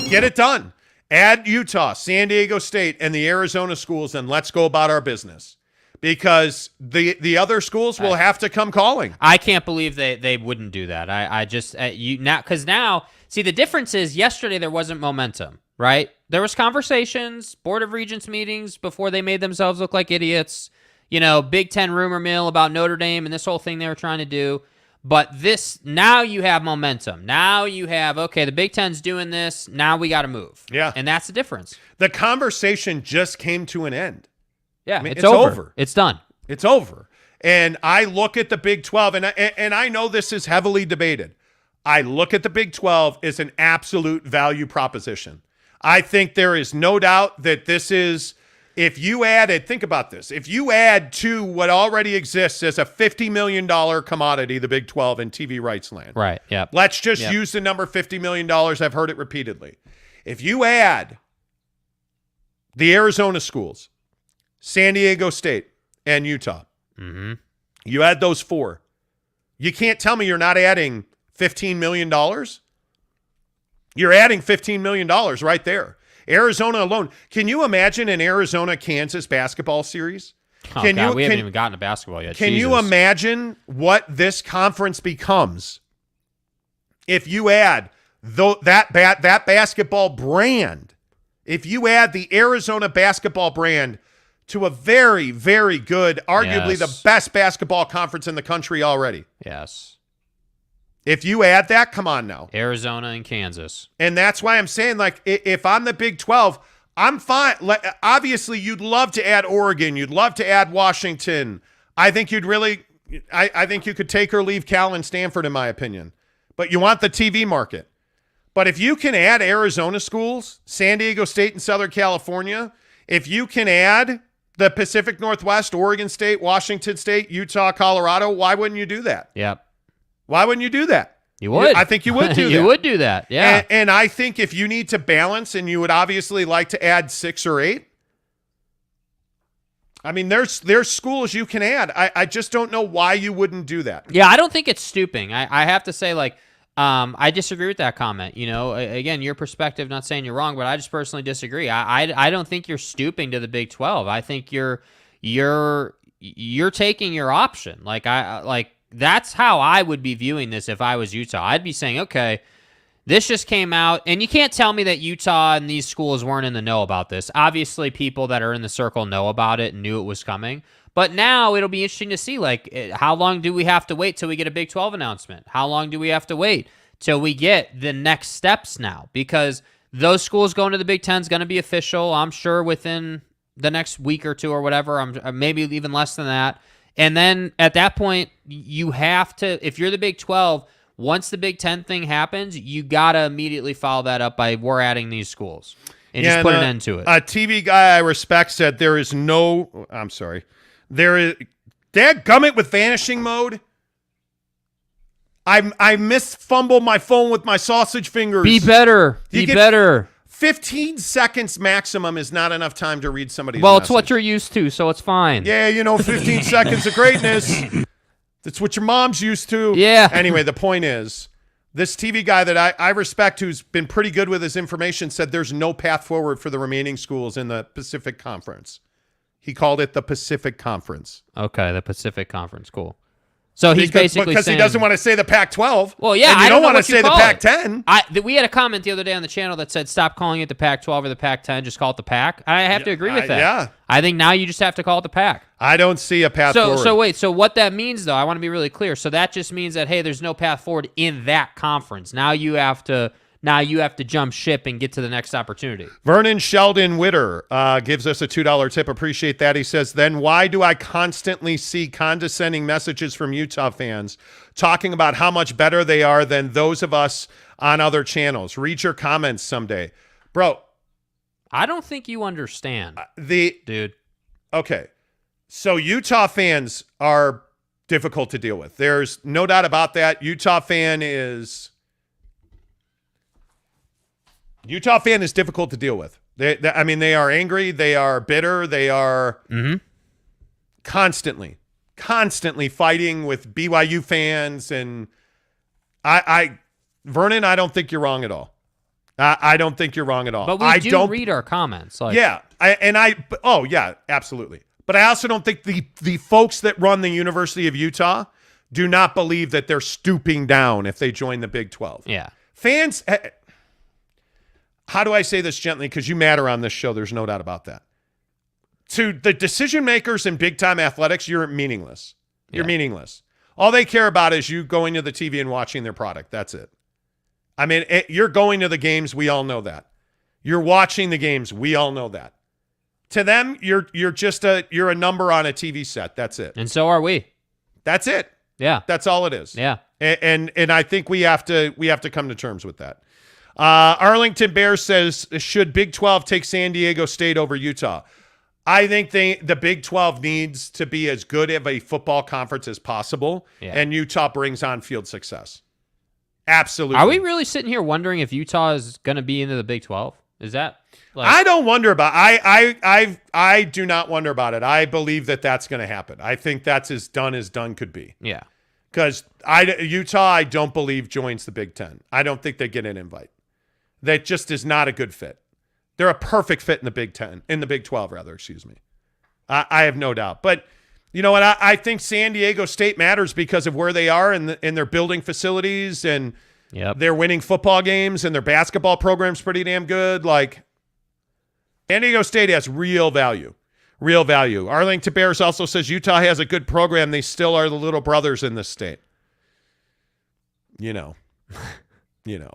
Get it done. Add Utah, San Diego State, and the Arizona schools, and let's go about our business. Because the other schools will have to come calling. I can't believe they wouldn't do that. I just now see the difference is yesterday there wasn't momentum, right? There was conversations, Board of Regents meetings before they made themselves look like idiots. Big Ten rumor mill about Notre Dame and this whole thing they were trying to do. But now you have momentum. Now you have, okay, the Big Ten's doing this. Now we got to move. Yeah. And that's the difference. The conversation just came to an end. Yeah, it's over. It's done. It's over. And I look at the Big 12, and I know this is heavily debated. I look at the Big 12 as an absolute value proposition. I think there is no doubt that this is, if you added, think about this, if you add to what already exists as a $50 million commodity, the Big 12 in TV rights land. Right, yeah. Let's just use the number $50 million. I've heard it repeatedly. If you add the Arizona schools, San Diego State, and Utah, you add those four, you can't tell me you're not adding $15 million. You're adding $15 million right there. Arizona alone. Can you imagine an Arizona-Kansas basketball series? We haven't even gotten to basketball yet. Can you imagine what this conference becomes if you add that basketball brand? If you add the Arizona basketball brand to a very, very good, arguably the best basketball conference in the country already. Yes. If you add that, come on now. Arizona and Kansas. And that's why I'm saying, if I'm the Big 12, I'm fine. Obviously, you'd love to add Oregon. You'd love to add Washington. I think I think you could take or leave Cal and Stanford, in my opinion. But you want the TV market. But if you can add Arizona schools, San Diego State and Southern California, if you can add the Pacific Northwest, Oregon State, Washington State, Utah, Colorado, why wouldn't you do that? Yep. Why wouldn't you do that? You would. I think you would do that. You would do that, yeah. And I think if you need to balance, and you would obviously like to add 6 or 8, I mean, there's schools you can add. I just don't know why you wouldn't do that. Yeah, I don't think it's stooping. I have to say, I disagree with that comment. Again, your perspective, not saying you're wrong, but I just personally disagree. I don't think you're stooping to the Big 12. I think you're taking your option. That's how I would be viewing this if I was Utah. I'd be saying, okay, this just came out, and you can't tell me that Utah and these schools weren't in the know about this. Obviously, people that are in the circle know about it and knew it was coming. But now it'll be interesting to see, like, how long do we have to wait till we get a Big 12 announcement? How long do we have to wait till we get the next steps now? Because those schools going to the Big 10 is going to be official, I'm sure, within the next week or two or whatever, maybe even less than that. And then at that point, you have to, if you're the Big 12, once the Big 10 thing happens, you got to immediately follow that up by we're adding these schools and just put an end to it. A TV guy I respect said there is no, I'm sorry, there is, dadgummit with vanishing mode. I misfumbled my phone with my sausage fingers. Be better. Be better. 15 seconds maximum is not enough time to read somebody's Well, message. it's what you're used to, so it's fine. Yeah, 15 seconds of greatness. That's what your mom's used to. Yeah. Anyway, the point is, this TV guy that I respect, who's been pretty good with his information, said there's no path forward for the remaining schools in the Pacific Conference. He called it the Pacific Conference. Okay, the Pacific Conference. Cool. So he's basically because saying, he doesn't want to say the Pac-12. Well, yeah, and you I don't want to what say the Pac-10. We had a comment the other day on the channel that said, stop calling it the Pac-12 or the Pac-10, just call it the PAC. I have to agree with that. Yeah. I think now you just have to call it the PAC. I don't see a path forward. So wait, so what that means, though, I want to be really clear. So that just means that, hey, there's no path forward in that conference. Now you have to jump ship and get to the next opportunity. Vernon Sheldon Witter gives us a $2 tip. Appreciate that. He says, then why do I constantly see condescending messages from Utah fans talking about how much better they are than those of us on other channels? Read your comments someday. Bro. I don't think you understand. Dude. Okay. So Utah fans are difficult to deal with. There's no doubt about that. Utah fan is difficult to deal with. They are angry. They are bitter. They are constantly fighting with BYU fans. And Vernon, I don't think you're wrong at all. I don't think you're wrong at all. But we do read our comments. Yeah. Yeah, absolutely. But I also don't think the folks that run the University of Utah do not believe that they're stooping down if they join the Big 12. Yeah. Fans, how do I say this gently? Because you matter on this show. There's no doubt about that. To the decision makers in big time athletics, you're meaningless. You're meaningless. All they care about is you going to the TV and watching their product. That's it. I mean, you're going to the games. We all know that. You're watching the games. We all know that. To them, you're a number on a TV set. That's it. And so are we. That's it. Yeah. That's all it is. Yeah. And I think we have to come to terms with that. Arlington Bears says, should Big 12 take San Diego State over Utah? I think the Big 12 needs to be as good of a football conference as possible, and Utah brings on field success. Absolutely. Are we really sitting here wondering if Utah is going to be into the Big 12? Is that? I don't wonder about. I do not wonder about it. I believe that that's going to happen. I think that's as done could be. Yeah. Because Utah, I don't believe joins the Big 10. I don't think they get an invite. That just is not a good fit. They're a perfect fit in the Big 10, in the Big 12 rather. Excuse me. I have no doubt. But you know what? I think San Diego State matters because of where they are in their building facilities, and they're winning football games, and their basketball program's pretty damn good. Like, San Diego State has real value. Real value. Arlington Bears also says Utah has a good program. They still are the little brothers in this state.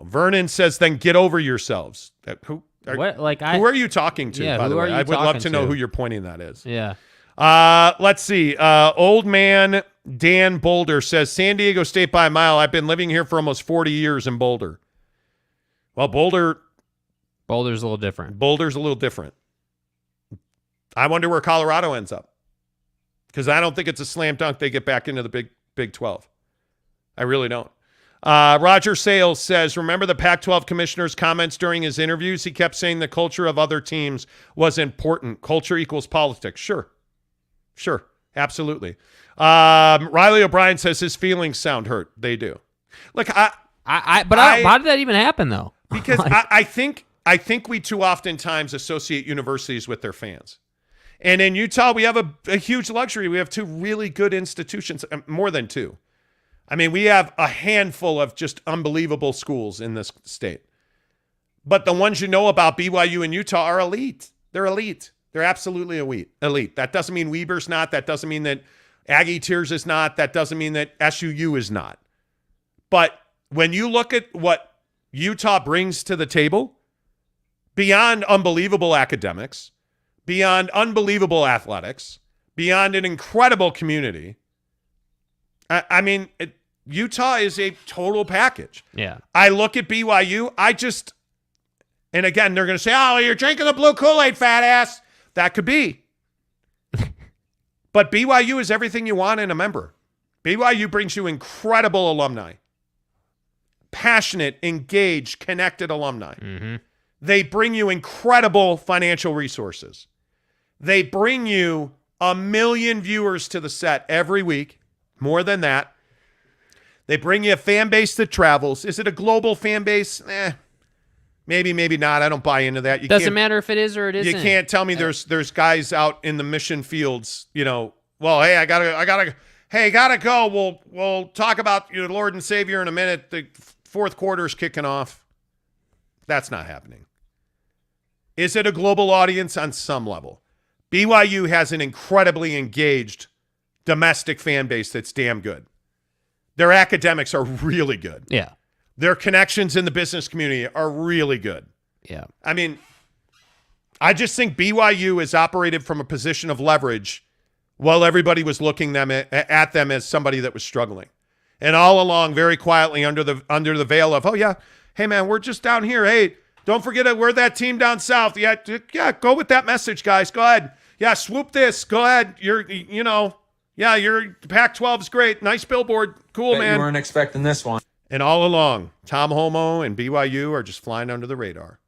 Vernon says, then get over yourselves. Who are you talking to, by the way? I would love to know who you're pointing that is. Yeah. Let's see. Old man Dan Boulder says, San Diego State by a mile. I've been living here for almost 40 years in Boulder. Well, Boulder's a little different. Boulder's a little different. I wonder where Colorado ends up, because I don't think it's a slam dunk they get back into the Big 12. I really don't. Roger Sales says, remember the Pac-12 commissioner's comments during his interviews? He kept saying the culture of other teams was important. Culture equals politics. Sure. Absolutely. Riley O'Brien says his feelings sound hurt. They do. Look, how did that even happen, though? Because I think we too oftentimes associate universities with their fans. And in Utah, we have a huge luxury. We have two really good institutions, more than two. I mean, we have a handful of just unbelievable schools in this state. But the ones you know about, BYU and Utah, are elite. They're elite. They're absolutely elite. That doesn't mean Weber's not. That doesn't mean that Aggie Tears is not. That doesn't mean that SUU is not. But when you look at what Utah brings to the table, beyond unbelievable academics, beyond unbelievable athletics, beyond an incredible community, Utah is a total package. Yeah. I look at BYU, and again, they're going to say, oh, you're drinking the blue Kool-Aid, fat ass. That could be. But BYU is everything you want in a member. BYU brings you incredible alumni. Passionate, engaged, connected alumni. Mm-hmm. They bring you incredible financial resources. They bring you 1 million viewers to the set every week. More than that. They bring you a fan base that travels. Is it a global fan base? Maybe, maybe not. I don't buy into that. Doesn't matter if it is or it isn't. You can't tell me there's guys out in the mission fields, well, hey, I gotta go. We'll talk about your Lord and Savior in a minute. The fourth quarter's kicking off. That's not happening. Is it a global audience? On some level. BYU has an incredibly engaged domestic fan base that's damn good. Their academics are really good. Yeah. Their connections in the business community are really good. Yeah. I just think BYU has operated from a position of leverage while everybody was looking at them as somebody that was struggling. And all along, very quietly under the veil of, oh, yeah, hey, man, we're just down here. Hey, don't forget it. We're that team down south. Yeah, go with that message, guys. Go ahead. Yeah, swoop this. Go ahead. Your Pac-12 is great. Nice billboard. Cool, man. You weren't expecting this one. And all along, Tom Homo and BYU are just flying under the radar.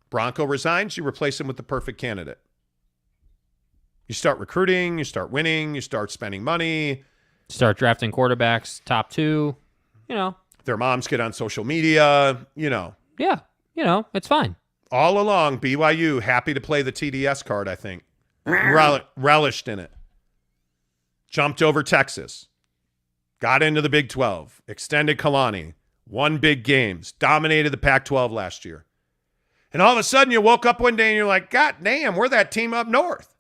Bronco resigns, you replace him with the perfect candidate. You start recruiting, you start winning, you start spending money. Start drafting quarterbacks, top 2, Their moms get on social media, Yeah, it's fine. All along, BYU happy to play the TDS card, I think. Relished in it. Jumped over Texas. Got into the Big 12, extended Kalani, won big games, dominated the Pac-12 last year. And all of a sudden you woke up one day and you're like, God damn, we're that team up north.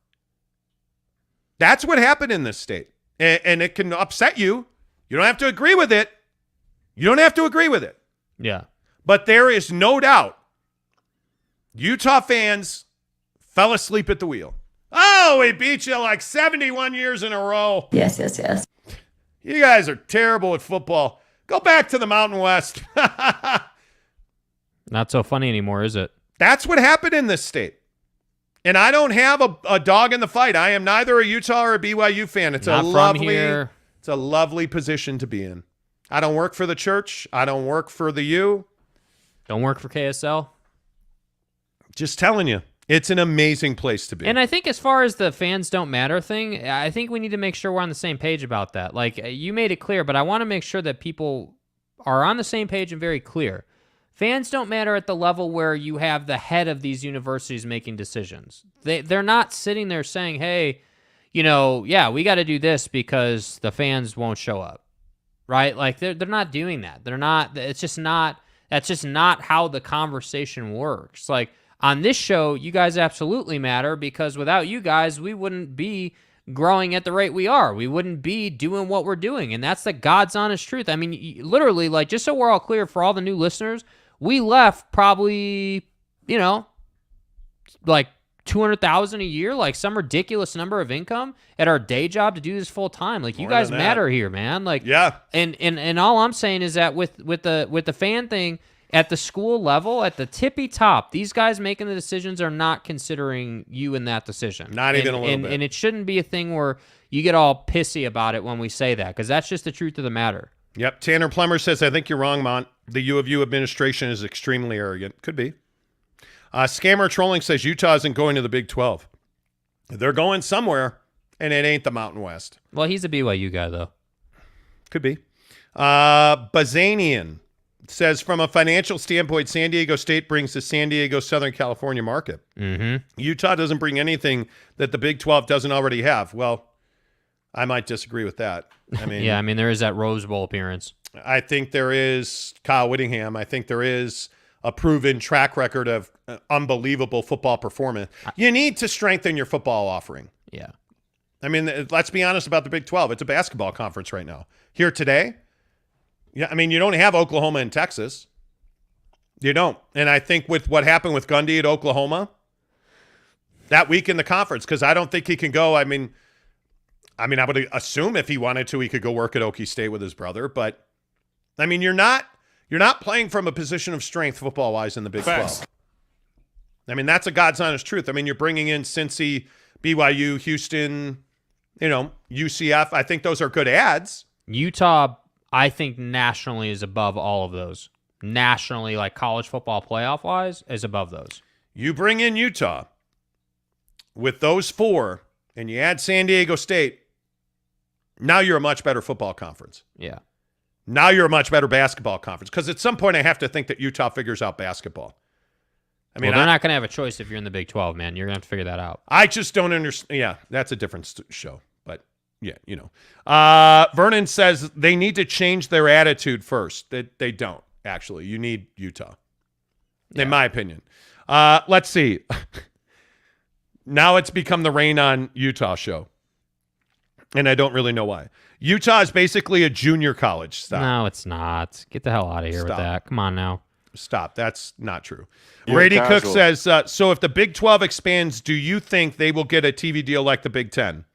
That's what happened in this state. And it can upset you. You don't have to agree with it. Yeah. But there is no doubt Utah fans fell asleep at the wheel. Oh, we beat you like 71 years in a row. Yes. You guys are terrible at football. Go back to the Mountain West. Not so funny anymore, is it? That's what happened in this state. And I don't have a dog in the fight. I am neither a Utah or a BYU fan. It's Not it's a lovely position to be in. I don't work for the church. I don't work for the U. Don't work for KSL. Just telling you. It's an amazing place to be. And I think as far as the fans don't matter thing, I think we need to make sure we're on the same page about that. Like, you made it clear, but I want to make sure that people are on the same page and very clear. Fans don't matter at the level where you have the head of these universities making decisions. They're not sitting there saying, hey, we got to do this because the fans won't show up, right? Like, they're not doing that. That's just not how the conversation works. Like, on this show, you guys absolutely matter because without you guys, we wouldn't be growing at the rate we are. We wouldn't be doing what we're doing, and that's the God's honest truth. Literally, like, just so we're all clear for all the new listeners, we left probably, like $200,000 a year, like some ridiculous number of income at our day job to do this full time. Like, you guys matter here, man. Like, yeah. And all I'm saying is that with the fan thing. At the school level, at the tippy top, these guys making the decisions are not considering you in that decision. Not even a little bit. And it shouldn't be a thing where you get all pissy about it when we say that, because that's just the truth of the matter. Yep. Tanner Plummer says, I think you're wrong, Mont. The U of U administration is extremely arrogant. Could be. Scammer Trolling says Utah isn't going to the Big 12. They're going somewhere, and it ain't the Mountain West. Well, he's a BYU guy, though. Could be. Bazanian says, from a financial standpoint, San Diego State brings the San Diego Southern California market. Mm-hmm. Utah doesn't bring anything that the Big 12 doesn't already have. Well, I might disagree with that. There is that Rose Bowl appearance. I think there is Kyle Whittingham. I think there is a proven track record of unbelievable football performance. You need to strengthen your football offering. Yeah. I mean, let's be honest about the Big 12. It's a basketball conference right now. Here today, yeah, I mean, you don't have Oklahoma and Texas. You don't. And I think with what happened with Gundy at Oklahoma, that week in the conference, because I don't think he can go. I mean, I would assume if he wanted to, he could go work at Okie State with his brother. But, I mean, you're not playing from a position of strength football-wise in the Big 12. I mean, that's a God's honest truth. I mean, you're bringing in Cincy, BYU, Houston, UCF. I think those are good ads. Utah, I think nationally is above all of those. Nationally, like college football playoff-wise, is above those. You bring in Utah with those 4, and you add San Diego State, now you're a much better football conference. Yeah. Now you're a much better basketball conference, because at some point I have to think that Utah figures out basketball. I mean, they're not going to have a choice if you're in the Big 12, man. You're going to have to figure that out. I just don't understand. Yeah, that's a different show. But, yeah, Vernon says they need to change their attitude first. They don't, actually. You need Utah, in my opinion. Let's see. Now it's become the Rain on Utah show. And I don't really know why. Utah is basically a junior college. Stop. No, it's not. Get the hell out of here with that. Come on now. Stop. That's not true. Brady Cook says, so if the Big 12 expands, do you think they will get a TV deal like the Big 10?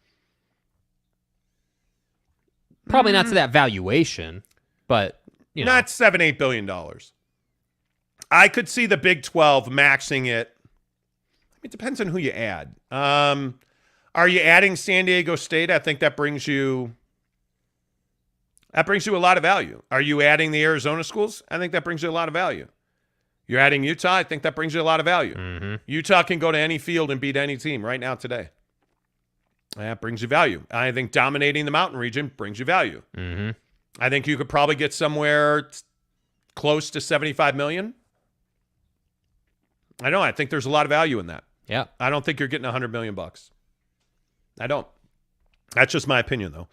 Probably not to that valuation, but, Not $7-8 billion. I could see the Big 12 maxing it. It depends on who you add. Are you adding San Diego State? I think that brings you a lot of value. Are you adding the Arizona schools? I think that brings you a lot of value. You're adding Utah? I think that brings you a lot of value. Mm-hmm. Utah can go to any field and beat any team right now today. That brings you value. I think dominating the Mountain region brings you value. Mm-hmm. I think you could probably get somewhere close to $75 million. I think there's a lot of value in that. Yeah. I don't think you're getting $100 million. I don't. That's just my opinion, though.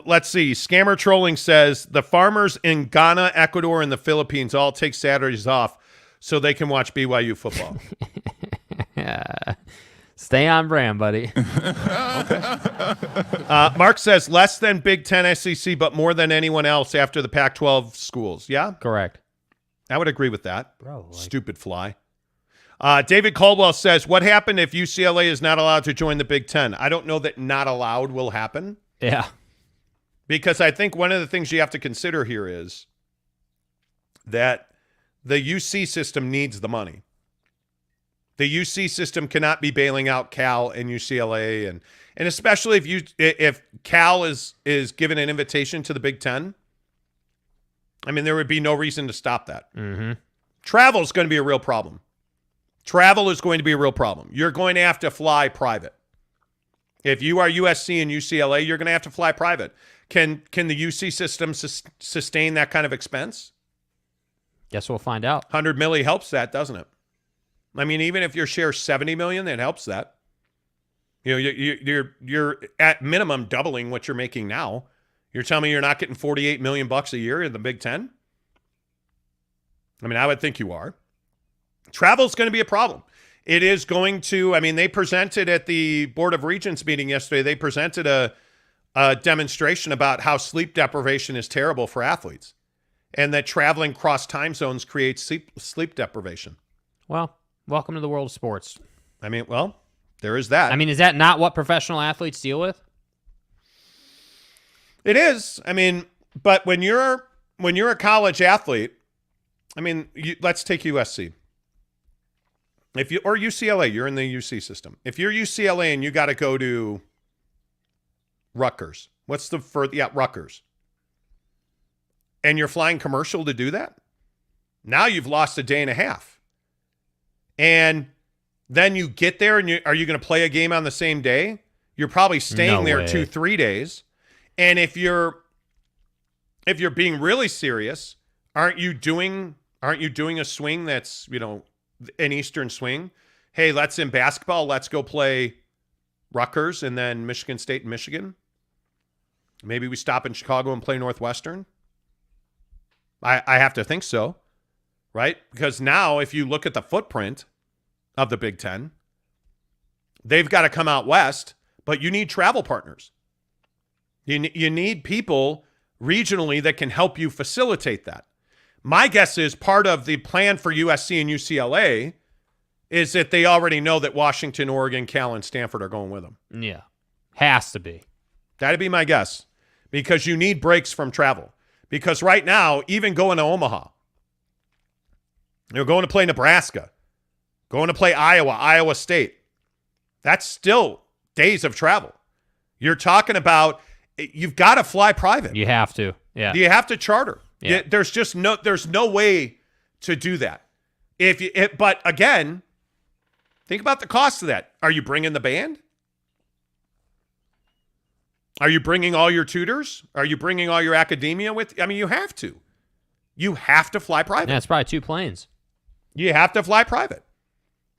Let's see. Scammer Trolling says the farmers in Ghana, Ecuador, and the Philippines all take Saturdays off so they can watch BYU football. Yeah. Stay on brand, buddy. Mark says less than Big Ten, SEC, but more than anyone else after the Pac-12 schools. Yeah? Correct. I would agree with that. Bro, stupid fly. David Caldwell says, what happened if UCLA is not allowed to join the Big Ten? I don't know that not allowed will happen. Yeah. Because I think one of the things you have to consider here is that the UC system needs the money. The UC system cannot be bailing out Cal and UCLA, and especially if Cal is given an invitation to the Big Ten. I mean, there would be no reason to stop that. Mm-hmm. Travel is going to be a real problem. Travel is going to be a real problem. You're going to have to fly private. If you are USC and UCLA, you're going to have to fly private. Can the UC system sustain that kind of expense? Guess we'll find out. $100 million helps that, doesn't it? I mean, even if your share $70 million, that helps that. You're at minimum doubling what you're making now. You're telling me you're not getting $48 million a year in the Big Ten? I mean, I would think you are. Travel is going to be a problem. It is going to, I mean, they presented at the Board of Regents meeting yesterday, they presented a demonstration about how sleep deprivation is terrible for athletes and that traveling cross time zones creates sleep deprivation. Well, welcome to the world of sports. I mean, well, there is that. I mean, is that not what professional athletes deal with? It is. I mean, but when you're a college athlete, I mean, let's take USC. Or UCLA, you're in the UC system. If you're UCLA and you got to go to Rutgers, Rutgers. And you're flying commercial to do that? Now you've lost a day and a half. And then you get there and are you going to play a game on the same day? You're probably staying there 2-3 days. And if you're being really serious, aren't you doing a swing that's, an Eastern swing? Hey, in basketball, let's go play Rutgers and then Michigan State and Michigan. Maybe we stop in Chicago and play Northwestern. I have to think so. right? Because now if you look at the footprint of the Big Ten, they've got to come out west, but you need travel partners. You need people regionally that can help you facilitate that. My guess is part of the plan for USC and UCLA is that they already know that Washington, Oregon, Cal, and Stanford are going with them. Yeah. Has to be. That'd be my guess, because you need breaks from travel. Because right now, even going to Omaha, you're going to play Nebraska, going to play Iowa State, that's still days of travel. You're talking about you've got to fly private. You have to. Yeah. You have to charter. Yeah. There's no way to do that. But again, think about the cost of that. Are you bringing the band? Are you bringing all your tutors? Are you bringing all your academia with? I mean, you have to. You have to fly private. Yeah, it's probably 2 planes. You have to fly private.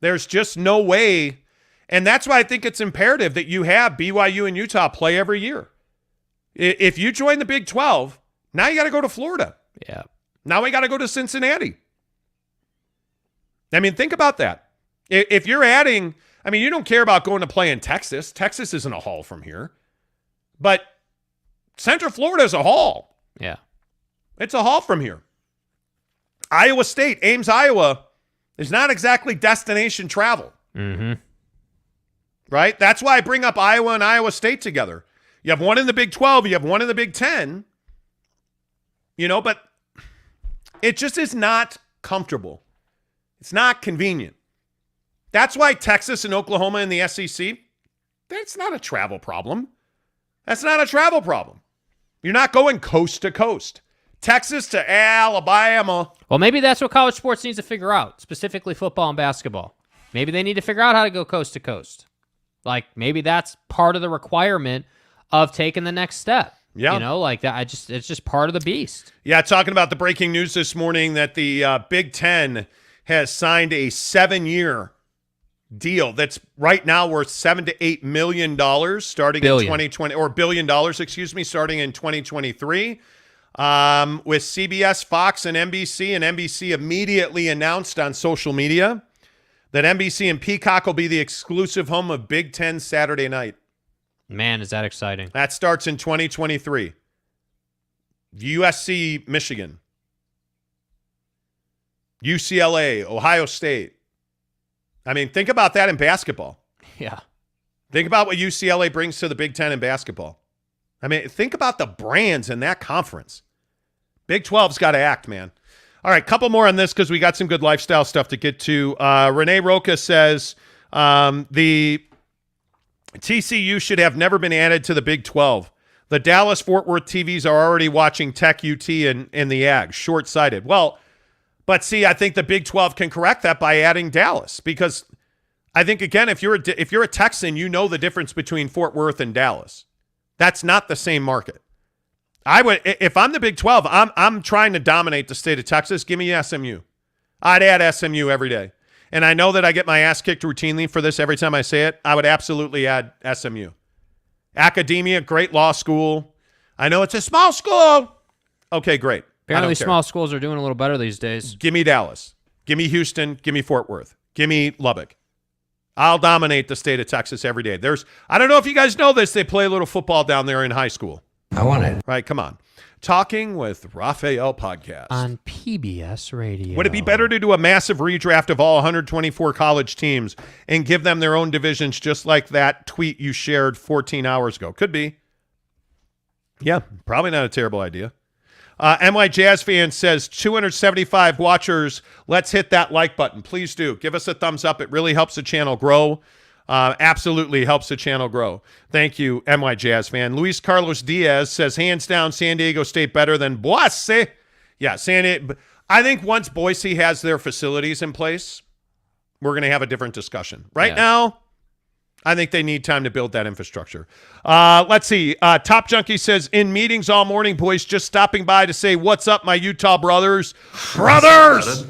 There's just no way. And that's why I think it's imperative that you have BYU and Utah play every year. If you join the Big 12, now you got to go to Florida. Yeah. Now we got to go to Cincinnati. I mean, think about that. If you're adding, I mean, you don't care about going to play in Texas. Texas isn't a haul from here. But Central Florida is a haul. Yeah. It's a haul from here. Iowa State, Ames, Iowa, is not exactly destination travel. Mm-hmm. Right? That's why I bring up Iowa and Iowa State together. You have one in the Big 12. You have one in the Big 10. But it just is not comfortable. It's not convenient. That's why Texas and Oklahoma in the SEC, that's not a travel problem. That's not a travel problem. You're not going coast to coast. Texas to Alabama. Well, maybe that's what college sports needs to figure out, specifically football and basketball. Maybe they need to figure out how to go coast to coast. Like, maybe that's part of the requirement of taking the next step. Yeah. Like that. It's just part of the beast. Yeah, talking about the breaking news this morning that the Big Ten has signed a 7-year deal that's right now worth $7 to $8 million starting in 2020, or $1 billion, starting in 2023. With CBS, Fox, and NBC immediately announced on social media that NBC and Peacock will be the exclusive home of Big Ten Saturday night. Man, is that exciting. That starts in 2023. USC, Michigan. UCLA, Ohio State. I mean, think about that in basketball. Yeah. Think about what UCLA brings to the Big Ten in basketball. I mean, think about the brands in that conference. Big 12's got to act, man. All right, couple more on this because we got some good lifestyle stuff to get to. Renee Roca says the TCU should have never been added to the Big 12. The Dallas-Fort Worth TVs are already watching Tech, UT, and the Ag. Short-sighted. Well, but see, I think the Big 12 can correct that by adding Dallas, because I think, again, if you're a Texan, you know the difference between Fort Worth and Dallas. That's not the same market. If I'm the Big 12, I'm trying to dominate the state of Texas. Give me SMU. I'd add SMU every day. And I know that I get my ass kicked routinely for this every time I say it. I would absolutely add SMU. Academia, great law school. I know it's a small school. Okay, great. Apparently small schools are doing a little better these days. Give me Dallas. Give me Houston. Give me Fort Worth. Give me Lubbock. I'll dominate the state of Texas every day. I don't know if you guys know this, they play a little football down there in high school. I want it. Right, come on. Talking with Raphael podcast. On PBS Radio. Would it be better to do a massive redraft of all 124 college teams and give them their own divisions, just like that tweet you shared 14 hours ago? Could be. Yeah, probably not a terrible idea. NY Jazz fan says 275 watchers. Let's hit that like button. Please do. Give us a thumbs up. It really helps the channel grow. Absolutely helps the channel grow. Thank you, NY Jazz fan. Luis Carlos Diaz says, hands down, San Diego State better than Boise. Yeah, I think once Boise has their facilities in place, we're going to have a different discussion. Right now, I think they need time to build that infrastructure. Let's see. Top Junkie says, in meetings all morning, boys, just stopping by to say, what's up, my Utah brothers? Brothers!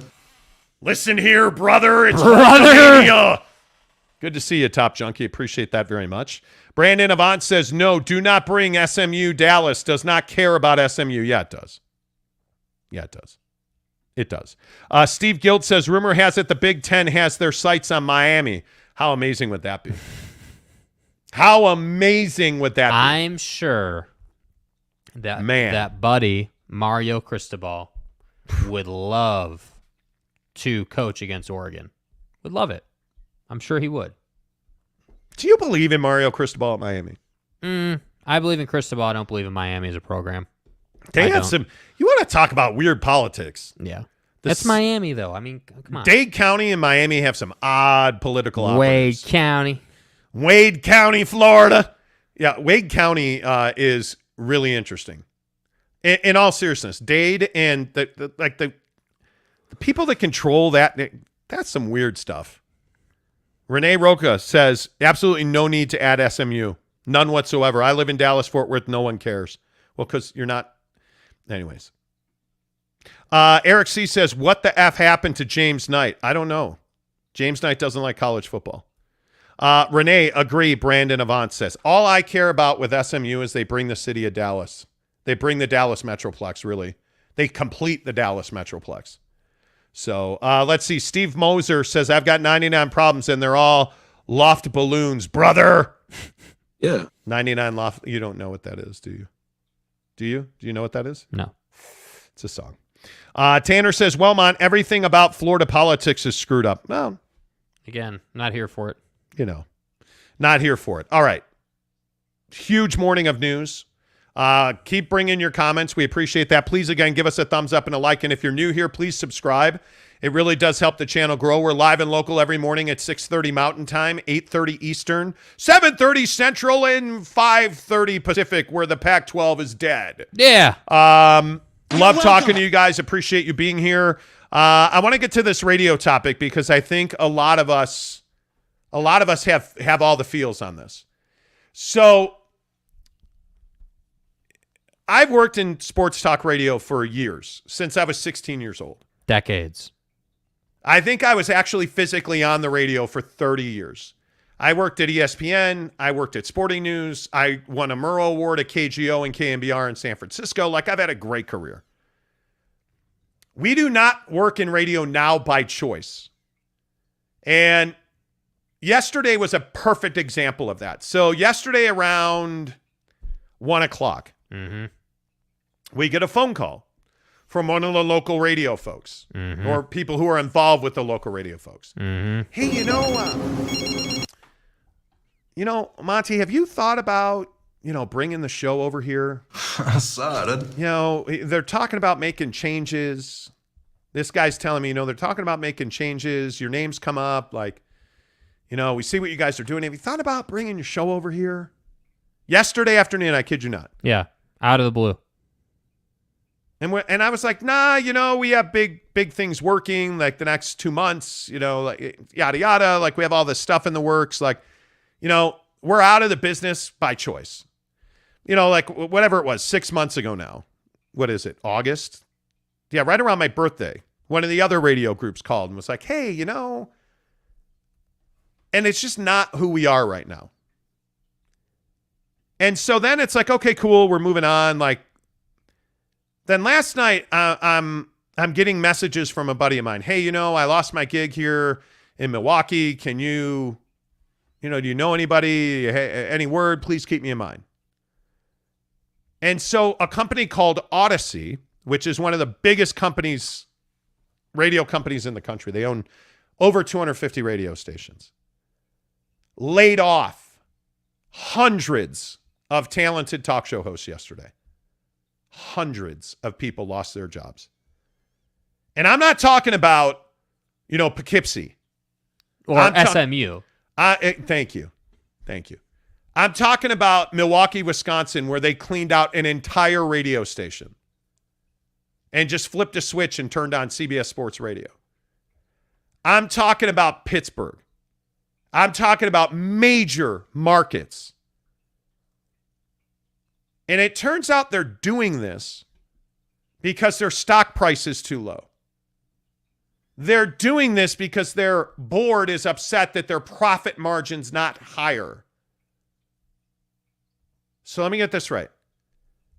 Listen here, brother. It's WrestleMania. Good to see you, Top Junkie. Appreciate that very much. Brandon Avant says, no, do not bring SMU. Dallas does not care about SMU. Yeah, it does. Yeah, it does. It does. Steve Guild says, rumor has it the Big Ten has their sights on Miami. How amazing would that be? How amazing would that be? I'm sure that buddy, Mario Cristobal, would love to coach against Oregon. Would love it. I'm sure he would. Do you believe in Mario Cristobal at Miami? I believe in Cristobal. I don't believe in Miami as a program. They have some. You want to talk about weird politics? Yeah. That's Miami, though. I mean, come on. Dade County and Miami have some odd political operators. Wade County, Florida. Yeah, Wade County is really interesting. In all seriousness, Dade and the people that control that's some weird stuff. Renee Roca says, absolutely no need to add SMU. None whatsoever. I live in Dallas-Fort Worth. No one cares. Well, because you're not. Anyways. Eric C. says, what the F happened to James Knight? I don't know. James Knight doesn't like college football. Renee, agree, Brandon Avant says. All I care about with SMU is they bring the city of Dallas. They bring the Dallas Metroplex, really. They complete the Dallas Metroplex. So let's see. Steve Moser says, I've got 99 problems, and they're all loft balloons, brother. Yeah. 99 loft. You don't know what that is, do you? Do you? Do you know what that is? No. It's a song. Tanner says, Wellmont, everything about Florida politics is screwed up. Well, again, not here for it. Not here for it. All right. Huge morning of news. Keep bringing your comments. We appreciate that. Please, again, give us a thumbs up and a like. And if you're new here, please subscribe. It really does help the channel grow. We're live and local every morning at 6:30 Mountain Time, 8:30 Eastern, 7:30 Central, and 5:30 Pacific, where the Pac-12 is dead. Yeah. Love talking to you guys. Appreciate you being here. I want to get to this radio topic because I think a lot of us have all the feels on this. So I've worked in sports talk radio for years, since I was 16 years old. Decades. I think I was actually physically on the radio for 30 years. I worked at ESPN. I worked at Sporting News. I won a Murrow Award at KGO and KMBR in San Francisco. Like, I've had a great career. We do not work in radio now by choice. And yesterday was a perfect example of that. So yesterday around 1 o'clock, we get a phone call from one of the local radio folks or people who are involved with the local radio folks. Hey, Monty, have you thought about, bringing the show over here? I saw it. They're talking about making changes. This guy's telling me, they're talking about making changes. Your names come up. Like, we see what you guys are doing. Have you thought about bringing your show over here? Yesterday afternoon, I kid you not. Yeah, out of the blue. And I was like, nah, we have big things working, like the next 2 months, like yada, yada. Like, we have all this stuff in the works. Like, we're out of the business by choice. Like whatever it was, 6 months ago now. What is it, August? Yeah, right around my birthday. One of the other radio groups called and was like, hey, and it's just not who we are right now. And so then it's like, okay, cool, we're moving on. Like, then last night, I'm getting messages from a buddy of mine. Hey, I lost my gig here in Milwaukee. Can you, do you know anybody? Any word? Please keep me in mind. And so a company called Odyssey, which is one of the biggest companies, radio companies in the country. They own over 250 radio stations. Laid off hundreds of talented talk show hosts yesterday. Hundreds of people lost their jobs. And I'm not talking about, Poughkeepsie. Or SMU. Thank you. I'm talking about Milwaukee, Wisconsin, where they cleaned out an entire radio station and just flipped a switch and turned on CBS Sports Radio. I'm talking about Pittsburgh. I'm talking about major markets. And it turns out they're doing this because their stock price is too low. They're doing this because their board is upset that their profit margin's not higher. So let me get this right.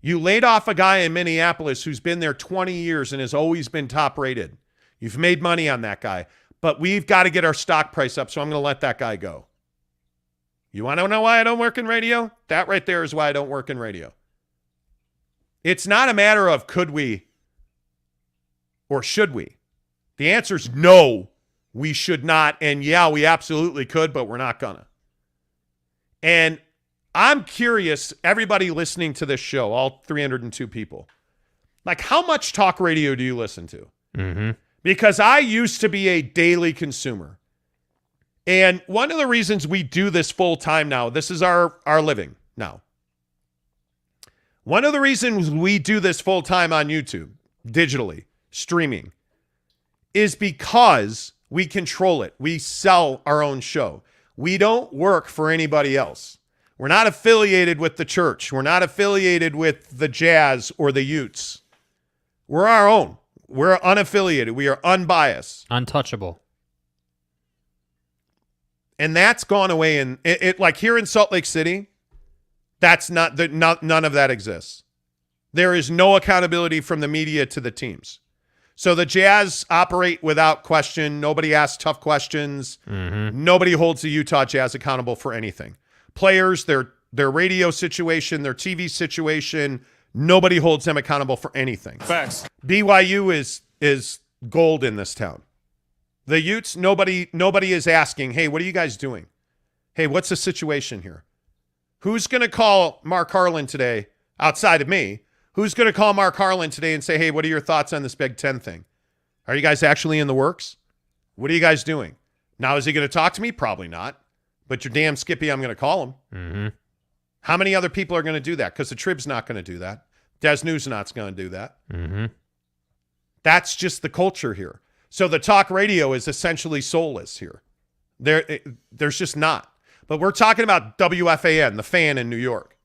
You laid off a guy in Minneapolis who's been there 20 years and has always been top rated. You've made money on that guy, but we've got to get our stock price up, so I'm going to let that guy go. You want to know why I don't work in radio? That right there is why I don't work in radio. It's not a matter of could we or should we. The answer is no, we should not. And yeah, we absolutely could, but we're not gonna. And I'm curious, everybody listening to this show, all 302 people, like how much talk radio do you listen to? Mm-hmm. Because I used to be a daily consumer. And one of the reasons we do this full time now, this is our living now. One of the reasons we do this full time on YouTube, digitally, streaming, is because we control it. We sell our own show. We don't work for anybody else. We're not affiliated with the church. We're not affiliated with the Jazz or the Utes. We're our own. We're unaffiliated. We are unbiased. Untouchable. And that's gone away. And it like here in Salt Lake City, that's none of that exists. There is no accountability from the media to the teams. So the Jazz operate without question. Nobody asks tough questions. Mm-hmm. Nobody holds the Utah Jazz accountable for anything. Players, their radio situation, their TV situation, nobody holds them accountable for anything. Facts. BYU is gold in this town. The Utes, nobody is asking, hey, what are you guys doing? Hey, what's the situation here? Who's going to call Mark Harlan today, outside of me? Who's going to call Mark Harlan today and say, hey, what are your thoughts on this Big Ten thing? Are you guys actually in the works? What are you guys doing? Now, is he going to talk to me? Probably not. But you're damn Skippy, I'm going to call him. Mm-hmm. How many other people are going to do that? Because the Trib's not going to do that. Des Newsnot's going to do that. Mm-hmm. That's just the culture here. So the talk radio is essentially soulless here. There's just not. But we're talking about WFAN, the Fan in New York.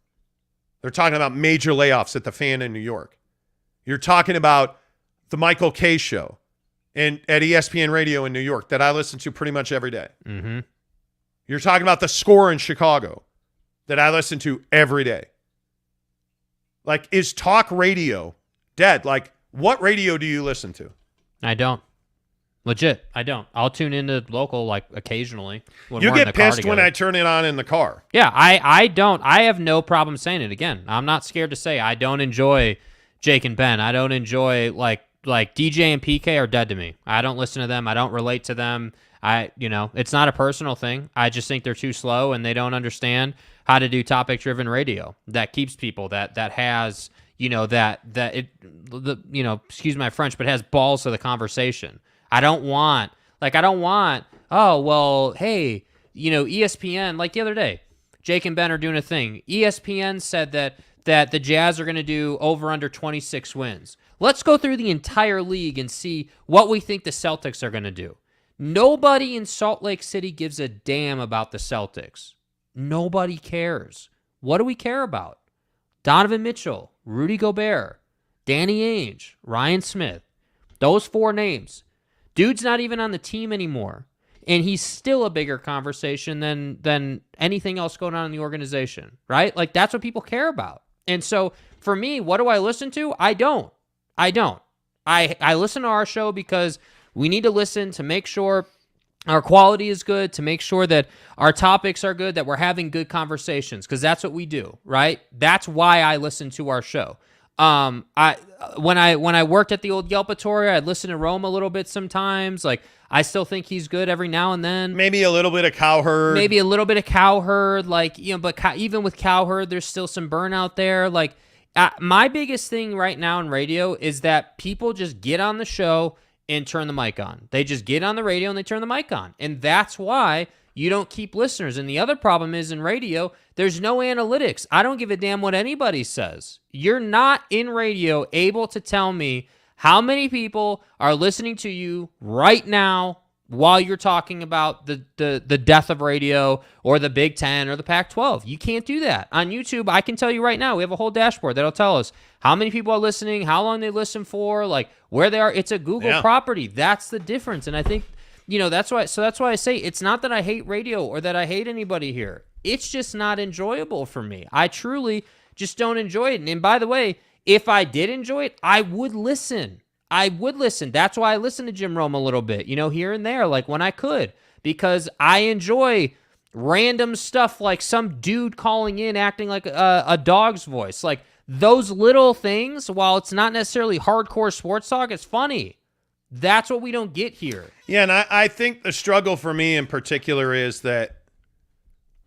They're talking about major layoffs at the Fan in New York. You're talking about the Michael Kay show at ESPN Radio in New York that I listen to pretty much every day. Mm-hmm. You're talking about the Score in Chicago that I listen to every day. Like, is talk radio dead? Like, what radio do you listen to? I don't. Legit, I don't. I'll tune into local like occasionally. When you we're in get the car pissed when together. I turn it on in the car. Yeah, I don't. I have no problem saying it again. I'm not scared to say I don't enjoy Jake and Ben. I don't enjoy like DJ and PK are dead to me. I don't listen to them. I don't relate to them. It's not a personal thing. I just think they're too slow and they don't understand how to do topic-driven radio that keeps people that has excuse my French, but has balls to the conversation. I don't want, oh, well, hey, ESPN, like the other day, Jake and Ben are doing a thing. ESPN said that the Jazz are going to do over under 26 wins. Let's go through the entire league and see what we think the Celtics are going to do. Nobody in Salt Lake City gives a damn about the Celtics. Nobody cares. What do we care about? Donovan Mitchell, Rudy Gobert, Danny Ainge, Ryan Smith. Those four names. Dude's not even on the team anymore, and he's still a bigger conversation than anything else going on in the organization, right? Like, that's what people care about. And so, for me, what do I listen to? I don't. I listen to our show because we need to listen to make sure our quality is good, to make sure that our topics are good, that we're having good conversations, because that's what we do, right? That's why I listen to our show. When I worked at the old Yelpatoria, I'd listen to Rome a little bit sometimes. Like, I still think he's good every now and then. Maybe a little bit of Cowherd. But even with Cowherd, there's still some burnout there. Like, my biggest thing right now in radio is that people just get on the show and turn the mic on. They just get on the radio and they turn the mic on. And that's why you don't keep listeners. And the other problem is in radio, there's no analytics. I don't give a damn what anybody says. You're not in radio able to tell me how many people are listening to you right now while you're talking about the death of radio or the Big Ten or the Pac-12. You can't do that. On YouTube, I can tell you right now, we have a whole dashboard that'll tell us how many people are listening, how long they listen for, like where they are. It's a Google property. That's the difference. And I think, that's why I say it's not that I hate radio or that I hate anybody here. It's just not enjoyable for me. I truly just don't enjoy it. And by the way, if I did enjoy it, I would listen. That's why I listen to Jim Rome a little bit, here and there, like when I could, because I enjoy random stuff like some dude calling in acting like a dog's voice. Like those little things, while it's not necessarily hardcore sports talk, it's funny. That's what we don't get here. Yeah, and I think the struggle for me in particular is that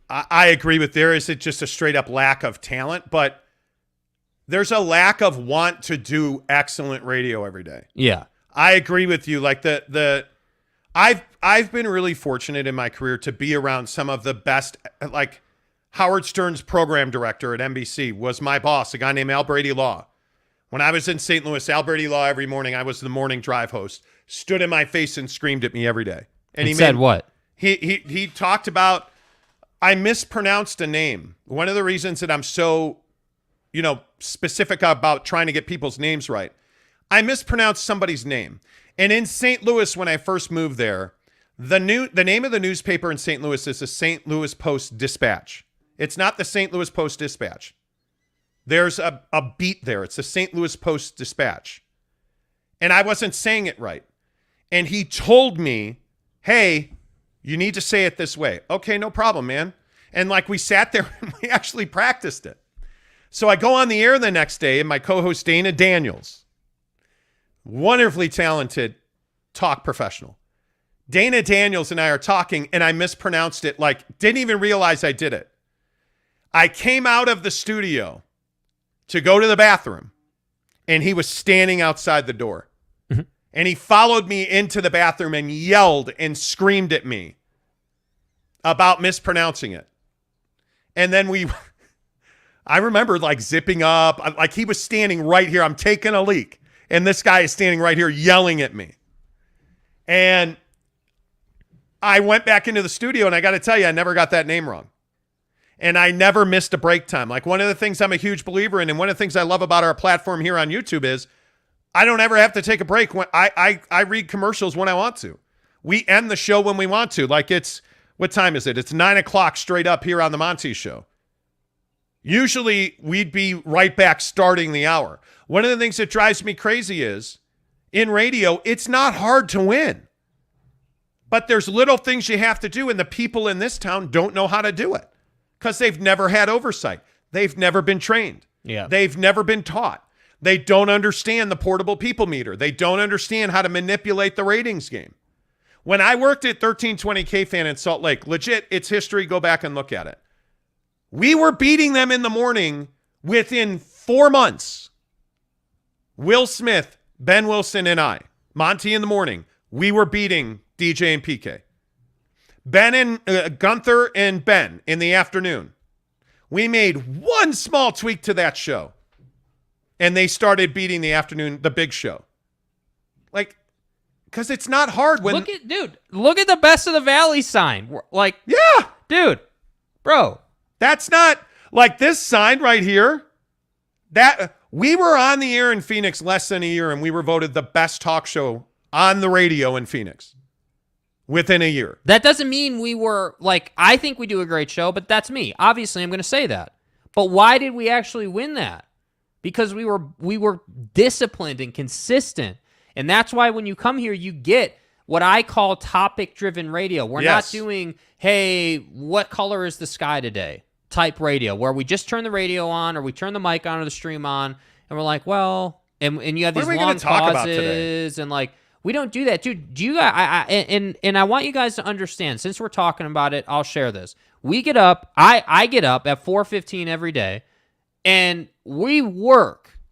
I agree with there is it just a straight up lack of talent, but there's a lack of want to do excellent radio every day. Yeah. I agree with you. Like I've been really fortunate in my career to be around some of the best. Like Howard Stern's program director at NBC was my boss, a guy named Al Brady Law. When I was in St. Louis, Al Brady Law every morning, I was the morning drive host, stood in my face and screamed at me every day. And he said what? He talked about, I mispronounced a name. One of the reasons that I'm so specific about trying to get people's names right. I mispronounced somebody's name. And in St. Louis, when I first moved there, the name of the newspaper in St. Louis is the St. Louis Post-Dispatch. It's not the St. Louis Post-Dispatch. There's a beat there. It's the St. Louis Post-Dispatch. And I wasn't saying it right. And he told me, hey, you need to say it this way. Okay, no problem, man. And like we sat there and we actually practiced it. So I go on the air the next day, and my co-host Dana Daniels, wonderfully talented talk professional. Dana Daniels and I are talking, and I mispronounced it, like didn't even realize I did it. I came out of the studio to go to the bathroom, and he was standing outside the door. Mm-hmm. And he followed me into the bathroom and yelled and screamed at me about mispronouncing it. And then I remember like zipping up, like he was standing right here. I'm taking a leak, and this guy is standing right here yelling at me. And I went back into the studio, and I got to tell you, I never got that name wrong. And I never missed a break time. Like one of the things I'm a huge believer in, and one of the things I love about our platform here on YouTube is I don't ever have to take a break. When I read commercials when I want to. We end the show when we want to. Like what time is it? It's 9:00 straight up here on the Monty Show. Usually we'd be right back starting the hour. One of the things that drives me crazy is in radio, it's not hard to win. But there's little things you have to do, and the people in this town don't know how to do it because they've never had oversight. They've never been trained. Yeah. They've never been taught. They don't understand the portable people meter. They don't understand how to manipulate the ratings game. When I worked at 1320 KFan in Salt Lake, legit, it's history. Go back and look at it. We were beating them in the morning within 4 months. Will Smith, Ben Wilson, and I, Monty in the morning, we were beating DJ and PK. Ben and Gunther and Ben in the afternoon. We made one small tweak to that show, and they started beating the afternoon, the big show. Like, because it's not hard when... Look at the Best of the Valley sign. Like, yeah, dude, bro. That's not like this sign right here. That we were on the air in Phoenix less than a year, and we were voted the best talk show on the radio in Phoenix within a year. That doesn't mean we were like, I think we do a great show, but that's me. Obviously, I'm going to say that. But why did we actually win that? Because we were disciplined and consistent. And that's why when you come here, you get what I call topic-driven radio. We're not doing, hey, what color is the sky today? Type radio, where we just turn the radio on or we turn the mic on or the stream on, and we're like, well, and you have these long pauses, and like, we don't do that. Dude, do you guys, and I want you guys to understand, since we're talking about it, I'll share this. We get up, I get up at 4:15 every day, and we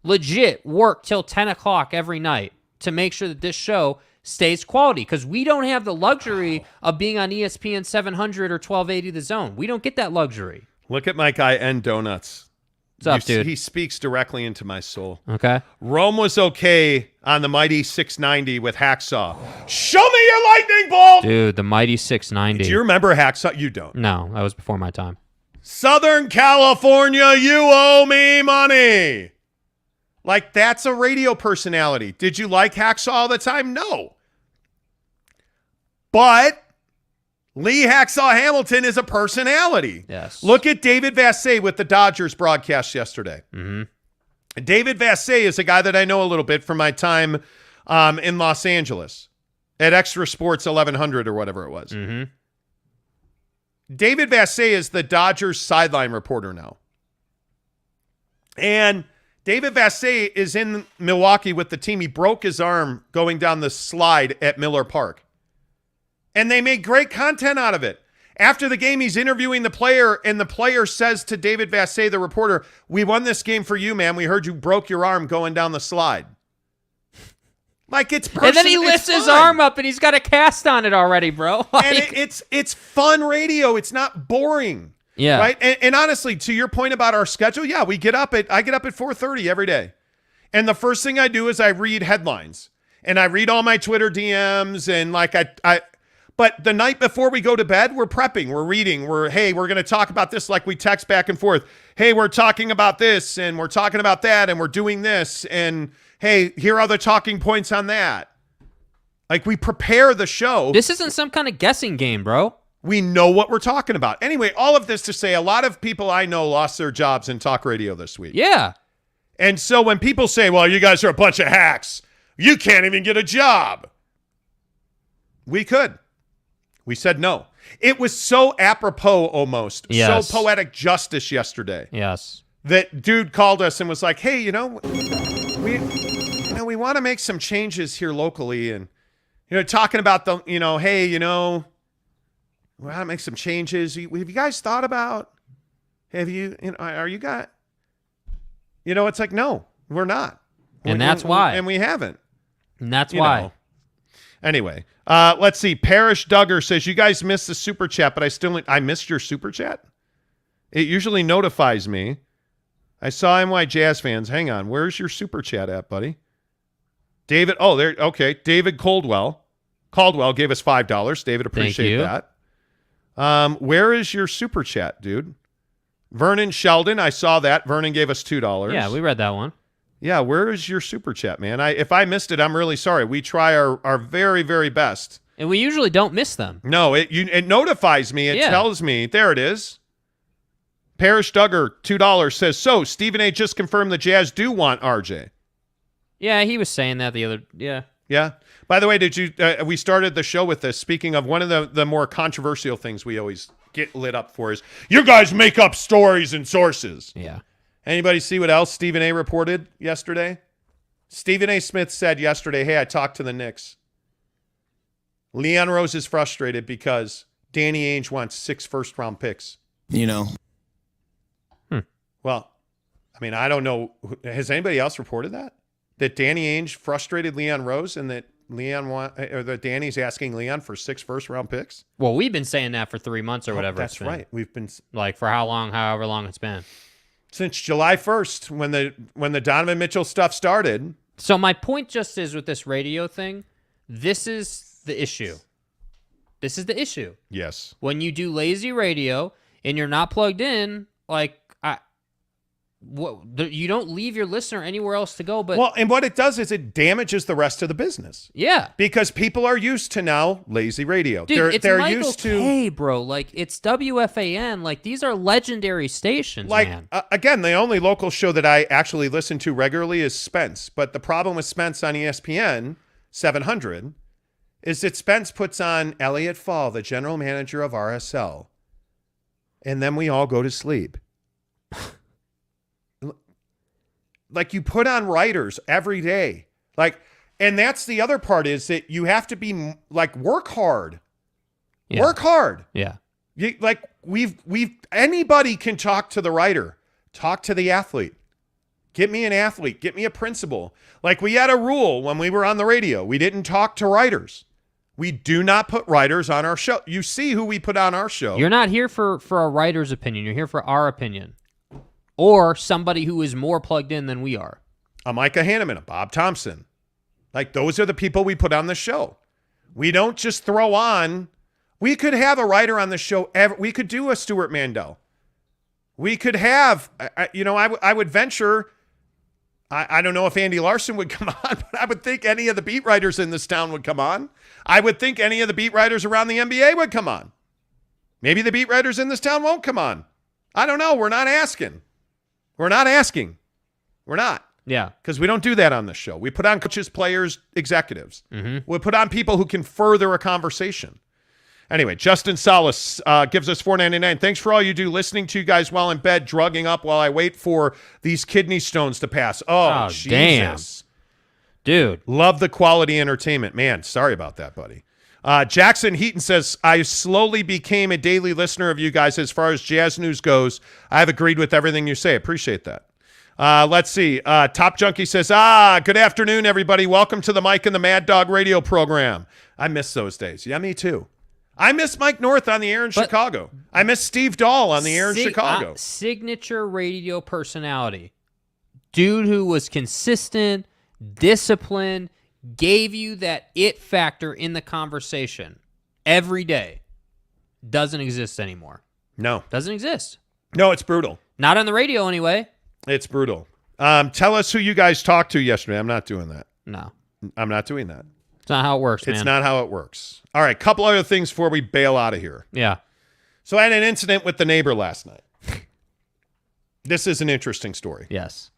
legit work till 10 o'clock every night to make sure that this show stays quality, because we don't have the luxury of being on ESPN 700 or 1280 The Zone. We don't get that luxury. Look at my guy, N Donuts. What's up, dude? He speaks directly into my soul. Okay. Rome was okay on the mighty 690 with Hacksaw. Show me your lightning bolt! Dude, the mighty 690. Do you remember Hacksaw? You don't. No, that was before my time. Southern California, you owe me money. Like, that's a radio personality. Did you like Hacksaw all the time? No. But Lee Hacksaw Hamilton is a personality. Yes. Look at David Vassay with the Dodgers broadcast yesterday. Mm-hmm. David Vassay is a guy that I know a little bit from my time in Los Angeles at Extra Sports 1100 or whatever it was. Mm-hmm. David Vassay is the Dodgers sideline reporter now. And David Vassay is in Milwaukee with the team. He broke his arm going down the slide at Miller Park. And they made great content out of it. After the game, he's interviewing the player, and the player says to David Vassay, the reporter, "We won this game for you, man. We heard you broke your arm going down the slide." Like, it's personal. And then he lifts his arm up, and he's got a cast on it already, bro. And it's fun radio. It's not boring. Yeah. Right? And honestly, to your point about our schedule, yeah, I get up at 4:30 every day. And the first thing I do is I read headlines. And I read all my Twitter DMs, and like but the night before we go to bed, we're prepping, we're reading, we're going to talk about this, like we text back and forth. Hey, we're talking about this, and we're talking about that, and we're doing this, and hey, here are the talking points on that. Like, we prepare the show. This isn't some kind of guessing game, bro. We know what we're talking about. Anyway, all of this to say, a lot of people I know lost their jobs in talk radio this week. Yeah. And so when people say, well, you guys are a bunch of hacks, you can't even get a job. We could. We said no. It was so apropos almost. Yes. So poetic justice yesterday. Yes. That dude called us and was like, hey, we want to make some changes here locally, and talking about the, hey, we want to make some changes. Have you guys thought about, are you guys, it's like, no, we're not. And that's why. And we haven't. And that's why. Anyway, let's see. Parrish Duggar says, you guys missed the super chat, but I missed your super chat. It usually notifies me. I saw NY Jazz fans. Hang on. Where's your super chat at, buddy? David. Oh, there. Okay. David Caldwell gave us $5. David, appreciate that. Where is your super chat, dude? Vernon Sheldon. I saw that. Vernon gave us $2. Yeah, we read that one. Yeah, where is your super chat, man? If I missed it, I'm really sorry. We try our very, very best. And we usually don't miss them. No, it notifies me. It tells me. There it is. Parrish Duggar, $2, says, so Stephen A. just confirmed the Jazz do want RJ. Yeah, he was saying that the other, yeah. Yeah. By the way, we started the show with this. Speaking of, one of the more controversial things we always get lit up for is, you guys make up stories and sources. Yeah. Anybody see what else Stephen A. reported yesterday? Stephen A. Smith said yesterday, hey, I talked to the Knicks. Leon Rose is frustrated because Danny Ainge wants 6 first-round picks. Well, I mean, I don't know. Has anybody else reported that? That Danny Ainge frustrated Leon Rose, and that that Danny's asking Leon for 6 first-round picks? Well, we've been saying that for 3 months or whatever. That's right. We've been like for however long it's been. Since July 1st, when the Donovan Mitchell stuff started. So my point just is with this radio thing, this is the issue. This is the issue. Yes. When you do lazy radio and you're not plugged in, like, you don't leave your listener anywhere else to go. But and what it does is it damages the rest of the business. Yeah, because people are used to now lazy radio. Dude, they're Michael used to. Hey, bro, like it's WFAN. Like these are legendary stations. Like man. Again, the only local show that I actually listen to regularly is Spence. But the problem with Spence on ESPN 700 is that Spence puts on Elliot Fall, the general manager of RSL, and then we all go to sleep. Like, you put on writers every day. Like, and that's the other part, is that you have to be like, work hard. Yeah. Work hard. Yeah. Anybody can talk to the writer, talk to the athlete. Get me an athlete, get me a principal. Like, we had a rule when we were on the radio. We didn't talk to writers. We do not put writers on our show. You see who we put on our show. You're not here for a writer's opinion. You're here for our opinion. Or somebody who is more plugged in than we are. A Micah Hanneman, a Bob Thompson. Like, those are the people we put on the show. We don't just throw on. We could have a writer on the show. We could do a Stuart Mandel. We could have, I would venture, I don't know if Andy Larson would come on, but I would think any of the beat writers in this town would come on. I would think any of the beat writers around the NBA would come on. Maybe the beat writers in this town won't come on. I don't know. We're not asking. We're not. Yeah. Because we don't do that on this show. We put on coaches, players, executives. Mm-hmm. We put on people who can further a conversation. Anyway, Justin Salas gives us $4.99. Thanks for all you do, listening to you guys while in bed, drugging up while I wait for these kidney stones to pass. Oh Jesus. Damn. Dude. Love the quality entertainment. Man, sorry about that, buddy. Jackson Heaton says, I slowly became a daily listener of you guys as far as Jazz news goes. I have agreed with everything you say. Appreciate that. Let's see. Top Junkie says, good afternoon, everybody. Welcome to the Mike and the Mad Dog radio program. I miss those days. Yeah, me too. I miss Mike North on the air in Chicago. I miss Steve Dahl on the air in Chicago. Signature radio personality. Dude who was consistent, disciplined, gave you that it factor in the conversation every day. Doesn't exist anymore. No. Doesn't exist. No, it's brutal. Not on the radio anyway. It's brutal. Tell us who you guys talked to yesterday. I'm not doing that. No. I'm not doing that. It's not how it works, man. It's not how it works. All right, couple other things before we bail out of here. Yeah. So I had an incident with the neighbor last night. This is an interesting story. Yes.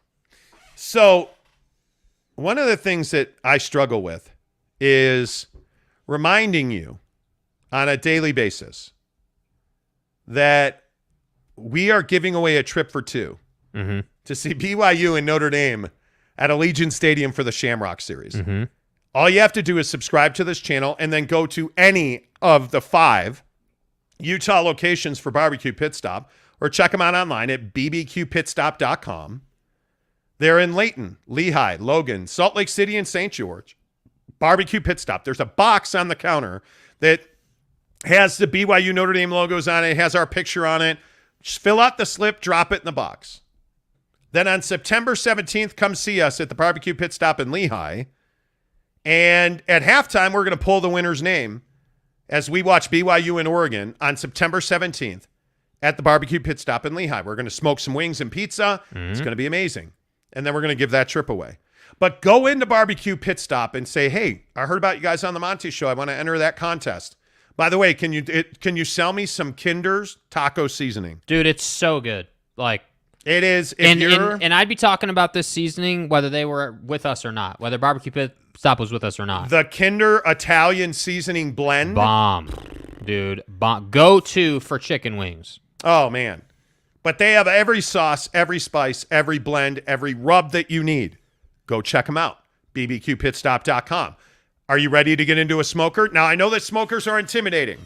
So one of the things that I struggle with is reminding you on a daily basis that we are giving away a trip for two to see BYU and Notre Dame at Allegiant Stadium for the Shamrock Series. Mm-hmm. All you have to do is subscribe to this channel and then go to any of the 5 Utah locations for Barbecue Pit Stop, or check them out online at bbqpitstop.com. They're in Layton, Lehigh, Logan, Salt Lake City, and St. George. Barbecue Pit Stop. There's a box on the counter that has the BYU Notre Dame logos on it. It has our picture on it. Just fill out the slip, drop it in the box. Then on September 17th, come see us at the Barbecue Pit Stop in Lehigh. And at halftime, we're going to pull the winner's name as we watch BYU in Oregon on September 17th at the Barbecue Pit Stop in Lehigh. We're going to smoke some wings and pizza. It's going to be amazing. And then we're going to give that trip away. But go into Barbecue Pit Stop and say, hey, I heard about you guys on the Monty Show. I want to enter that contest. By the way, can you sell me some Kinder's taco seasoning? Dude, it's so good. Like, it is. And I'd be talking about this seasoning whether they were with us or not, whether Barbecue Pit Stop was with us or not. The Kinder Italian seasoning blend. Bomb. Dude, bomb. Go-to for chicken wings. Oh, man. But they have every sauce, every spice, every blend, every rub that you need. Go check them out. bbqpitstop.com. Are you ready to get into a smoker? Now, I know that smokers are intimidating,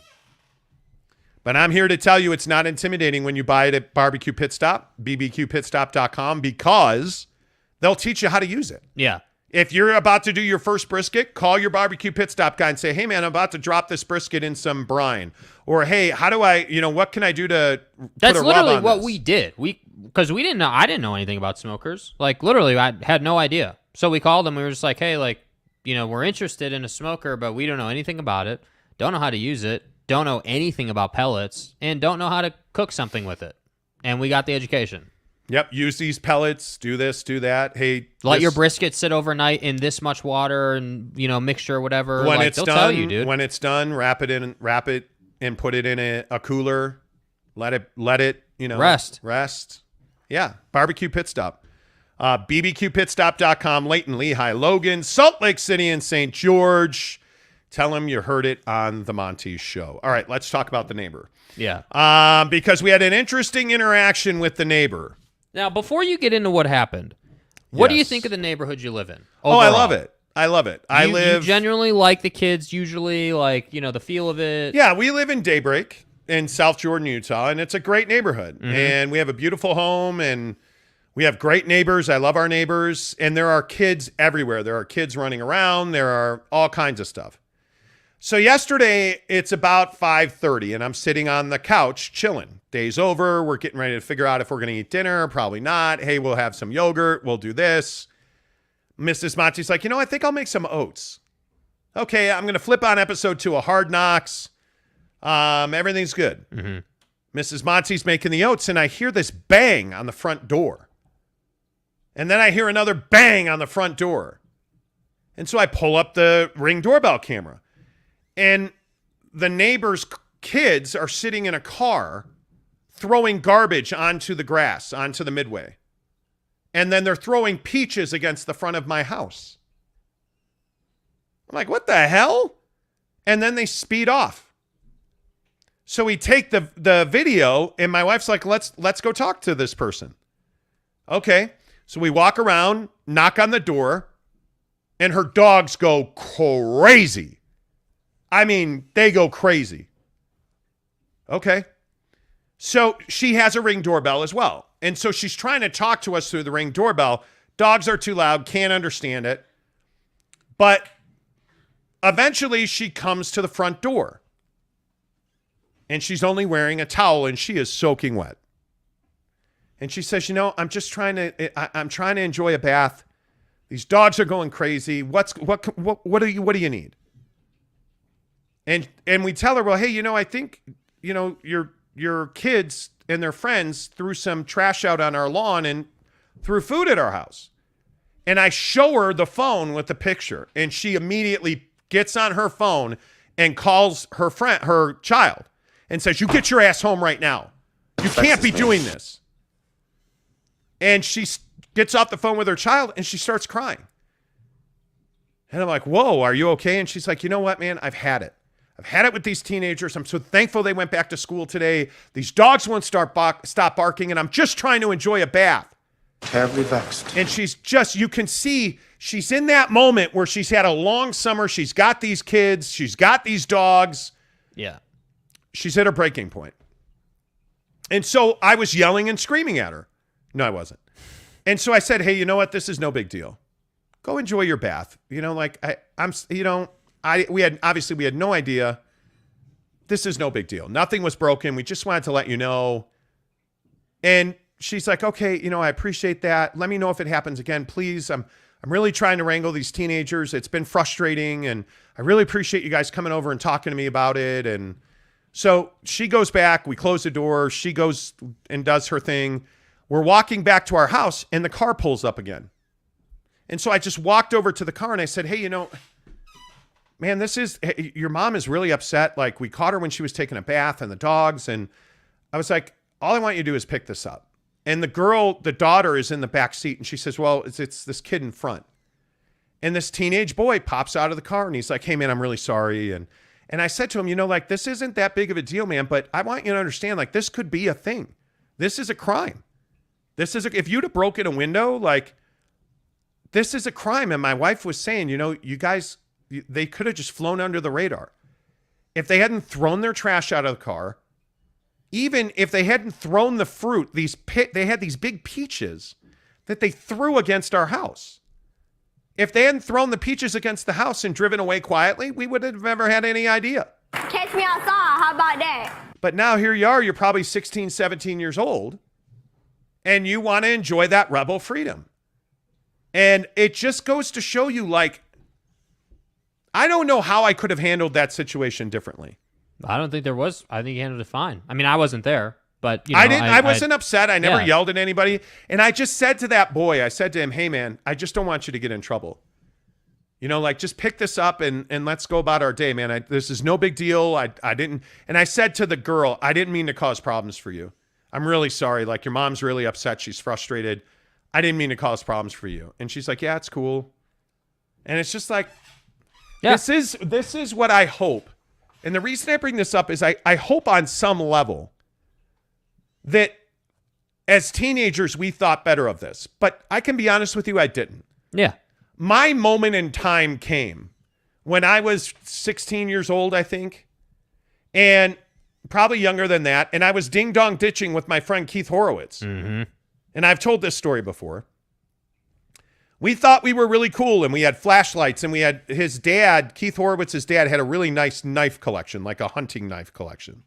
but I'm here to tell you it's not intimidating when you buy it at Barbecue Pit Stop, bbqpitstop.com, because they'll teach you how to use it. Yeah. If you're about to do your first brisket, call your Barbecue Pit Stop guy and say, hey, man, I'm about to drop this brisket in some brine. Or, hey, how do I, what can I do to That's put a literally rub on what this? we did. Because we didn't know. I didn't know anything about smokers. Like, literally, I had no idea. So we called them. We were just like, hey, like, we're interested in a smoker, but we don't know anything about it. Don't know how to use it. Don't know anything about pellets. And don't know how to cook something with it. And we got the education. Yep, use these pellets, do this, do that. Hey, let your brisket sit overnight in this much water and mixture, whatever. When like, it's they'll done, tell you, dude. When it's done, wrap it and put it in a cooler. Let it rest. Yeah, Barbecue Pit Stop. bbqpitstop.com, Layton, Lehigh, Logan, Salt Lake City, and St. George. Tell them you heard it on the Monty Show. All right, let's talk about the neighbor. Yeah. Because we had an interesting interaction with the neighbor. Now, before you get into what happened, what do you think of the neighborhood you live in? Overall? Oh, I love it. I love it. You genuinely like the kids, usually, like, the feel of it. Yeah, we live in Daybreak in South Jordan, Utah, and it's a great neighborhood. Mm-hmm. And we have a beautiful home, and we have great neighbors. I love our neighbors. And there are kids everywhere. There are kids running around. There are all kinds of stuff. So yesterday, it's about 5:30, and I'm sitting on the couch chilling. Day's over. We're getting ready to figure out if we're going to eat dinner. Probably not. Hey, we'll have some yogurt. We'll do this. Mrs. Monty's like, I think I'll make some oats. Okay, I'm going to flip on episode 2 of Hard Knocks. Everything's good. Mm-hmm. Mrs. Monty's making the oats, and I hear this bang on the front door. And then I hear another bang on the front door. And so I pull up the Ring doorbell camera. And the neighbor's kids are sitting in a car throwing garbage onto the grass, onto the midway. And then they're throwing peaches against the front of my house. I'm like, what the hell? And then they speed off. So we take the video, and my wife's like, let's go talk to this person. Okay. So we walk around, knock on the door, and her dogs go crazy. I mean, they go crazy. Okay. So she has a Ring doorbell as well. And so she's trying to talk to us through the Ring doorbell. Dogs are too loud, can't understand it. But eventually she comes to the front door. And she's only wearing a towel and she is soaking wet. And she says, I'm just trying to enjoy a bath. These dogs are going crazy. What do you need? And we tell her, well, hey, I think, your kids and their friends threw some trash out on our lawn and threw food at our house. And I show her the phone with the picture, and she immediately gets on her phone and calls her child and says, you get your ass home right now. You can't be doing this. And she gets off the phone with her child and she starts crying. And I'm like, whoa, are you okay? And she's like, you know what, man? I've had it. I've had it with these teenagers. I'm so thankful they went back to school today. These dogs won't stop barking, and I'm just trying to enjoy a bath. Terribly vexed. And you can see she's in that moment where she's had a long summer. She's got these kids. She's got these dogs. Yeah. She's at her breaking point. And so I was yelling and screaming at her. No, I wasn't. And so I said, hey, you know what? This is no big deal. Go enjoy your bath. We had no idea. This is no big deal. Nothing was broken. We just wanted to let you know. And she's like, okay, I appreciate that. Let me know if it happens again, please. I'm really trying to wrangle these teenagers. It's been frustrating, and I really appreciate you guys coming over and talking to me about it. And so she goes back. We close the door. She goes and does her thing. We're walking back to our house, and the car pulls up again. And so I just walked over to the car, and I said, hey, man, your mom is really upset. Like, we caught her when she was taking a bath and the dogs. And I was like, all I want you to do is pick this up. And the daughter is in the back seat. And she says, well, it's this kid in front. And this teenage boy pops out of the car and he's like, hey man, I'm really sorry. And I said to him, this isn't that big of a deal, man, but I want you to understand, this could be a thing. This is a crime. If you'd have broken a window, this is a crime. And my wife was saying, you guys, they could have just flown under the radar. If they hadn't thrown their trash out of the car, even if they hadn't thrown the fruit, they had these big peaches that they threw against our house. If they hadn't thrown the peaches against the house and driven away quietly, we would have never had any idea. Catch me outside. How about that? But now here you are, you're probably 16, 17 years old, and you want to enjoy that rebel freedom. And it just goes to show you, I don't know how I could have handled that situation differently. I don't think there was. I think he handled it fine. I mean, I wasn't there, but I wasn't upset. I never yelled at anybody. And I just said to that boy, I said to him, hey man, I just don't want you to get in trouble. Just pick this up and let's go about our day, man. This is no big deal. I didn't. And I said to the girl, I didn't mean to cause problems for you. I'm really sorry. Your mom's really upset. She's frustrated. I didn't mean to cause problems for you. And she's like, yeah, it's cool. And it's just this is what I hope. And the reason I bring this up is I hope on some level that as teenagers, we thought better of this. But I can be honest with you, I didn't. Yeah. My moment in time came when I was 16 years old, I think, and probably younger than that. And I was ding-dong ditching with my friend Keith Horowitz. Mm-hmm. And I've told this story before. We thought we were really cool, and we had flashlights, and we had his dad, Keith Horowitz's dad, had a really nice knife collection, like a hunting knife collection.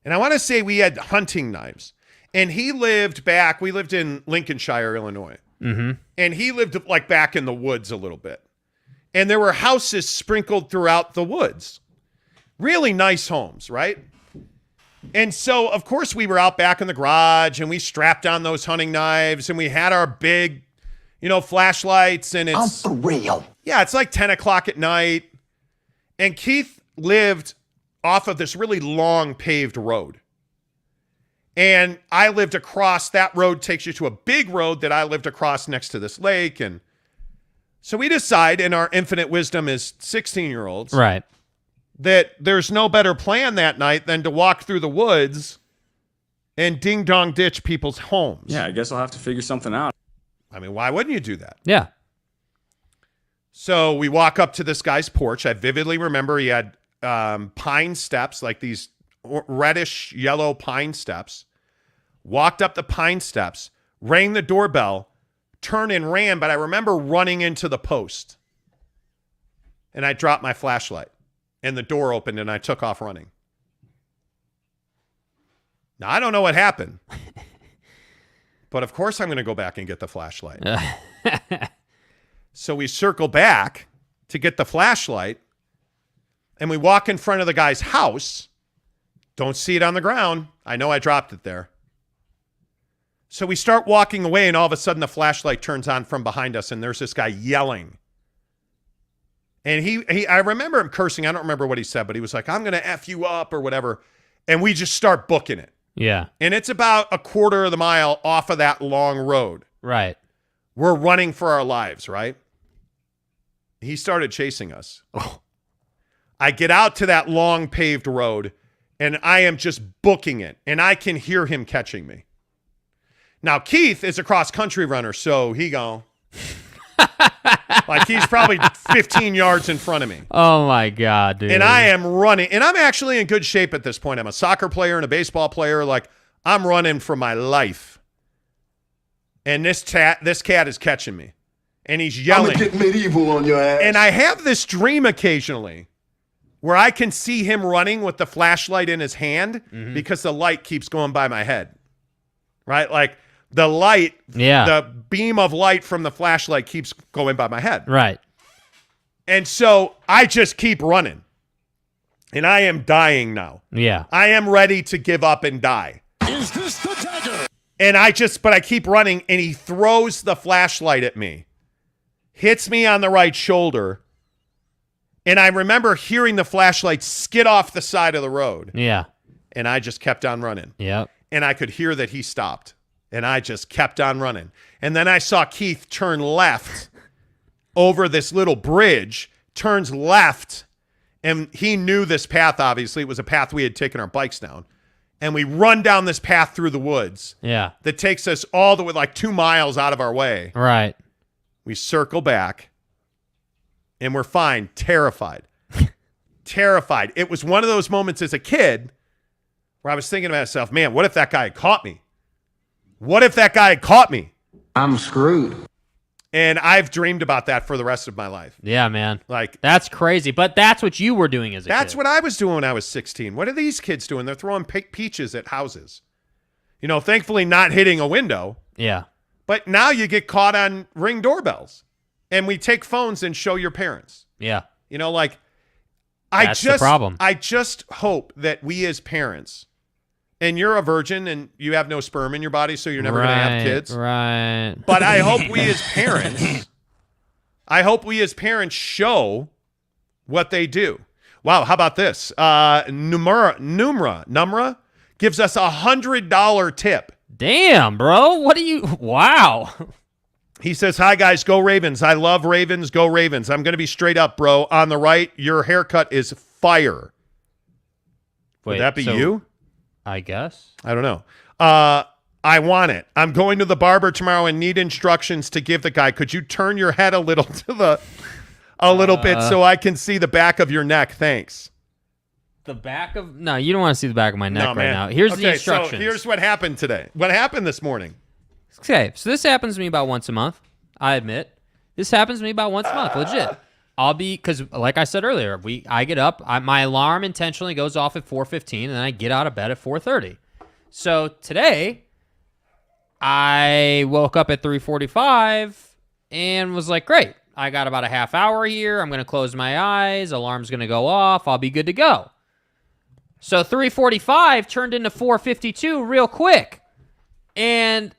And I want to say we had hunting knives. And we lived in Lincolnshire, Illinois. Mm-hmm. And he lived back in the woods a little bit. And there were houses sprinkled throughout the woods. Really nice homes, right? And so, of course, we were out back in the garage, and we strapped on those hunting knives, and we had our big, flashlights, and it's... I'm for real. Yeah, it's 10 o'clock at night. And Keith lived off of this really long paved road. And I lived across, that road takes you to a big road that I lived across next to this lake. And so we decide, in our infinite wisdom as 16-year-olds, right, that there's no better plan that night than to walk through the woods and ding-dong ditch people's homes. Yeah, I guess I'll have to figure something out. I mean, why wouldn't you do that? Yeah. So we walk up to this guy's porch. I vividly remember he had pine steps, like these reddish yellow pine steps. Walked up the pine steps, rang the doorbell, turned and ran, but I remember running into the post. And I dropped my flashlight. And the door opened and I took off running. Now, I don't know what happened. But of course I'm going to go back and get the flashlight. So we circle back to get the flashlight. And we walk in front of the guy's house. Don't see it on the ground. I know I dropped it there. So we start walking away, and all of a sudden the flashlight turns on from behind us, and there's this guy yelling. And I remember him cursing. I don't remember what he said, but he was like, I'm going to F you up or whatever. And we just start booking it. Yeah. And it's about a quarter of the mile off of that long road. Right. We're running for our lives, right? He started chasing us. Oh. I get out to that long paved road, and I am just booking it, and I can hear him catching me. Now, Keith is a cross-country runner, so he go. Like, he's probably 15 yards in front of me. Oh, my God, dude. And I am running. And I'm actually in good shape at this point. I'm a soccer player and a baseball player. Like, I'm running for my life. And this cat is catching me. And he's yelling. I'm going to get medieval on your ass. And I have this dream occasionally where I can see him running with the flashlight in his hand because the light keeps going by my head. Right? Like, the light, the beam of light from the flashlight keeps going by my head. Right. And so I just keep running. And I am dying now. Yeah. I am ready to give up and die. Is this the dagger? And but I keep running, and he throws the flashlight at me. Hits me on the right shoulder. And I remember hearing the flashlight skid off the side of the road. Yeah. And I just kept on running. Yep. And I could hear that he stopped. And I just kept on running. And then I saw Keith turn left over this little bridge, turns left, and he knew this path, obviously. It was a path we had taken our bikes down. And we run down this path through the woods. Yeah. That takes us all the way, like 2 miles out of our way. Right. We circle back, and we're fine, terrified. Terrified. It was one of those moments as a kid where I was thinking to myself, man, what if that guy had caught me? What if that guy had caught me? I'm screwed. And I've dreamed about that for the rest of my life. Yeah, man. Like, that's crazy. But that's what you were doing as a kid. That's what I was doing when I was 16. What are these kids doing? They're throwing peaches at houses. You know, thankfully not hitting a window. Yeah. But now you get caught on Ring doorbells. And we take phones and show your parents. Yeah. You know, like, that's the problem. I just hope that we as parents, and you're a virgin and you have no sperm in your body, so you're never going to have kids. Right. But I hope we as parents, show what they do. Wow, how about this? Numra gives us $100 tip. Damn, bro. What do you? Wow. He says, hi, guys. Go Ravens. I love Ravens. Go Ravens. I'm going to be straight up, bro. On the right, your haircut is fire. Wait, would that be you? I guess. I don't know. I want it. I'm going to the barber tomorrow and need instructions to give the guy. Could you turn your head a little to a little bit so I can see the back of your neck? Thanks. The back of... No, you don't want to see the back of my neck right now. Here's the instructions. So here's what happened today. What happened this morning? Okay, so this happens to me about once a month. I admit. This happens to me about once a month. Legit. I'll be... Because like I said earlier, I get up. My alarm intentionally goes off at 4:15, and then I get out of bed at 4:30. So today, I woke up at 3:45 and was like, great. I got about a half hour here. I'm going to close my eyes. Alarm's going to go off. I'll be good to go. So 3:45 turned into 4:52 real quick. And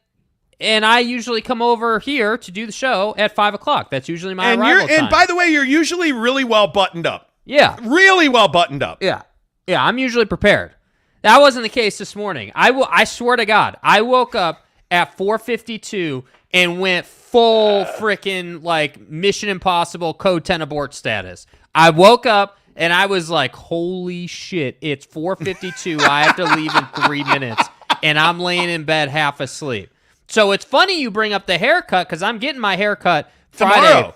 I usually come over here to do the show at 5 o'clock. That's usually my arrival time. And by the way, you're usually really well buttoned up. Yeah. Really well buttoned up. Yeah. Yeah, I'm usually prepared. That wasn't the case this morning. I swear to God, I woke up at 4:52 and went full freaking like Mission Impossible Code 10 abort status. I woke up and I was like, holy shit, it's 4:52. I have to leave in 3 minutes. And I'm laying in bed half asleep. So it's funny you bring up the haircut because I'm getting my haircut Friday.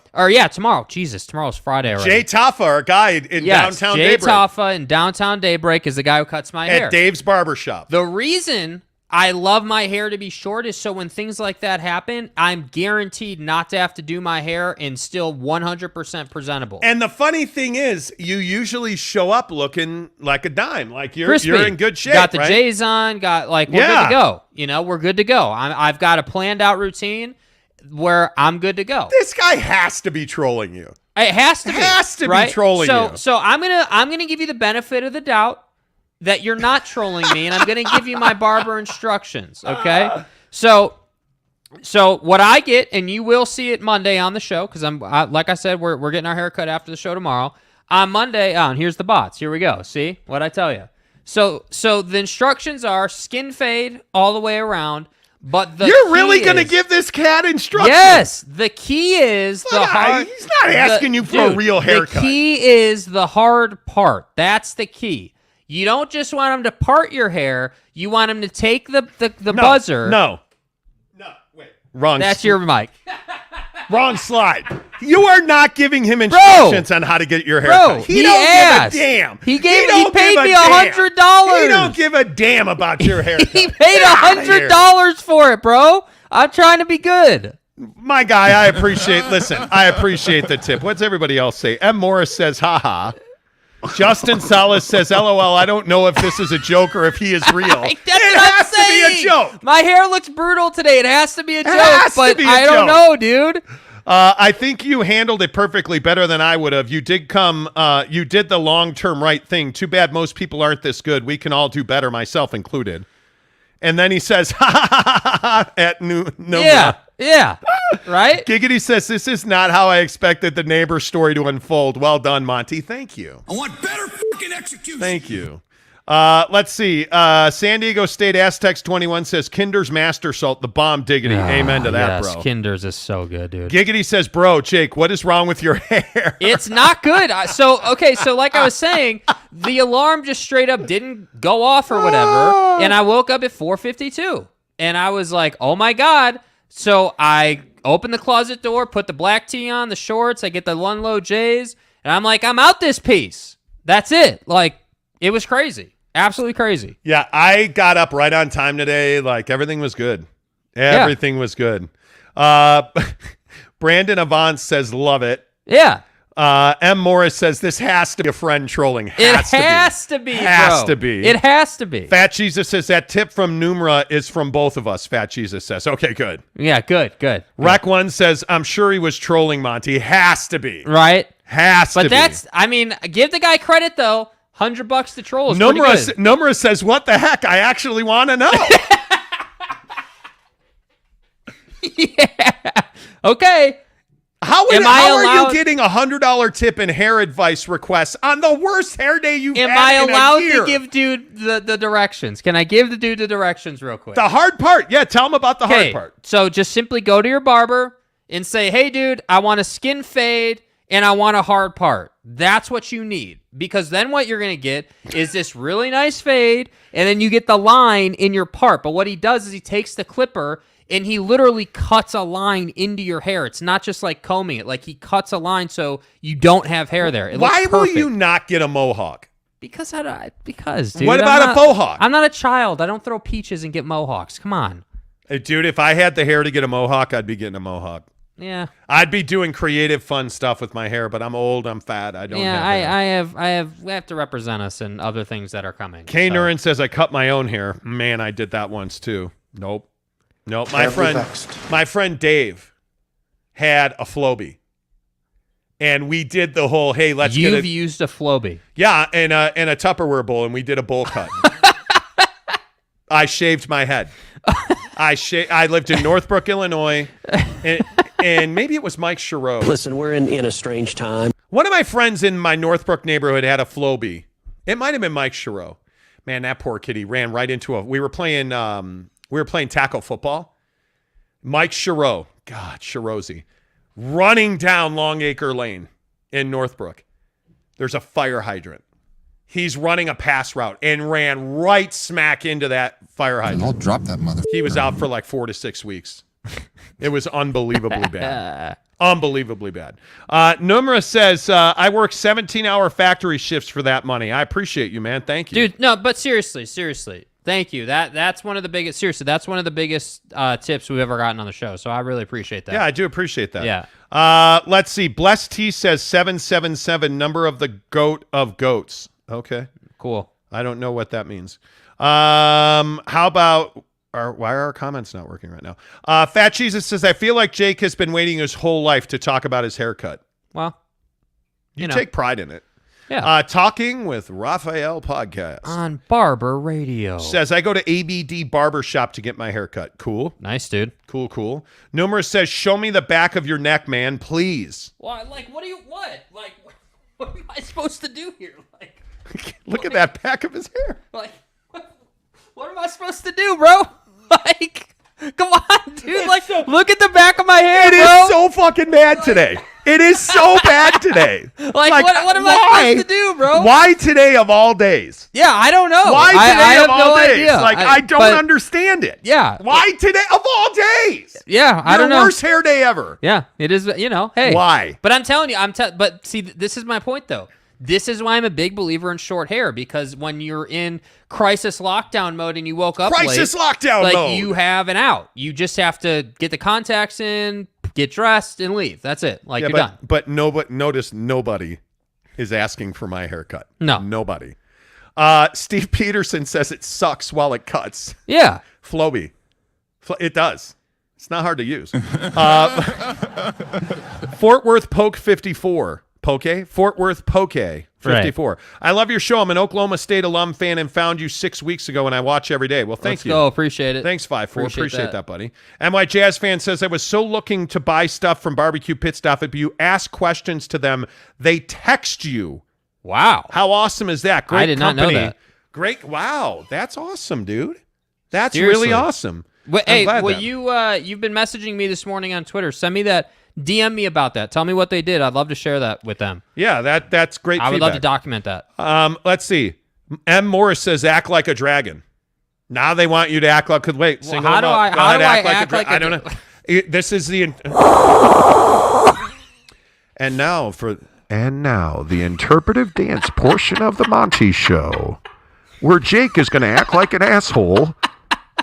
Tomorrow. Jesus, tomorrow's Friday already. Jay Taffa, our guy in downtown Daybreak. Jay Taffa in downtown Daybreak is the guy who cuts my hair. At Dave's Barbershop. The reason I love my hair to be short is so when things like that happen, I'm guaranteed not to have to do my hair and still 100% presentable. And the funny thing is, you usually show up looking like a dime, like you're in good shape. Got the right? J's on, we're good to go. We're good to go. I've got a planned out routine where I'm good to go. This guy has to be trolling you. It has to be. Has to right? be trolling you. So I'm gonna give you the benefit of the doubt that you're not trolling me, and I'm going to give you my barber instructions, okay? So what I get, and you will see it Monday on the show, because like I said, we're getting our hair cut after the show tomorrow. On Monday, and here's the bots. Here we go. See what I tell you. So the instructions are skin fade all the way around, but you're really going to give this cat instructions? Yes. The key is he's not asking you for a real haircut. The key is the hard part. That's the key. You don't just want him to part your hair. You want him to take the buzzer. No, wait. Wrong. That's your mic. Wrong slide. You are not giving him instructions on how to get your hair cut. He don't asked. give a damn. He paid me $100. He don't give a damn about your haircut. He paid $100 for it, bro. I'm trying to be good. My guy, I appreciate the tip. What's everybody else say? M. Morris says, haha. Justin Salas says, LOL, I don't know if this is a joke or if he is real. That's what I'm saying. To be a joke. My hair looks brutal today. It has to be a joke, but I don't know, dude. I think you handled it perfectly, better than I would have. You did you did the long-term right thing. Too bad most people aren't this good. We can all do better, myself included. And then he says, ha ha ha ha ha, at Numa. Yeah, right? Giggity says, this is not how I expected the neighbor story to unfold. Well done, Monty. Thank you. I want better fucking execution. Thank you. Let's see. San Diego State Aztecs 21 says, Kinder's Master Salt, the bomb diggity. Amen to that, bro. Kinder's is so good, dude. Giggity says, bro, Jake, what is wrong with your hair? It's not good. So like I was saying, the alarm just straight up didn't go off or whatever, and I woke up at 4:52, and I was like, oh my God. So I open the closet door, put the black tee on, the shorts, I get the Lunlow J's, and I'm like, I'm out this piece. That's it. Like, it was crazy. Absolutely crazy. Yeah, I got up right on time today. Like, everything was good. Everything was good. Brandon Avance says, love it. Yeah. M. Morris says, this has to be a friend trolling. It has to be, It has to be. Fat Jesus says, that tip from Numera is from both of us, Fat Jesus says. Okay, good. Yeah, good. Rec 1 says, I'm sure he was trolling Monty. Has to be. Right? Has to be. But give the guy credit, though. $100 to troll is pretty good. Numera says, what the heck? I actually want to know. Yeah. Okay. How are you getting a $100 tip and hair advice requests on the worst hair day you've had in a year? Am I allowed to give dude the directions? Can I give the dude the directions real quick? The hard part. Yeah, tell him about the hard part. So just simply go to your barber and say, hey, dude, I want a skin fade and I want a hard part. That's what you need. Because then what you're going to get is this really nice fade, and then you get the line in your part. But what he does is he takes the clipper and he literally cuts a line into your hair. It's not just like combing it. Like, he cuts a line so you don't have hair there. Why will you not get a mohawk? Because, dude. What about a faux hawk? I'm not a child. I don't throw peaches and get mohawks. Come on. Hey, dude, if I had the hair to get a mohawk, I'd be getting a mohawk. Yeah. I'd be doing creative, fun stuff with my hair, but I'm old, I'm fat, I don't have hair. We have to represent us in other things that are coming. K. Nurin says, I cut my own hair. Man, I did that once too. Nope. My friend Dave had a Flowbee. And we did the whole, hey, You've used a Flowbee. Yeah, in a Tupperware bowl, and we did a bowl cut. I shaved my head. I lived in Northbrook, Illinois, and maybe it was Mike Chereau. Listen, we're in a strange time. One of my friends in my Northbrook neighborhood had a Flowbee, It might have been Mike Chiarot. Man, that poor kid, he ran right into we were playing tackle football. Mike Chiarot, God, Chiarozzi, running down Longacre Lane in Northbrook. There's a fire hydrant. He's running a pass route and ran right smack into that fire hydrant. I'll drop that mother. He was out for like 4 to 6 weeks. It was unbelievably bad. Unbelievably bad. Numera says, I work 17-hour factory shifts for that money. I appreciate you, man. Thank you. Dude, no, but seriously. Thank you. That's one of the biggest, that's one of the biggets tips we've ever gotten on the show. So I really appreciate that. Yeah, I do appreciate that. Yeah. Let's see. Blessed T says 777, number of the goat of goats. Okay. Cool. I don't know what that means. How about... why are our comments not working right now? Fat Jesus says, I feel like Jake has been waiting his whole life to talk about his haircut. Well, you take pride in it. Yeah. Talking with Raphael podcast. On Barber Radio. Says, I go to ABD Barbershop to get my haircut. Cool. Nice, dude. Cool. Numerous says, show me the back of your neck, man, please. What? Like, what? Like, what am I supposed to do here? Like, look at that back of his hair. Like, what am I supposed to do, bro? Like, come on, dude. Like, look at the back of my hair, bro. It is so fucking bad today. It is so bad today. Like what am I supposed to do, bro? Why today of all days? Yeah, I don't know. Why today I have of all no days? idea. Like, I don't understand it. Yeah. Why today of all days? Yeah, I don't know. Worst hair day ever. Yeah, it is, hey. Why? But I'm telling you, but see, this is my point, though. This is why I'm a big believer in short hair, because when you're in crisis lockdown mode and you woke up lockdown like mode, you have an out. You just have to get the contacts in, get dressed, and leave. That's it. Like, you're done. But notice nobody is asking for my haircut. No. Nobody. Steve Peterson says it sucks while it cuts. Yeah. Floby. It does. It's not hard to use. Fort Worth Poke 54. Fort Worth Poke 54. Right. I love your show. I'm an Oklahoma State alum fan and found you 6 weeks ago, and I watch every day. Well, thank you. Let's go. Appreciate it. Thanks, 5-4. Appreciate that, buddy. NY Jazz fan says, I was so looking to buy stuff from Barbecue Pit Stop. If you ask questions to them, they text you. Wow. How awesome is that? Great I did company. not know that. Great. Wow. That's awesome, dude. That's Seriously. really awesome. You've been messaging me this morning on Twitter. Send me that. DM me about that. Tell me what they did. I'd love to share that with them. Yeah, that's great I would feedback. love to document that. Let's see. M. Morris says, act like a dragon. Now they want you to act like... Wait, well, how do I act like a I don't know. This is the... And now the interpretive dance portion of the Monty Show, where Jake is going to act like an asshole,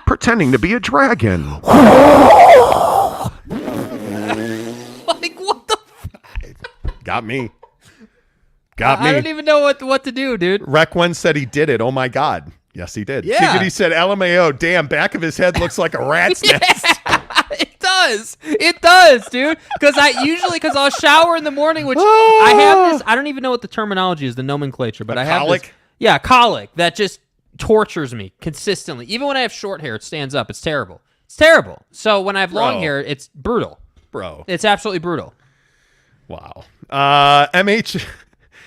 pretending to be a dragon. Like, what the Got me. I don't even know what to do, dude. Rec One said he did it. Oh, my God. Yes, he did. Yeah. He said, LMAO, damn, back of his head looks like a rat's nest. It does, dude. Because I'll shower in the morning, which I have this. I don't even know what the terminology is, the nomenclature, but I have colic? This. Yeah, colic that just tortures me consistently. Even when I have short hair, it stands up. It's terrible. So when I have long hair, it's brutal. Bro. It's absolutely brutal. Wow.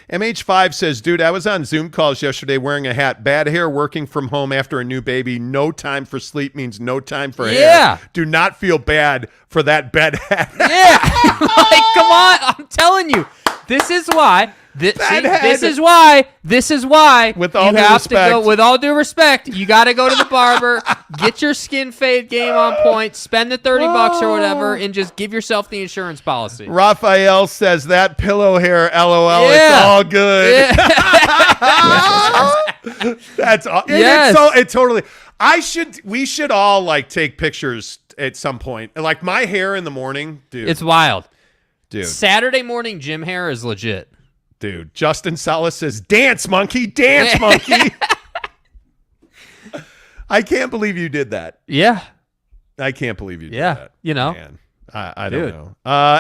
MH5 says, dude, I was on Zoom calls yesterday wearing a hat. Bad hair, working from home after a new baby. No time for sleep means no time for hair. Do not feel bad for that bed hat. Yeah. Like, come on. I'm telling you. This is why. This is why. With all due respect. With all due respect, you got to go to the barber, get your skin fade game on point, spend the $30 or whatever, and just give yourself the insurance policy. Raphael says that pillow hair, LOL, it's all good. Yeah. That's all. Yes. It totally. We should all like take pictures at some point. Like my hair in the morning, dude. It's wild. Dude. Saturday morning gym hair is legit. Dude, Justin Salas says, dance monkey. I can't believe you did that. Yeah. I can't believe you did that. You know. Man, I don't know.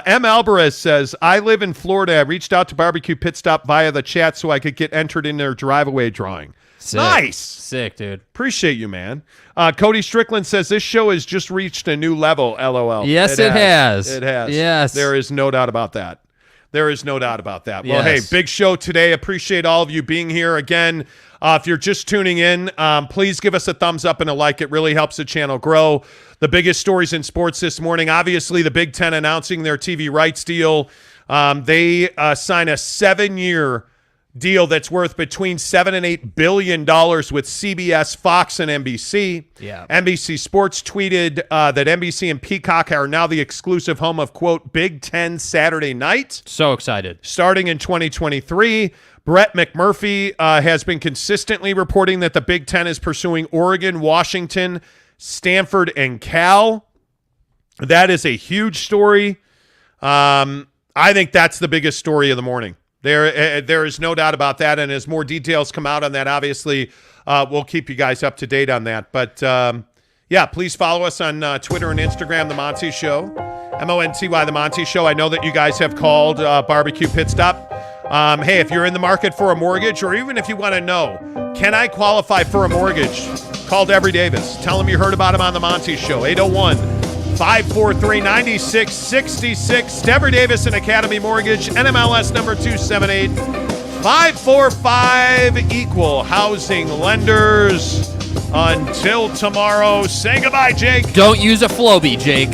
M. Alvarez says, I live in Florida. I reached out to Barbecue Pit Stop via the chat so I could get entered in their driveaway drawing. Sick. Nice. Sick, dude. Appreciate you, man. Cody Strickland says, this show has just reached a new level, LOL. Yes, it has. It has. Yes. There is no doubt about that. There is no doubt about that. Yes. Well, hey, big show today. Appreciate all of you being here. Again, if you're just tuning in, please give us a thumbs up and a like. It really helps the channel grow. The biggest stories in sports this morning, obviously the Big Ten announcing their TV rights deal. They sign a 7-year deal that's worth between $7 and $8 billion with CBS, Fox, and NBC. Yeah. NBC Sports tweeted that NBC and Peacock are now the exclusive home of, quote, Big Ten Saturday Night. So excited. Starting in 2023, Brett McMurphy has been consistently reporting that the Big Ten is pursuing Oregon, Washington, Stanford, and Cal. That is a huge story. I think that's the biggest story of the morning. There is no doubt about that, and as more details come out on that, obviously, we'll keep you guys up to date on that. But, yeah, please follow us on Twitter and Instagram, The Monty Show, MONTY, The Monty Show. I know that you guys have called Barbecue Pit Stop. Hey, if you're in the market for a mortgage, or even if you want to know, can I qualify for a mortgage? Call Devery Davis. Tell him you heard about him on The Monty Show, 801-543-9666. Devery Davis and Academy Mortgage, NMLS number 278545, Equal Housing Lenders. Until tomorrow, say goodbye, Jake. Don't use a Flowbee, Jake.